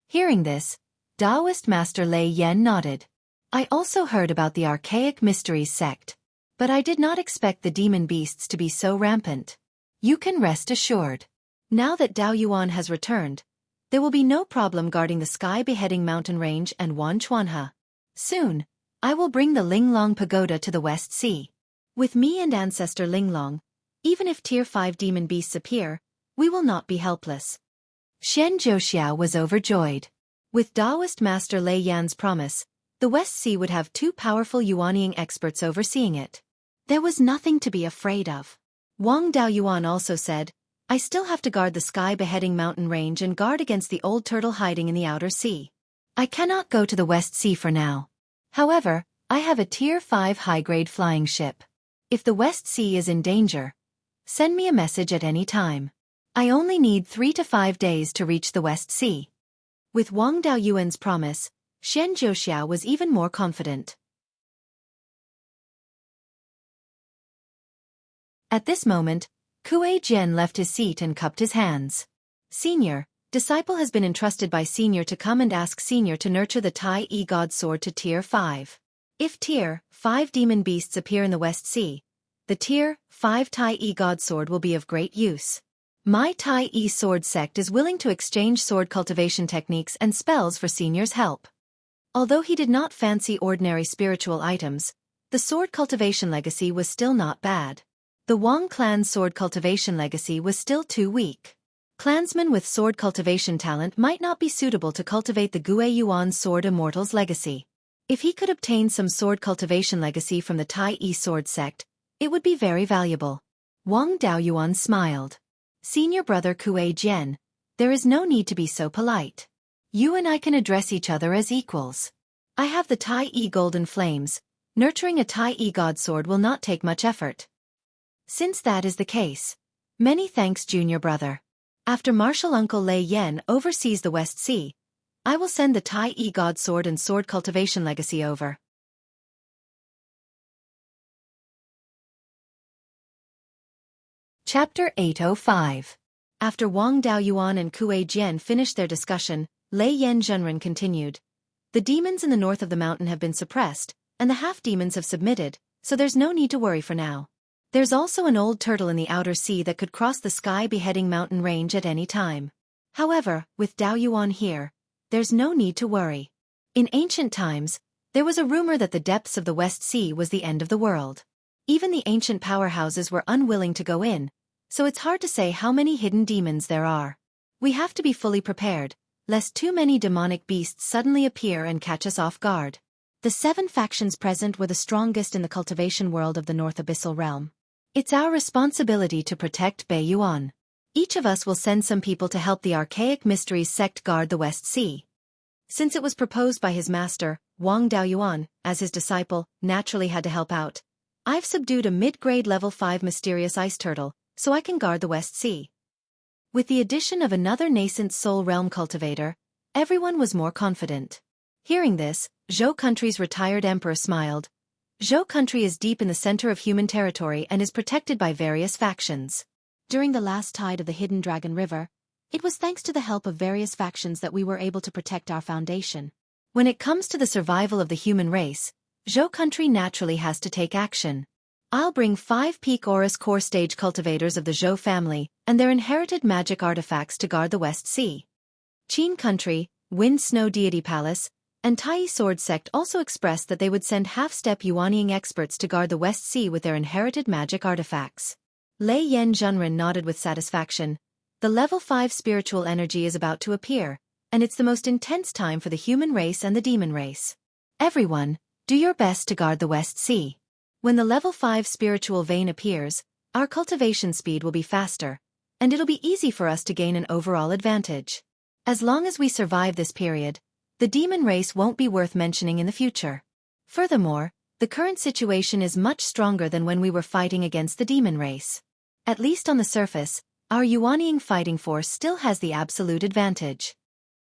Speaker 1: Hearing this, Taoist Master Lei Yan nodded. I also heard about the Archaic Mysteries sect, but I did not expect the demon beasts to be so rampant. You can rest assured. Now that Dao Yuan has returned, there will be no problem guarding the sky-beheading mountain range and Wanchuanhe. Soon, I will bring the Linglong Pagoda to the West Sea. With me and ancestor Linglong, even if Tier 5 demon beasts appear, we will not be helpless. Shen Zhouxiao was overjoyed. With Taoist Master Lei Yan's promise, the West Sea would have 2 powerful Yuanying experts overseeing it. There was nothing to be afraid of. Wang Daoyuan also said, I still have to guard the sky-beheading mountain range and guard against the old turtle hiding in the outer sea. I cannot go to the West Sea for now. However, I have a Tier 5 high-grade flying ship. If the West Sea is in danger, send me a message at any time. I only need 3 to 5 days to reach the West Sea. With Wang Daoyuan's promise, Shen Zhouxiao was even more confident. At this moment, Kuei Jian left his seat and cupped his hands. Senior, disciple has been entrusted by Senior to come and ask Senior to nurture the Tai Yi God Sword to Tier 5. If Tier 5 demon beasts appear in the West Sea, the Tier 5 Tai Yi God Sword will be of great use. My Tai Yi Sword sect is willing to exchange sword cultivation techniques and spells for Senior's help. Although he did not fancy ordinary spiritual items, the sword cultivation legacy was still not bad. The Wang clan's sword cultivation legacy was still too weak. Clansmen with sword cultivation talent might not be suitable to cultivate the Gui Yuan Sword Immortal's legacy. If he could obtain some sword cultivation legacy from the Tai Yi Sword sect, it would be very valuable. Wang Daoyuan smiled. Senior brother Kuei Jian, there is no need to be so polite. You and I can address each other as equals. I have the Tai Yi Golden Flames. Nurturing a Tai Yi God Sword will not take much effort. Since that is the case, many thanks junior brother. After Martial Uncle Lei Yan oversees the West Sea, I will send the Tai Yi God Sword and sword cultivation legacy over. Chapter 805. After Wang Daoyuan and Kuei Jian finished their discussion, Lei Yan Zhenren continued. The demons in the north of the mountain have been suppressed, and the half-demons have submitted, so there's no need to worry for now. There's also an old turtle in the outer sea that could cross the sky-beheading mountain range at any time. However, with Daoyuan here, there's no need to worry. In ancient times, there was a rumor that the depths of the West Sea was the end of the world. Even the ancient powerhouses were unwilling to go in, so it's hard to say how many hidden demons there are. We have to be fully prepared, lest too many demonic beasts suddenly appear and catch us off guard. The 7 factions present were the strongest in the cultivation world of the North Abyssal Realm. It's our responsibility to protect Beiyuan. Each of us will send some people to help the Archaic Mysteries sect guard the West Sea. Since it was proposed by his master, Wang Daoyuan, as his disciple, naturally had to help out. I've subdued a mid-grade level 5 mysterious ice turtle, so I can guard the West Sea. With the addition of another nascent soul realm cultivator, everyone was more confident. Hearing this, Zhou Country's retired emperor smiled. Zhou Country is deep in the center of human territory and is protected by various factions. During the last tide of the Hidden Dragon River, it was thanks to the help of various factions that we were able to protect our foundation. When it comes to the survival of the human race, Zhou Country naturally has to take action. I'll bring 5 peak Aurus core stage cultivators of the Zhou family and their inherited magic artifacts to guard the West Sea. Qin Country, Wind Snow Deity Palace, and Tai Yi Sword Sect also expressed that they would send half-step Yuanying experts to guard the West Sea with their inherited magic artifacts. Lei Yan Zhenren nodded with satisfaction. The level 5 spiritual energy is about to appear, and it's the most intense time for the human race and the demon race. Everyone, do your best to guard the West Sea. When the level 5 spiritual vein appears, our cultivation speed will be faster, and it'll be easy for us to gain an overall advantage. As long as we survive this period, the demon race won't be worth mentioning in the future. Furthermore, the current situation is much stronger than when we were fighting against the demon race. At least on the surface, our Yuanying fighting force still has the absolute advantage.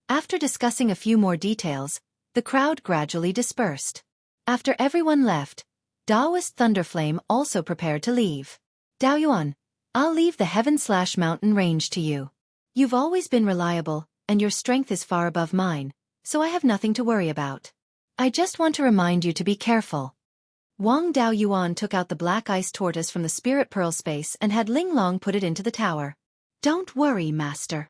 Speaker 1: After discussing a few more details, the crowd gradually dispersed. After everyone left, Taoist Thunderflame also prepared to leave. Daoyuan, I'll leave the Heaven/Mountain range to you. You've always been reliable, and your strength is far above mine, so I have nothing to worry about. I just want to remind you to be careful. Wang Daoyuan took out the black ice tortoise from the spirit pearl space and had Ling Long put it into the tower. Don't worry, master.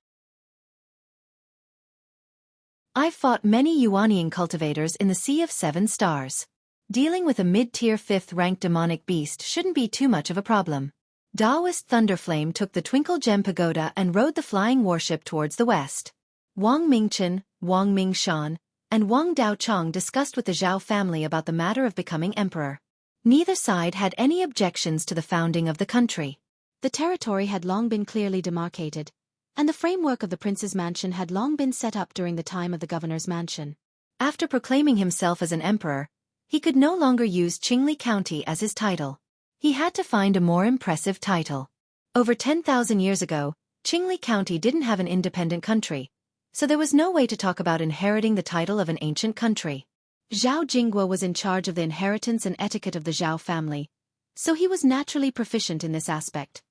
Speaker 1: I've fought many Yuanian cultivators in the Sea of Seven Stars. Dealing with a mid-tier 5th-ranked demonic beast shouldn't be too much of a problem. Daoist Thunderflame took the Twinkle Gem Pagoda and rode the flying warship towards the west. Wang Mingchen, Wang Mingshan, and Wang Daochong discussed with the Zhao family about the matter of becoming emperor. Neither side had any objections to the founding of the country. The territory had long been clearly demarcated, and the framework of the prince's mansion had long been set up during the time of the governor's mansion. After proclaiming himself as an emperor, he could no longer use Qingli County as his title. He had to find a more impressive title. Over 10,000 years ago, Qingli County didn't have an independent country, so there was no way to talk about inheriting the title of an ancient country. Zhao Jinghua was in charge of the inheritance and etiquette of the Zhao family, so he was naturally proficient in this aspect.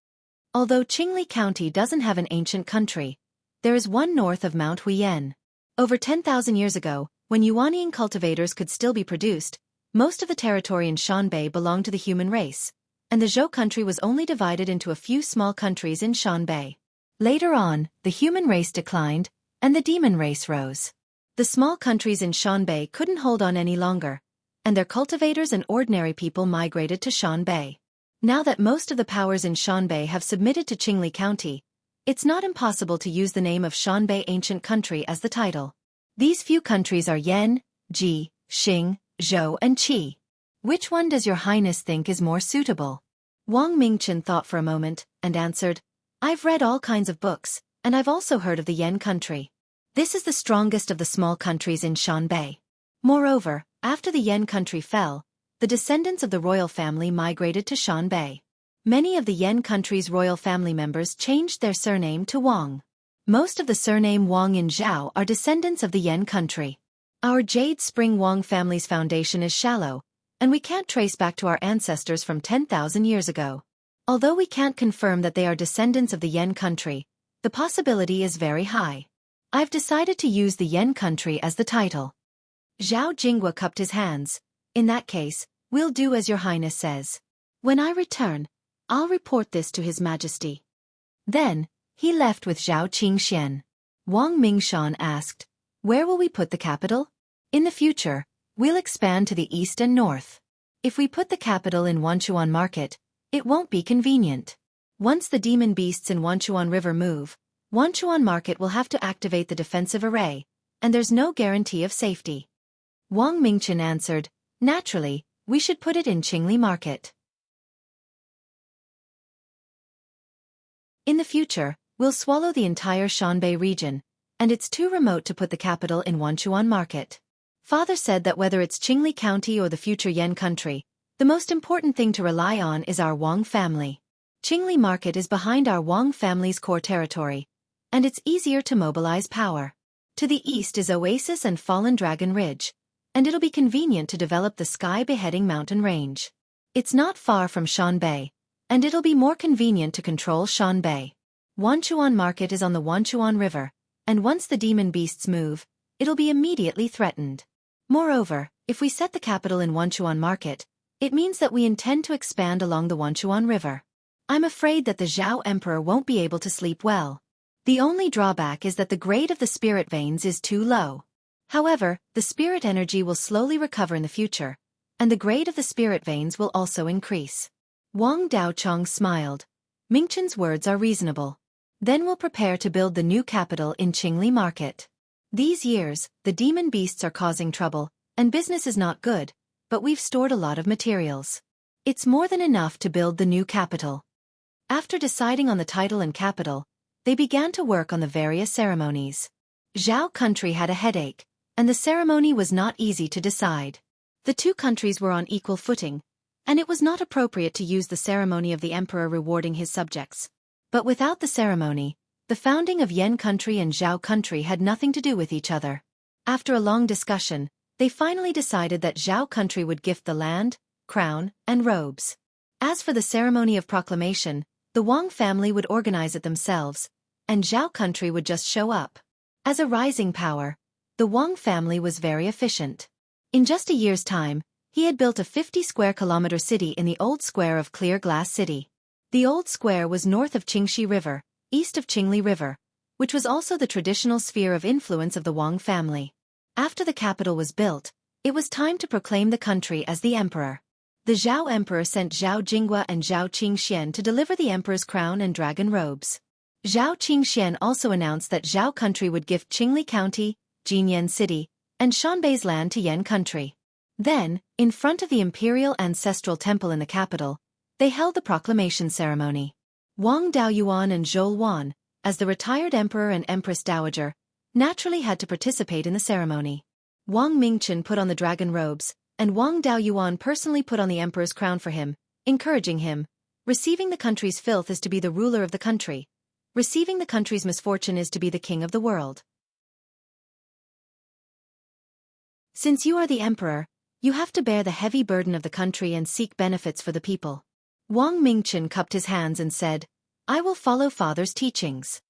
Speaker 1: Although Qingli County doesn't have an ancient country, there is one north of Mount Huiyan. Over 10,000 years ago, when Yuanian cultivators could still be produced, most of the territory in Shanbei belonged to the human race, and the Zhou country was only divided into a few small countries in Shanbei. Later on, the human race declined, and the demon race rose. The small countries in Shanbei couldn't hold on any longer, and their cultivators and ordinary people migrated to Shanbei. Now that most of the powers in Shanbei have submitted to Qingli County, it's not impossible to use the name of Shanbei Ancient Country as the title. These few countries are Yan, Ji, Xing, Zhou and Qi. Which one does your highness think is more suitable? Wang Mingchen thought for a moment, and answered, I've read all kinds of books, and I've also heard of the Yan country. This is the strongest of the small countries in Shanbei. Moreover, after the Yan country fell, the descendants of the royal family migrated to Shanbei. Many of the Yan country's royal family members changed their surname to Wang. Most of the surname Wang in Zhao are descendants of the Yan country. Our Jade Spring Wang family's foundation is shallow, and we can't trace back to our ancestors from 10,000 years ago. Although we can't confirm that they are descendants of the Yan country, the possibility is very high. I've decided to use the Yan country as the title. Zhao Jinghua cupped his hands. In that case, we'll do as your highness says. When I return, I'll report this to his majesty. Then, he left with Zhao Qingxian. Wang Mingshan asked, where will we put the capital? In the future, we'll expand to the east and north. If we put the capital in Wanchuan Market, it won't be convenient. Once the demon beasts in Wanchuan River move, Wanchuan Market will have to activate the defensive array, and there's no guarantee of safety. Wang Mingchen answered, naturally, we should put it in Qingli Market. In the future, we'll swallow the entire Shanbei region, and it's too remote to put the capital in Wanchuan Market. Father said that whether it's Qingli County or the future Yan country, the most important thing to rely on is our Wang family. Qingli Market is behind our Wang family's core territory, and it's easier to mobilize power. To the east is Oasis and Fallen Dragon Ridge, and it'll be convenient to develop the sky-beheading mountain range. It's not far from Shanbei, and it'll be more convenient to control Shanbei. Wanchuan Market is on the Wanchuan River, and once the demon beasts move, it'll be immediately threatened. Moreover, if we set the capital in Wanchuan Market, it means that we intend to expand along the Wanchuan River. I'm afraid that the Zhao Emperor won't be able to sleep well. The only drawback is that the grade of the spirit veins is too low. However, the spirit energy will slowly recover in the future, and the grade of the spirit veins will also increase. Wang Daochong smiled. Mingchen's words are reasonable. Then we'll prepare to build the new capital in Qingli Market. These years, the demon beasts are causing trouble, and business is not good, but we've stored a lot of materials. It's more than enough to build the new capital. After deciding on the title and capital, they began to work on the various ceremonies. Zhao country had a headache, and the ceremony was not easy to decide. The two countries were on equal footing, and it was not appropriate to use the ceremony of the emperor rewarding his subjects. But without the ceremony, the founding of Yan country and Zhao country had nothing to do with each other. After a long discussion, they finally decided that Zhao country would gift the land, crown, and robes. As for the ceremony of proclamation, the Wang family would organize it themselves, and Zhao country would just show up. As a rising power, the Wang family was very efficient. In just a year's time, he had built a 50-square-kilometer city in the old square of Clear Glass City. The old square was north of Qingxi River, east of Qingli River, which was also the traditional sphere of influence of the Wang family. After the capital was built, it was time to proclaim the country as the emperor. The Zhao emperor sent Zhao Jinghua and Zhao Qingxian to deliver the emperor's crown and dragon robes. Zhao Qingxian also announced that Zhao country would gift Qingli County, Jinyan City, and Shanbei's land to Yan country. Then, in front of the imperial ancestral temple in the capital, they held the proclamation ceremony. Wang Daoyuan and Zhou Wan, as the retired emperor and empress dowager, naturally had to participate in the ceremony. Wang Mingchen put on the dragon robes, and Wang Daoyuan personally put on the emperor's crown for him, encouraging him. Receiving the country's filth is to be the ruler of the country. Receiving the country's misfortune is to be the king of the world. Since you are the emperor, you have to bear the heavy burden of the country and seek benefits for the people. Wang Mingchen cupped his hands and said, I will follow father's teachings.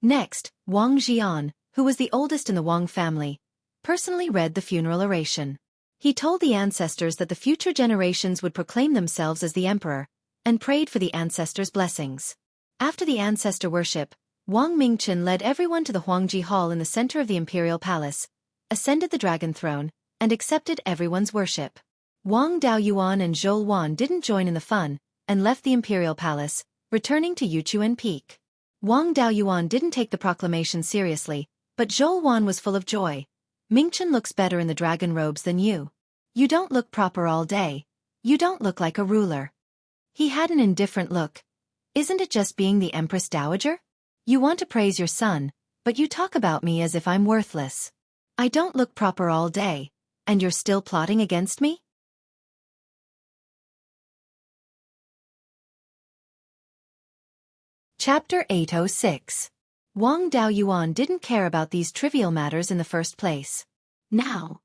Speaker 1: Next, Wang Jian, who was the oldest in the Wang family, personally read the funeral oration. He told the ancestors that the future generations would proclaim themselves as the emperor, and prayed for the ancestors' blessings. After the ancestor worship, Wang Mingchen led everyone to the Huangji Hall in the center of the imperial palace, ascended the dragon throne, and accepted everyone's worship. Wang Daoyuan and Zhou Wan didn't join in the fun, and left the imperial palace, returning to Yuchuan Peak. Wang Daoyuan didn't take the proclamation seriously, but Zhou Wan was full of joy. Mingchen looks better in the dragon robes than you. You don't look proper all day. You don't look like a ruler. He had an indifferent look. Isn't it just being the Empress Dowager? You want to praise your son, but you talk about me as if I'm worthless. I don't look proper all day, and you're still plotting against me? Chapter 806. Wang Daoyuan didn't care about these trivial matters in the first place. Now,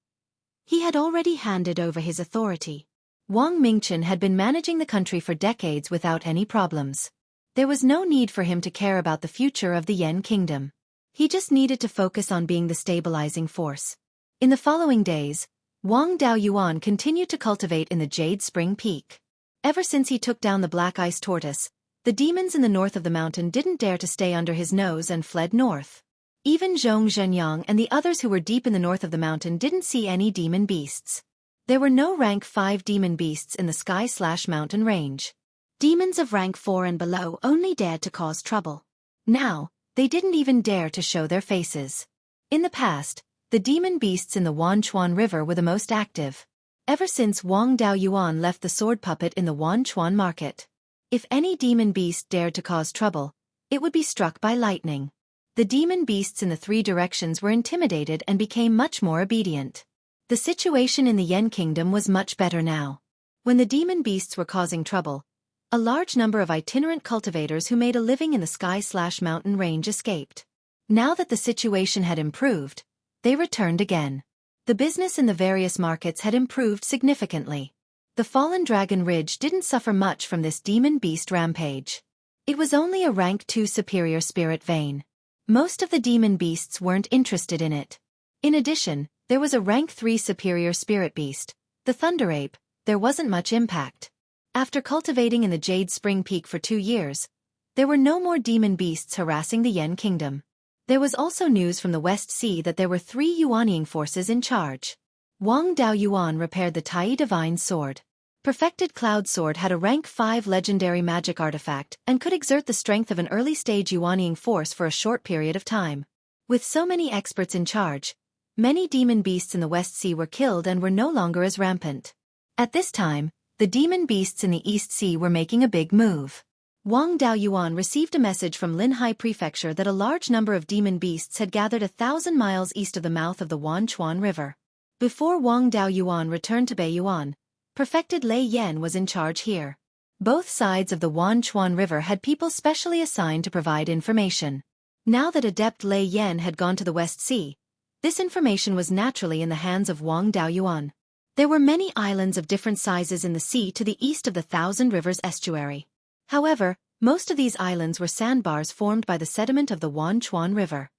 Speaker 1: he had already handed over his authority. Wang Mingchen had been managing the country for decades without any problems. There was no need for him to care about the future of the Yan kingdom. He just needed to focus on being the stabilizing force. In the following days, Wang Daoyuan continued to cultivate in the Jade Spring Peak. Ever since he took down the Black Ice Tortoise, the demons in the north of the mountain didn't dare to stay under his nose and fled north. Even Zhong Zhenyang and the others who were deep in the north of the mountain didn't see any demon beasts. There were no rank 5 demon beasts in the sky/mountain range. Demons of rank 4 and below only dared to cause trouble. Now, they didn't even dare to show their faces. In the past, the demon beasts in the Wanchuan River were the most active. Ever since Wang Daoyuan left the sword puppet in the Wanchuan market. If any demon beast dared to cause trouble, it would be struck by lightning. The demon beasts in the 3 directions were intimidated and became much more obedient. The situation in the Yan kingdom was much better now. When the demon beasts were causing trouble, a large number of itinerant cultivators who made a living in the sky/mountain range escaped. Now that the situation had improved, they returned again. The business in the various markets had improved significantly. The Fallen Dragon Ridge didn't suffer much from this demon beast rampage. It was only a rank 2 superior spirit vein. Most of the demon beasts weren't interested in it. In addition, there was a rank 3 superior spirit beast, the Thunder Ape. There wasn't much impact. After cultivating in the Jade Spring Peak for 2 years, there were no more demon beasts harassing the Yan kingdom. There was also news from the West Sea that there were 3 Yuanying forces in charge. Wang Daoyuan repaired the Tai Divine Sword. Perfected Cloud Sword had a rank 5 legendary magic artifact and could exert the strength of an early-stage Yuanying force for a short period of time. With so many experts in charge, many demon beasts in the West Sea were killed and were no longer as rampant. At this time, the demon beasts in the East Sea were making a big move. Wang Daoyuan received a message from Linhai Prefecture that a large number of demon beasts had gathered 1,000 miles east of the mouth of the Wanchuan River. Before Wang Daoyuan returned to Beiyuan, Perfected Lei Yan was in charge here. Both sides of the Wanchuan River had people specially assigned to provide information. Now that Adept Lei Yan had gone to the West Sea, this information was naturally in the hands of Wang Daoyuan. There were many islands of different sizes in the sea to the east of the Thousand Rivers estuary. However, most of these islands were sandbars formed by the sediment of the Wanchuan River.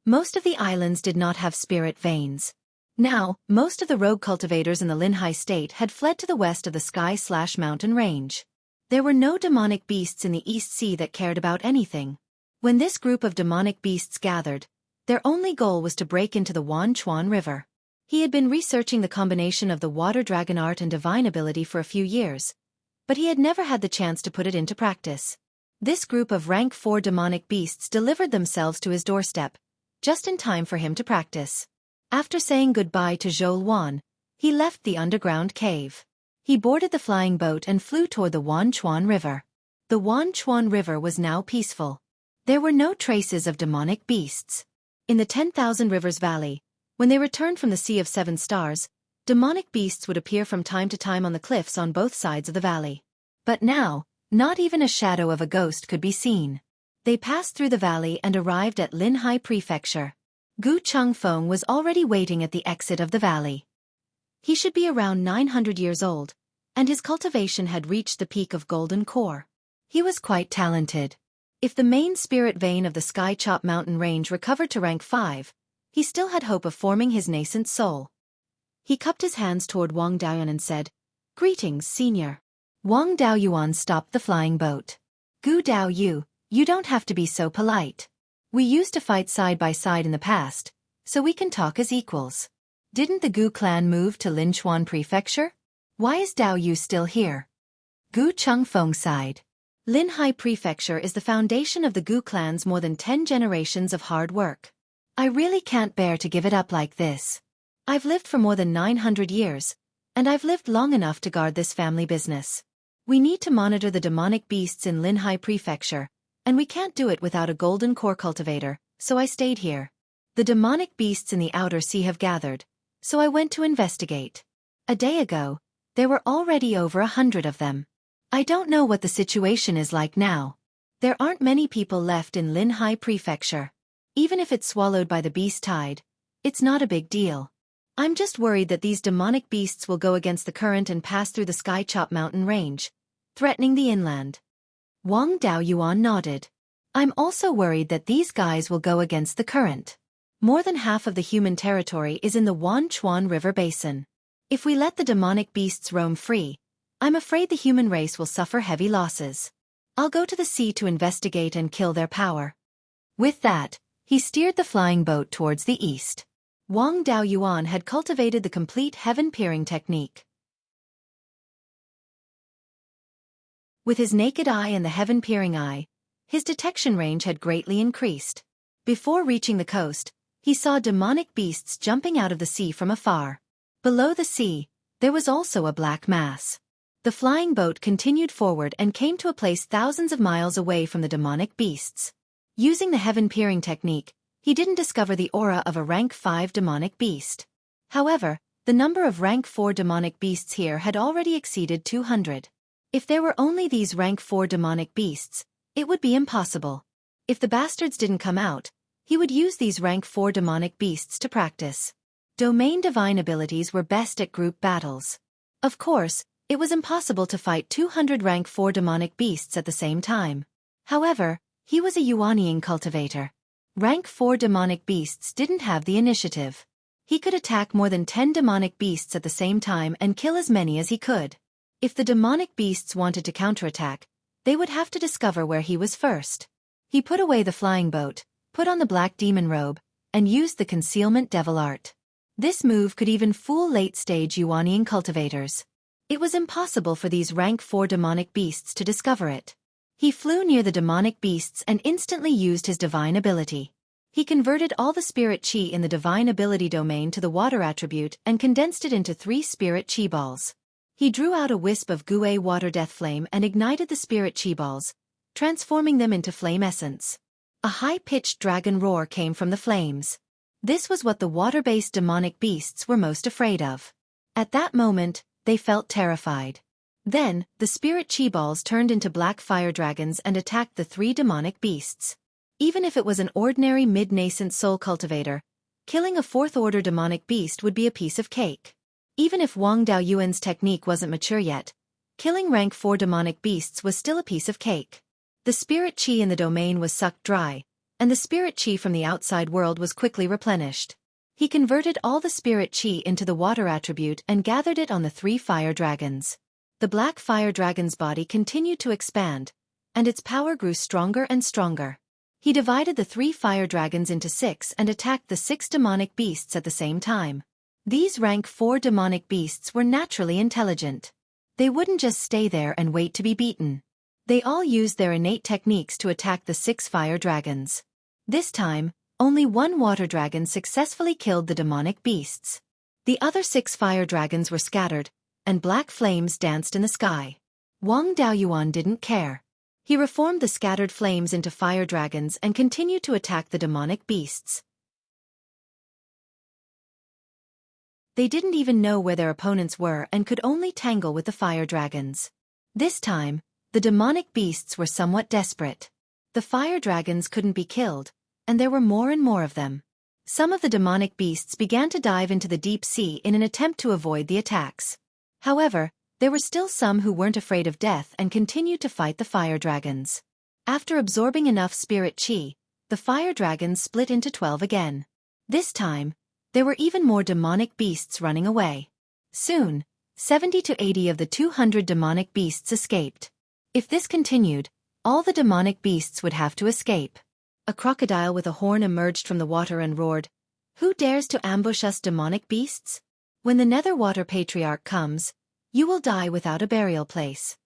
Speaker 1: Most of the islands did not have spirit veins. Now, most of the rogue cultivators in the Linhai state had fled to the west of the sky/mountain range. There were no demonic beasts in the East Sea that cared about anything. When this group of demonic beasts gathered, their only goal was to break into the Wanchuan River. He had been researching the combination of the water dragon art and divine ability for a few years, but he had never had the chance to put it into practice. This group of rank 4 demonic beasts delivered themselves to his doorstep, just in time for him to practice. After saying goodbye to Zhou Luan, he left the underground cave. He boarded the flying boat and flew toward the Wanchuan River. The Wanchuan River was now peaceful. There were no traces of demonic beasts. In the 10,000 Rivers Valley, when they returned from the Sea of Seven Stars, demonic beasts would appear from time to time on the cliffs on both sides of the valley. But now, not even a shadow of a ghost could be seen. They passed through the valley and arrived at Linhai Prefecture. Gu Chengfeng was already waiting at the exit of the valley. He should be around 900 years old, and his cultivation had reached the peak of Golden Core. He was quite talented. If the main spirit vein of the Sky Chop Mountain range recovered to rank 5, he still had hope of forming his nascent soul. He cupped his hands toward Wang Daoyuan and said, "Greetings, senior." Wang Daoyuan stopped the flying boat. "Gu Daoyu, you don't have to be so polite. We used to fight side by side in the past, so we can talk as equals. Didn't the Gu clan move to Linchuan Prefecture? Why is Daoyu still here?" Gu Chengfeng sighed. Linhai Prefecture is the foundation of the Gu clan's more than 10 generations of hard work. I really can't bear to give it up like this. I've lived for more than 900 years, and I've lived long enough to guard this family business. We need to monitor the demonic beasts in Linhai Prefecture, and we can't do it without a golden core cultivator, so I stayed here. The demonic beasts in the outer sea have gathered, so I went to investigate. A day ago, there were already over 100 of them. I don't know what the situation is like now. There aren't many people left in Linhai Prefecture. Even if it's swallowed by the beast tide, it's not a big deal. I'm just worried that these demonic beasts will go against the current and pass through the Sky Chop Mountain range, threatening the inland. Wang Daoyuan nodded. I'm also worried that these guys will go against the current. More than half of the human territory is in the Wanchuan River Basin. If we let the demonic beasts roam free, I'm afraid the human race will suffer heavy losses. I'll go to the sea to investigate and kill their power. With that, he steered the flying boat towards the east. Wang Daoyuan had cultivated the complete heaven-peering technique. With his naked eye and the heaven-peering eye, his detection range had greatly increased. Before reaching the coast, he saw demonic beasts jumping out of the sea from afar. Below the sea, there was also a black mass. The flying boat continued forward and came to a place thousands of miles away from the demonic beasts. Using the heaven-peering technique, he didn't discover the aura of a rank 5 demonic beast. However, the number of rank 4 demonic beasts here had already exceeded 200. If there were only these rank 4 demonic beasts, it would be impossible. If the bastards didn't come out, he would use these rank 4 demonic beasts to practice. Domain divine abilities were best at group battles. Of course, it was impossible to fight 200 rank 4 demonic beasts at the same time. However, he was a Yuanying cultivator. Rank 4 demonic beasts didn't have the initiative. He could attack more than 10 demonic beasts at the same time and kill as many as he could. If the demonic beasts wanted to counterattack, they would have to discover where he was first. He put away the flying boat, put on the black demon robe, and used the concealment devil art. This move could even fool late-stage Yuanying cultivators. It was impossible for these rank 4 demonic beasts to discover it. He flew near the demonic beasts and instantly used his divine ability. He converted all the spirit chi in the divine ability domain to the water attribute and condensed it into 3 spirit chi balls. He drew out a wisp of Gue water death flame and ignited the spirit chi balls, transforming them into flame essence. A high-pitched dragon roar came from the flames. This was what the water-based demonic beasts were most afraid of. At that moment, they felt terrified. Then, the spirit chi balls turned into black fire dragons and attacked the 3 demonic beasts. Even if it was an ordinary mid-nascent soul cultivator, killing a 4th-order demonic beast would be a piece of cake. Even if Wang Daoyuan's technique wasn't mature yet, killing rank 4 demonic beasts was still a piece of cake. The spirit chi in the domain was sucked dry, and the spirit chi from the outside world was quickly replenished. He converted all the spirit chi into the water attribute and gathered it on the 3 fire dragons. The black fire dragon's body continued to expand, and its power grew stronger and stronger. He divided the 3 fire dragons into 6 and attacked the 6 demonic beasts at the same time. These rank 4 demonic beasts were naturally intelligent. They wouldn't just stay there and wait to be beaten. They all used their innate techniques to attack the 6 fire dragons. This time, only 1 water dragon successfully killed the demonic beasts. The other 6 fire dragons were scattered, and black flames danced in the sky. Wang Daoyuan didn't care. He reformed the scattered flames into fire dragons and continued to attack the demonic beasts. They didn't even know where their opponents were and could only tangle with the fire dragons. This time, the demonic beasts were somewhat desperate. The fire dragons couldn't be killed, and there were more and more of them. Some of the demonic beasts began to dive into the deep sea in an attempt to avoid the attacks. However, there were still some who weren't afraid of death and continued to fight the fire dragons. After absorbing enough spirit chi, the fire dragons split into 12 again. This time, there were even more demonic beasts running away. Soon, 70 to 80 of the 200 demonic beasts escaped. If this continued, all the demonic beasts would have to escape. A crocodile with a horn emerged from the water and roared, "Who dares to ambush us demonic beasts? When the Nether Water Patriarch comes, you will die without a burial place."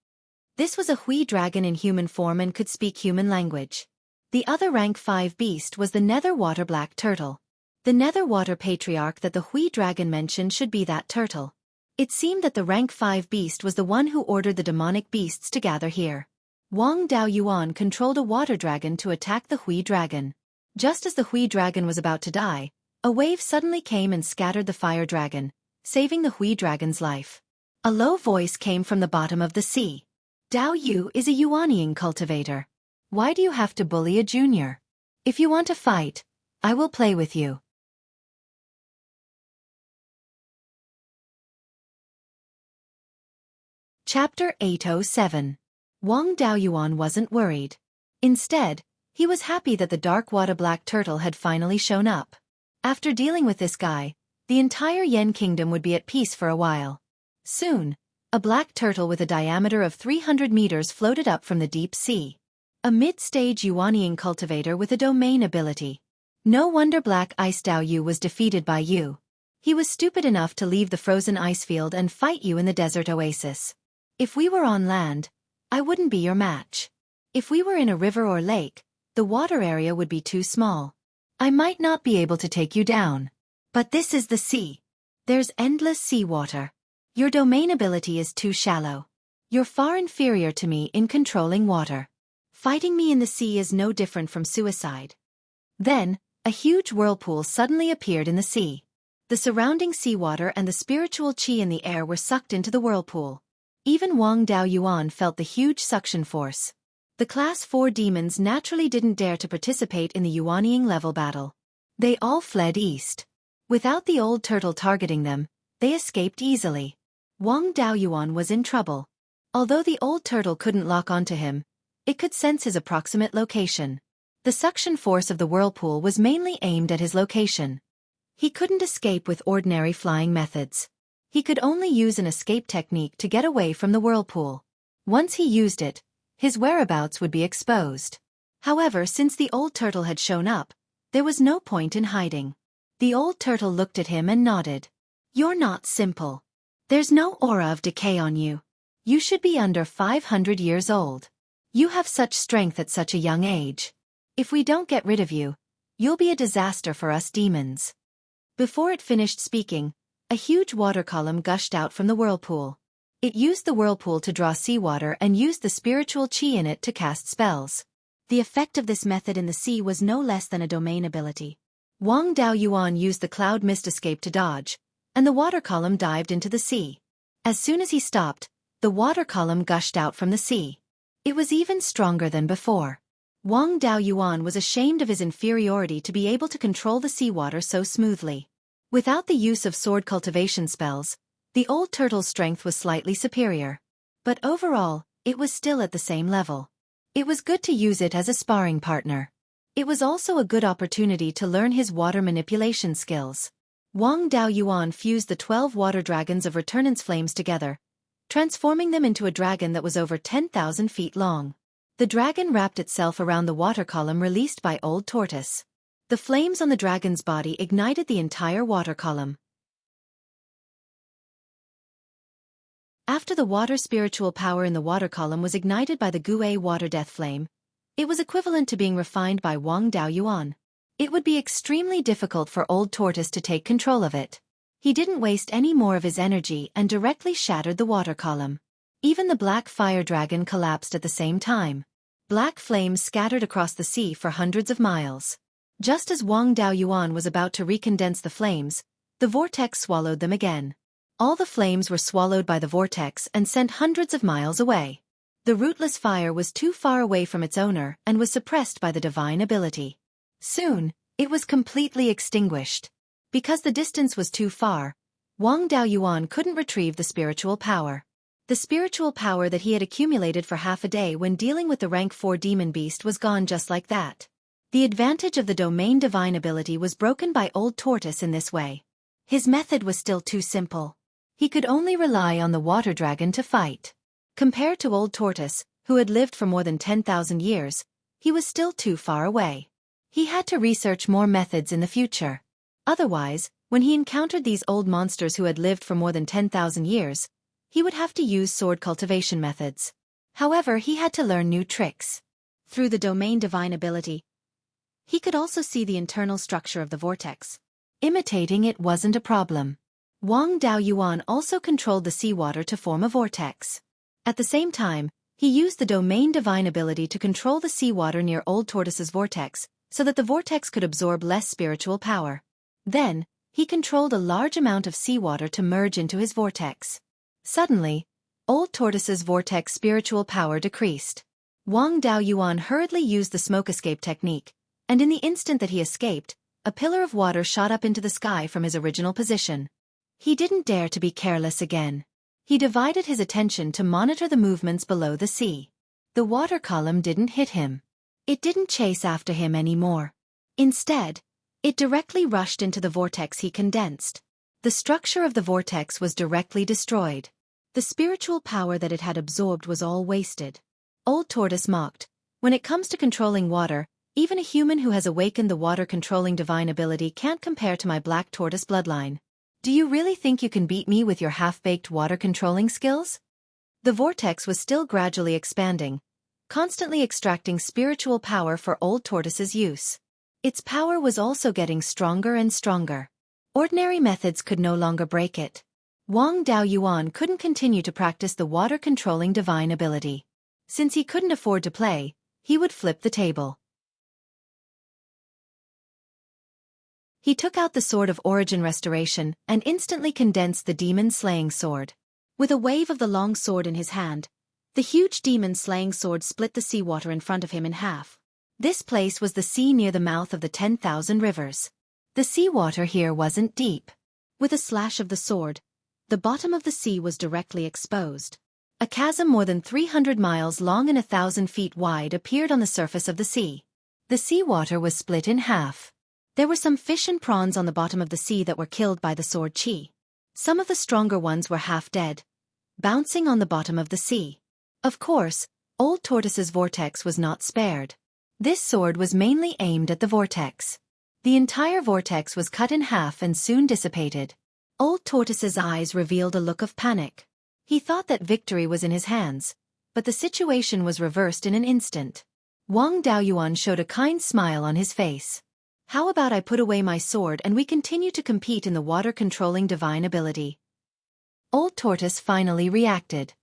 Speaker 1: This was a Hui dragon in human form and could speak human language. The other rank 5 beast was the Nether Water Black Turtle. The Nether Water Patriarch that the Hui dragon mentioned should be that turtle. It seemed that the rank 5 beast was the one who ordered the demonic beasts to gather here. Wang Daoyuan controlled a water dragon to attack the Hui dragon. Just as the Hui dragon was about to die, a wave suddenly came and scattered the fire dragon, saving the Hui dragon's life. A low voice came from the bottom of the sea. "Dao Yu is a Yuanying cultivator. Why do you have to bully a junior? If you want to fight, I will play with you." Chapter 807. Wang Daoyuan wasn't worried. Instead, he was happy that the dark water black turtle had finally shown up. After dealing with this guy, the entire Yen kingdom would be at peace for a while. Soon, a black turtle with a diameter of 300 meters floated up from the deep sea. A mid-stage Yuanying cultivator with a domain ability. No wonder Black Ice Dao Yu was defeated by you. He was stupid enough to leave the frozen ice field and fight you in the desert oasis. If we were on land, I wouldn't be your match. If we were in a river or lake, the water area would be too small. I might not be able to take you down. But this is the sea. There's endless seawater. Your domain ability is too shallow. You're far inferior to me in controlling water. Fighting me in the sea is no different from suicide. Then, a huge whirlpool suddenly appeared in the sea. The surrounding seawater and the spiritual chi in the air were sucked into the whirlpool. Even Wang Daoyuan felt the huge suction force. The Class 4 demons naturally didn't dare to participate in the Yuanying level battle. They all fled east. Without the old turtle targeting them, they escaped easily. Wang Daoyuan was in trouble. Although the old turtle couldn't lock onto him, it could sense his approximate location. The suction force of the whirlpool was mainly aimed at his location. He couldn't escape with ordinary flying methods. He could only use an escape technique to get away from the whirlpool. Once he used it, his whereabouts would be exposed. However, since the old turtle had shown up, there was no point in hiding. The old turtle looked at him and nodded. "You're not simple. There's no aura of decay on you. You should be under 500 years old. You have such strength at such a young age. If we don't get rid of you, you'll be a disaster for us demons." Before it finished speaking, a huge water column gushed out from the whirlpool. It used the whirlpool to draw seawater and used the spiritual chi in it to cast spells. The effect of this method in the sea was no less than a domain ability. Wang Daoyuan used the cloud mist escape to dodge, and the water column dived into the sea. As soon as he stopped, the water column gushed out from the sea. It was even stronger than before. Wang Daoyuan was ashamed of his inferiority to be able to control the seawater so smoothly. Without the use of sword cultivation spells, the old turtle's strength was slightly superior. But overall, it was still at the same level. It was good to use it as a sparring partner. It was also a good opportunity to learn his water manipulation skills. Wang Daoyuan fused the 12 water dragons of Returnance flames together, transforming them into a dragon that was over 10,000 feet long. The dragon wrapped itself around the water column released by Old Tortoise. The flames on the dragon's body ignited the entire water column. After the water spiritual power in the water column was ignited by the Gui water death flame, it was equivalent to being refined by Wang Daoyuan. It would be extremely difficult for Old Tortoise to take control of it. He didn't waste any more of his energy and directly shattered the water column. Even the black fire dragon collapsed at the same time. Black flames scattered across the sea for hundreds of miles. Just as Wang Daoyuan was about to recondense the flames, the vortex swallowed them again. All the flames were swallowed by the vortex and sent hundreds of miles away. The rootless fire was too far away from its owner and was suppressed by the divine ability. Soon, it was completely extinguished. Because the distance was too far, Wang Daoyuan couldn't retrieve the spiritual power. The spiritual power that he had accumulated for half a day when dealing with the rank 4 demon beast was gone just like that. The advantage of the domain divine ability was broken by Old Tortoise in this way. His method was still too simple. He could only rely on the water dragon to fight. Compared to Old Tortoise, who had lived for more than 10,000 years, he was still too far away. He had to research more methods in the future. Otherwise, when he encountered these old monsters who had lived for more than 10,000 years, he would have to use sword cultivation methods. However, he had to learn new tricks. Through the domain divine ability, he could also see the internal structure of the vortex. Imitating it wasn't a problem. Wang Daoyuan also controlled the seawater to form a vortex. At the same time, he used the domain divine ability to control the seawater near Old Tortoise's vortex, so that the vortex could absorb less spiritual power. Then, he controlled a large amount of seawater to merge into his vortex. Suddenly, Old Tortoise's vortex spiritual power decreased. Wang Daoyuan hurriedly used the smoke escape technique, and in the instant that he escaped, a pillar of water shot up into the sky from his original position. He didn't dare to be careless again. He divided his attention to monitor the movements below the sea. The water column didn't hit him. It didn't chase after him anymore. Instead, it directly rushed into the vortex he condensed. The structure of the vortex was directly destroyed. The spiritual power that it had absorbed was all wasted. Old Tortoise mocked, "When it comes to controlling water, even a human who has awakened the water-controlling divine ability can't compare to my black tortoise bloodline. Do you really think you can beat me with your half-baked water-controlling skills?" The vortex was still gradually expanding, constantly extracting spiritual power for Old Tortoise's use. Its power was also getting stronger and stronger. Ordinary methods could no longer break it. Wang Daoyuan couldn't continue to practice the water-controlling divine ability. Since he couldn't afford to play, he would flip the table. He took out the Sword of Origin Restoration and instantly condensed the demon-slaying sword. With a wave of the long sword in his hand, the huge demon-slaying sword split the seawater in front of him in half. This place was the sea near the mouth of the 10,000 rivers. The seawater here wasn't deep. With a slash of the sword, the bottom of the sea was directly exposed. A chasm more than 300 miles long and 1,000 feet wide appeared on the surface of the sea. The seawater was split in half. There were some fish and prawns on the bottom of the sea that were killed by the sword chi. Some of the stronger ones were half dead, bouncing on the bottom of the sea. Of course, Old Tortoise's vortex was not spared. This sword was mainly aimed at the vortex. The entire vortex was cut in half and soon dissipated. Old Tortoise's eyes revealed a look of panic. He thought that victory was in his hands, but the situation was reversed in an instant. Wang Daoyuan showed a kind smile on his face. "How about I put away my sword and we continue to compete in the water-controlling divine ability?" Old Tortoise finally reacted.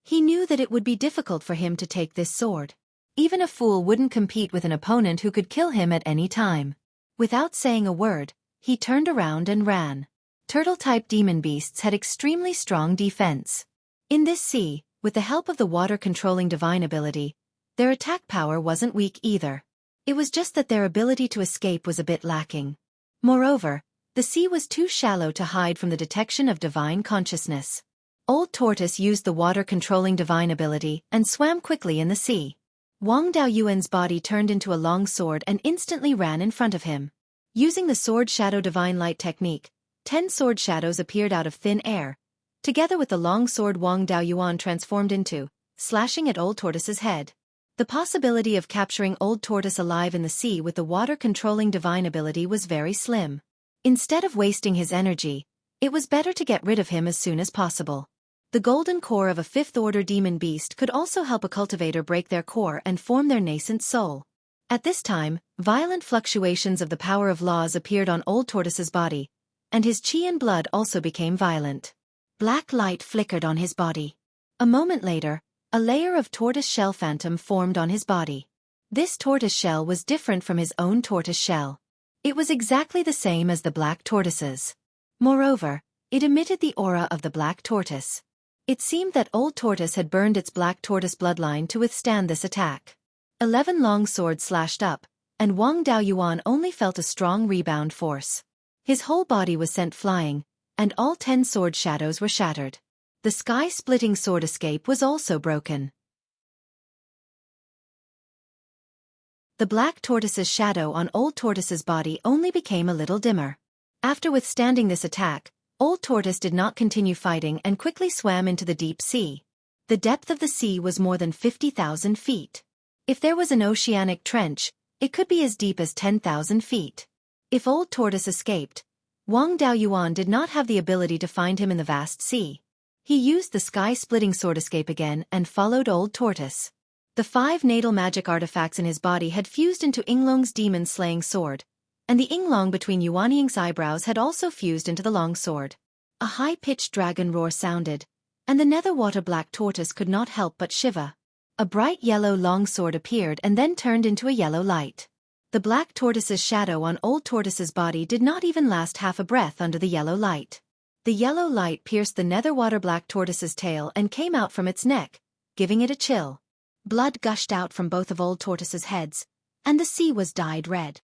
Speaker 1: He knew that it would be difficult for him to take this sword. Even a fool wouldn't compete with an opponent who could kill him at any time. Without saying a word, he turned around and ran. Turtle-type demon beasts had extremely strong defense. In this sea, with the help of the water-controlling divine ability, their attack power wasn't weak either. It was just that their ability to escape was a bit lacking. Moreover, the sea was too shallow to hide from the detection of divine consciousness. Old Tortoise used the water-controlling divine ability and swam quickly in the sea. Wang Daoyuan's body turned into a long sword and instantly ran in front of him. Using the sword shadow divine light technique, 10 sword shadows appeared out of thin air. Together with the long sword Wang Daoyuan transformed into, slashing at Old Tortoise's head. The possibility of capturing Old Tortoise alive in the sea with the water-controlling divine ability was very slim. Instead of wasting his energy, it was better to get rid of him as soon as possible. The golden core of a fifth-order demon beast could also help a cultivator break their core and form their nascent soul. At this time, violent fluctuations of the power of laws appeared on Old Tortoise's body, and his chi and blood also became violent. Black light flickered on his body. A moment later, a layer of tortoise shell phantom formed on his body. This tortoise shell was different from his own tortoise shell. It was exactly the same as the black tortoise's. Moreover, it emitted the aura of the black tortoise. It seemed that Old Tortoise had burned its black tortoise bloodline to withstand this attack. 11 long swords slashed up, and Wang Daoyuan only felt a strong rebound force. His whole body was sent flying, and all 10 sword shadows were shattered. The sky-splitting sword escape was also broken. The black tortoise's shadow on Old Tortoise's body only became a little dimmer. After withstanding this attack, Old Tortoise did not continue fighting and quickly swam into the deep sea. The depth of the sea was more than 50,000 feet. If there was an oceanic trench, it could be as deep as 10,000 feet. If Old Tortoise escaped, Wang Daoyuan did not have the ability to find him in the vast sea. He used the sky-splitting sword escape again and followed Old Tortoise. The 5 natal magic artifacts in his body had fused into Yinglong's demon-slaying sword, and the Yinglong between Yuanying's eyebrows had also fused into the long sword. A high-pitched dragon roar sounded, and the nether-water black tortoise could not help but shiver. A bright yellow long sword appeared and then turned into a yellow light. The black tortoise's shadow on Old Tortoise's body did not even last half a breath under the yellow light. The yellow light pierced the nether-water black tortoise's tail and came out from its neck, giving it a chill. Blood gushed out from both of Old Tortoise's heads, and the sea was dyed red.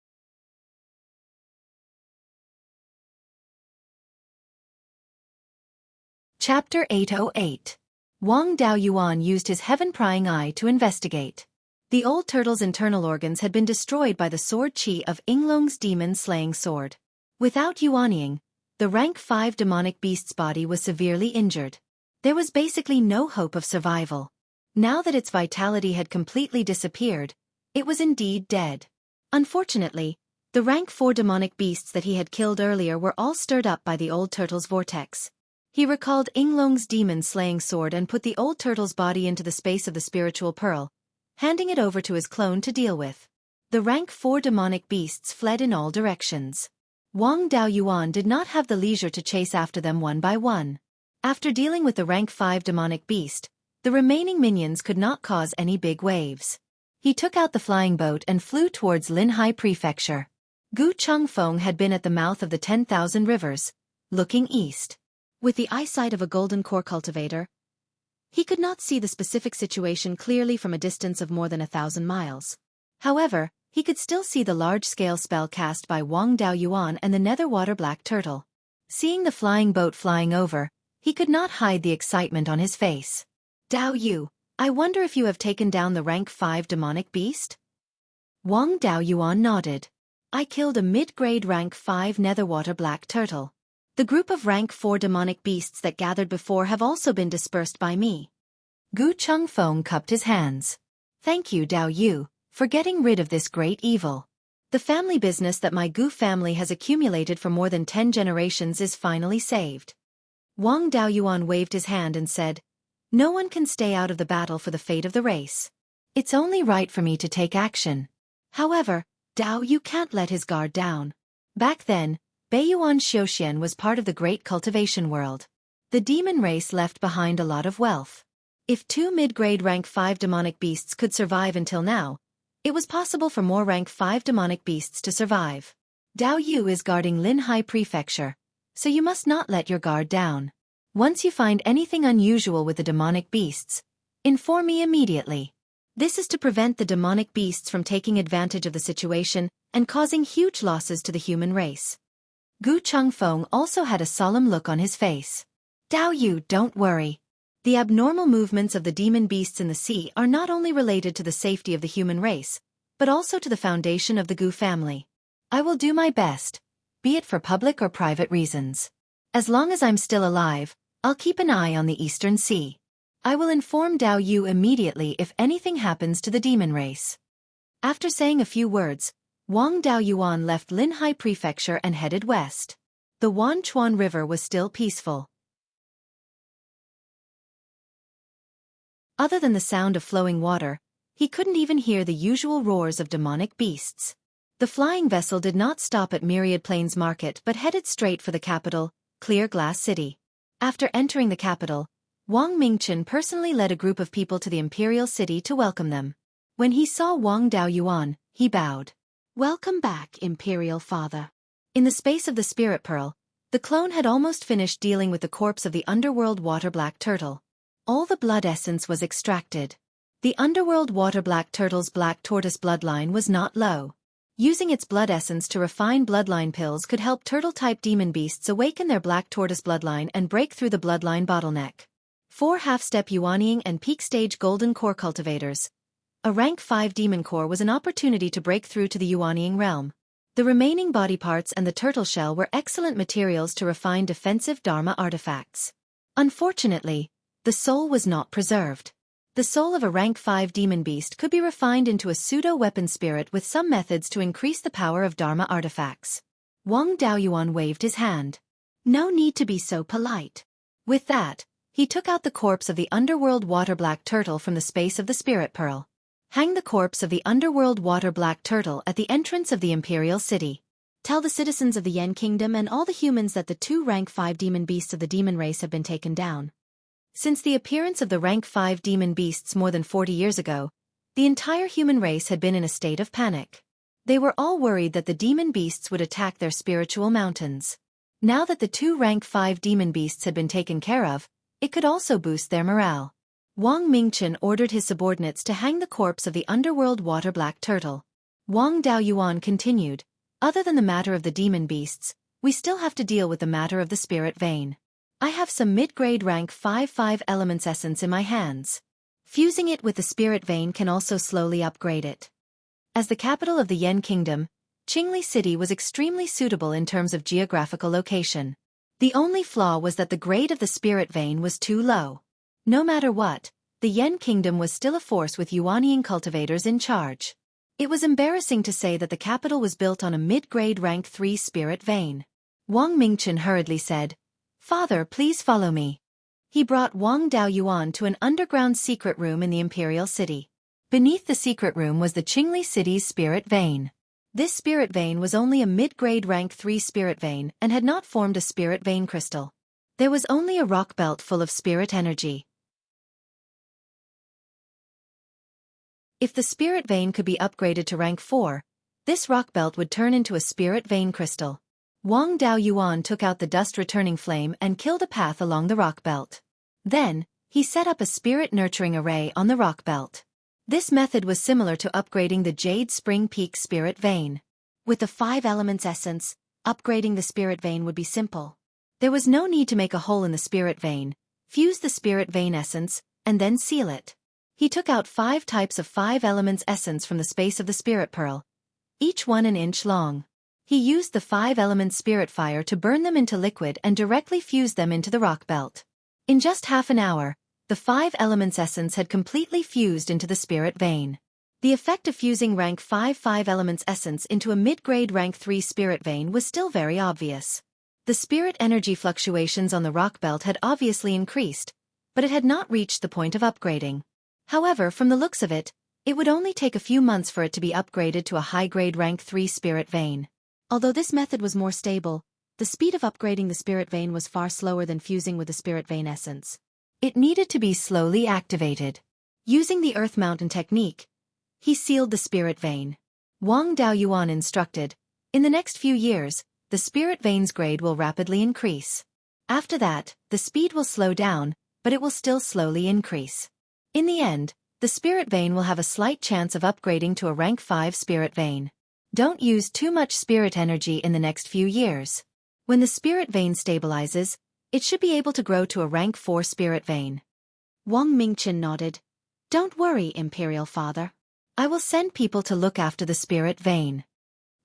Speaker 1: Chapter 808. Wang Daoyuan used his heaven-prying eye to investigate. The old turtle's internal organs had been destroyed by the sword chi of Yinglong's demon-slaying sword. Without Yuanying, the rank 5 demonic beast's body was severely injured. There was basically no hope of survival. Now that its vitality had completely disappeared, it was indeed dead. Unfortunately, the rank 4 demonic beasts that he had killed earlier were all stirred up by the old turtle's vortex. He recalled Yinglong's demon-slaying sword and put the old turtle's body into the space of the spiritual pearl, handing it over to his clone to deal with. The rank 4 demonic beasts fled in all directions. Wang Daoyuan did not have the leisure to chase after them one by one. After dealing with the rank 5 demonic beast, the remaining minions could not cause any big waves. He took out the flying boat and flew towards Linhai Prefecture. Gu Chengfeng had been at the mouth of the 10,000 rivers, looking east. With the eyesight of a golden core cultivator, he could not see the specific situation clearly from a distance of more than 1,000 miles. However, he could still see the large-scale spell cast by Wang Daoyuan and the nether-water black turtle. Seeing the flying boat flying over, he could not hide the excitement on his face. "Dao Yu, I wonder if you have taken down the rank 5 demonic beast?" Wang Daoyuan nodded. "I killed a mid-grade rank 5 nether-water black turtle. The group of rank 4 demonic beasts that gathered before have also been dispersed by me." Gu Chengfeng cupped his hands. "Thank you, Dao Yu, for getting rid of this great evil. The family business that my Gu family has accumulated for more than 10 generations is finally saved." Wang Daoyuan waved his hand and said, "No one can stay out of the battle for the fate of the race. It's only right for me to take action. However, Dao Yu can't let his guard down." Back then, Beiyuan Xiuxian was part of the great cultivation world. The demon race left behind a lot of wealth. If 2 mid-grade rank 5 demonic beasts could survive until now, it was possible for more rank 5 demonic beasts to survive. Dao Yu is guarding Linhai Prefecture, so you must not let your guard down. Once you find anything unusual with the demonic beasts, inform me immediately. This is to prevent the demonic beasts from taking advantage of the situation and causing huge losses to the human race. Gu Chengfeng also had a solemn look on his face. "Dao Yu, don't worry. The abnormal movements of the demon beasts in the sea are not only related to the safety of the human race, but also to the foundation of the Gu family. I will do my best, be it for public or private reasons. As long as I'm still alive, I'll keep an eye on the Eastern Sea. I will inform Dao Yu immediately if anything happens to the demon race. After saying a few words, Wang Daoyuan left Linhai Prefecture and headed west. The Wanchuan River was still peaceful. Other than the sound of flowing water, he couldn't even hear the usual roars of demonic beasts. The flying vessel did not stop at Myriad Plains Market but headed straight for the capital, Clear Glass City. After entering the capital, Wang Mingchen personally led a group of people to the imperial city to welcome them. When he saw Wang Daoyuan, he bowed. "Welcome back, Imperial Father." In the space of the Spirit Pearl, the clone had almost finished dealing with the corpse of the underworld water black turtle. All the blood essence was extracted. The underworld water black turtle's black tortoise bloodline was not low. Using its blood essence to refine bloodline pills could help turtle-type demon beasts awaken their black tortoise bloodline and break through the bloodline bottleneck. 4 half-step Yuanying and peak-stage golden core cultivators. A rank 5 demon core was an opportunity to break through to the Yuanying realm. The remaining body parts and the turtle shell were excellent materials to refine defensive Dharma artifacts. Unfortunately, the soul was not preserved. The soul of a rank 5 demon beast could be refined into a pseudo-weapon spirit with some methods to increase the power of Dharma artifacts. Wang Daoyuan waved his hand. "No need to be so polite." With that, he took out the corpse of the underworld water black turtle from the space of the Spirit Pearl. Hang the corpse of the underworld water black turtle at the entrance of the imperial city. Tell the citizens of the Yen Kingdom and all the humans that the 2 rank 5 demon beasts of the demon race have been taken down. Since the appearance of the rank 5 demon beasts more than 40 years ago, the entire human race had been in a state of panic. They were all worried that the demon beasts would attack their spiritual mountains. Now that the 2 rank 5 demon beasts had been taken care of, it could also boost their morale. Wang Mingchen ordered his subordinates to hang the corpse of the underworld water black turtle. Wang Daoyuan continued, "Other than the matter of the demon beasts, we still have to deal with the matter of the spirit vein. I have some mid-grade rank 5 elements essence in my hands. Fusing it with the spirit vein can also slowly upgrade it." As the capital of the Yen Kingdom, Qingli City was extremely suitable in terms of geographical location. The only flaw was that the grade of the spirit vein was too low. No matter what, the Yen Kingdom was still a force with Yuanying cultivators in charge. It was embarrassing to say that the capital was built on a mid-grade rank 3 spirit vein. Wang Mingchen hurriedly said, "Father, please follow me." He brought Wang Daoyuan to an underground secret room in the imperial city. Beneath the secret room was the Qingli City's spirit vein. This spirit vein was only a mid-grade rank 3 spirit vein and had not formed a spirit vein crystal. There was only a rock belt full of spirit energy. If the spirit vein could be upgraded to rank 4, this rock belt would turn into a spirit vein crystal. Wang Daoyuan took out the dust-returning flame and killed a path along the rock belt. Then, he set up a spirit-nurturing array on the rock belt. This method was similar to upgrading the Jade Spring Peak spirit vein. With the 5 elements essence, upgrading the spirit vein would be simple. There was no need to make a hole in the spirit vein, fuse the spirit vein essence, and then seal it. He took out 5 types of 5 elements essence from the space of the Spirit Pearl, each 1 inch long. He used the 5 elements spirit fire to burn them into liquid and directly fuse them into the rock belt. In just half an hour, the 5 elements essence had completely fused into the spirit vein. The effect of fusing rank 5 elements essence into a mid-grade rank 3 spirit vein was still very obvious. The spirit energy fluctuations on the rock belt had obviously increased, but it had not reached the point of upgrading. However, from the looks of it, it would only take a few months for it to be upgraded to a high-grade rank 3 spirit vein. Although this method was more stable, the speed of upgrading the spirit vein was far slower than fusing with the spirit vein essence. It needed to be slowly activated. Using the Earth Mountain technique, he sealed the spirit vein. Wang Daoyuan instructed, "In the next few years, the spirit vein's grade will rapidly increase. After that, the speed will slow down, but it will still slowly increase. In the end, the spirit vein will have a slight chance of upgrading to a rank 5 spirit vein. Don't use too much spirit energy in the next few years. When the spirit vein stabilizes, it should be able to grow to a rank 4 spirit vein. Wang Mingchen nodded. Don't worry, Imperial Father. I will send people to look after the spirit vein.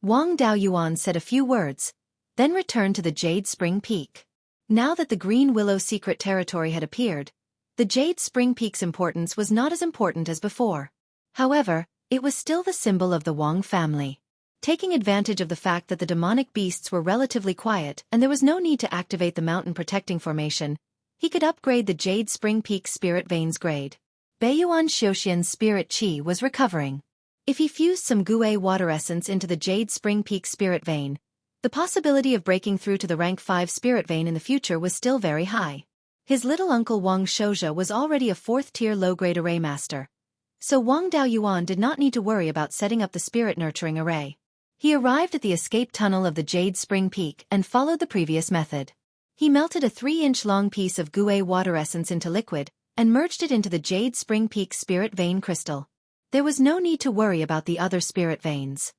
Speaker 1: Wang Daoyuan said a few words, then returned to the Jade Spring Peak. Now that the Green Willow secret territory had appeared, the Jade Spring Peak's importance was not as important as before. However, it was still the symbol of the Wang family. Taking advantage of the fact that the demonic beasts were relatively quiet and there was no need to activate the mountain protecting formation, he could upgrade the Jade Spring Peak spirit vein's grade. Beiyuan Xiuxian's spirit chi was recovering. If he fused some Gui water essence into the Jade Spring Peak spirit vein, the possibility of breaking through to the rank 5 spirit vein in the future was still very high. His little uncle Wang Shouja was already a 4th-tier low-grade array master, so Wang Daoyuan did not need to worry about setting up the spirit nurturing array. He arrived at the escape tunnel of the Jade Spring Peak and followed the previous method. He melted a 3-inch long piece of Gui water essence into liquid and merged it into the Jade Spring Peak spirit vein crystal. There was no need to worry about the other spirit veins.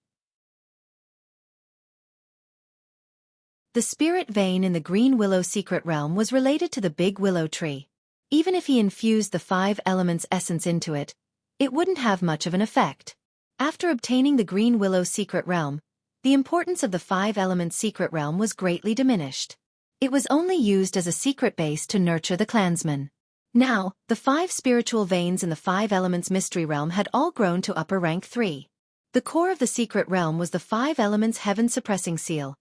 Speaker 1: The spirit vein in the Green Willow secret realm was related to the Big Willow tree. Even if he infused the 5 elements essence into it, it wouldn't have much of an effect. After obtaining the Green Willow secret realm, the importance of the 5 elements secret realm was greatly diminished. It was only used as a secret base to nurture the clansmen. Now, the 5 spiritual veins in the 5 elements mystery realm had all grown to upper rank 3. The core of the secret realm was the 5 elements heaven suppressing seal,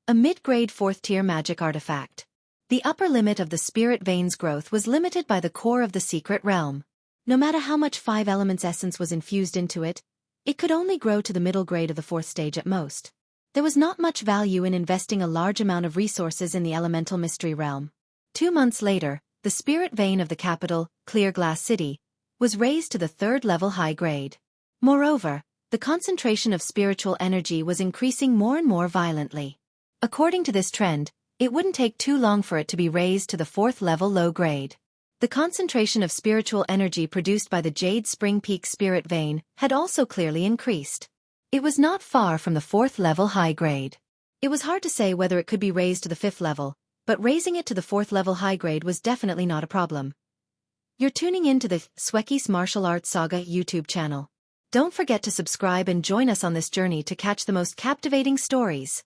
Speaker 1: a mid-grade 4th-tier magic artifact. The upper limit of the spirit vein's growth was limited by the core of the secret realm. No matter how much 5 elements essence was infused into it, it could only grow to the middle grade of the 4th stage at most. There was not much value in investing a large amount of resources in the elemental mystery realm. 2 months later, the spirit vein of the capital, Clear Glass City, was raised to the 3rd level high grade. Moreover, the concentration of spiritual energy was increasing more and more violently. According to this trend, it wouldn't take too long for it to be raised to the 4th level low grade. The concentration of spiritual energy produced by the Jade Spring Peak spirit vein had also clearly increased. It was not far from the 4th level high grade. It was hard to say whether it could be raised to the 5th level, but raising it to the 4th level high grade was definitely not a problem. You're tuning in to the Xueqi's Martial Arts Saga YouTube channel. Don't forget to subscribe and join us on this journey to catch the most captivating stories.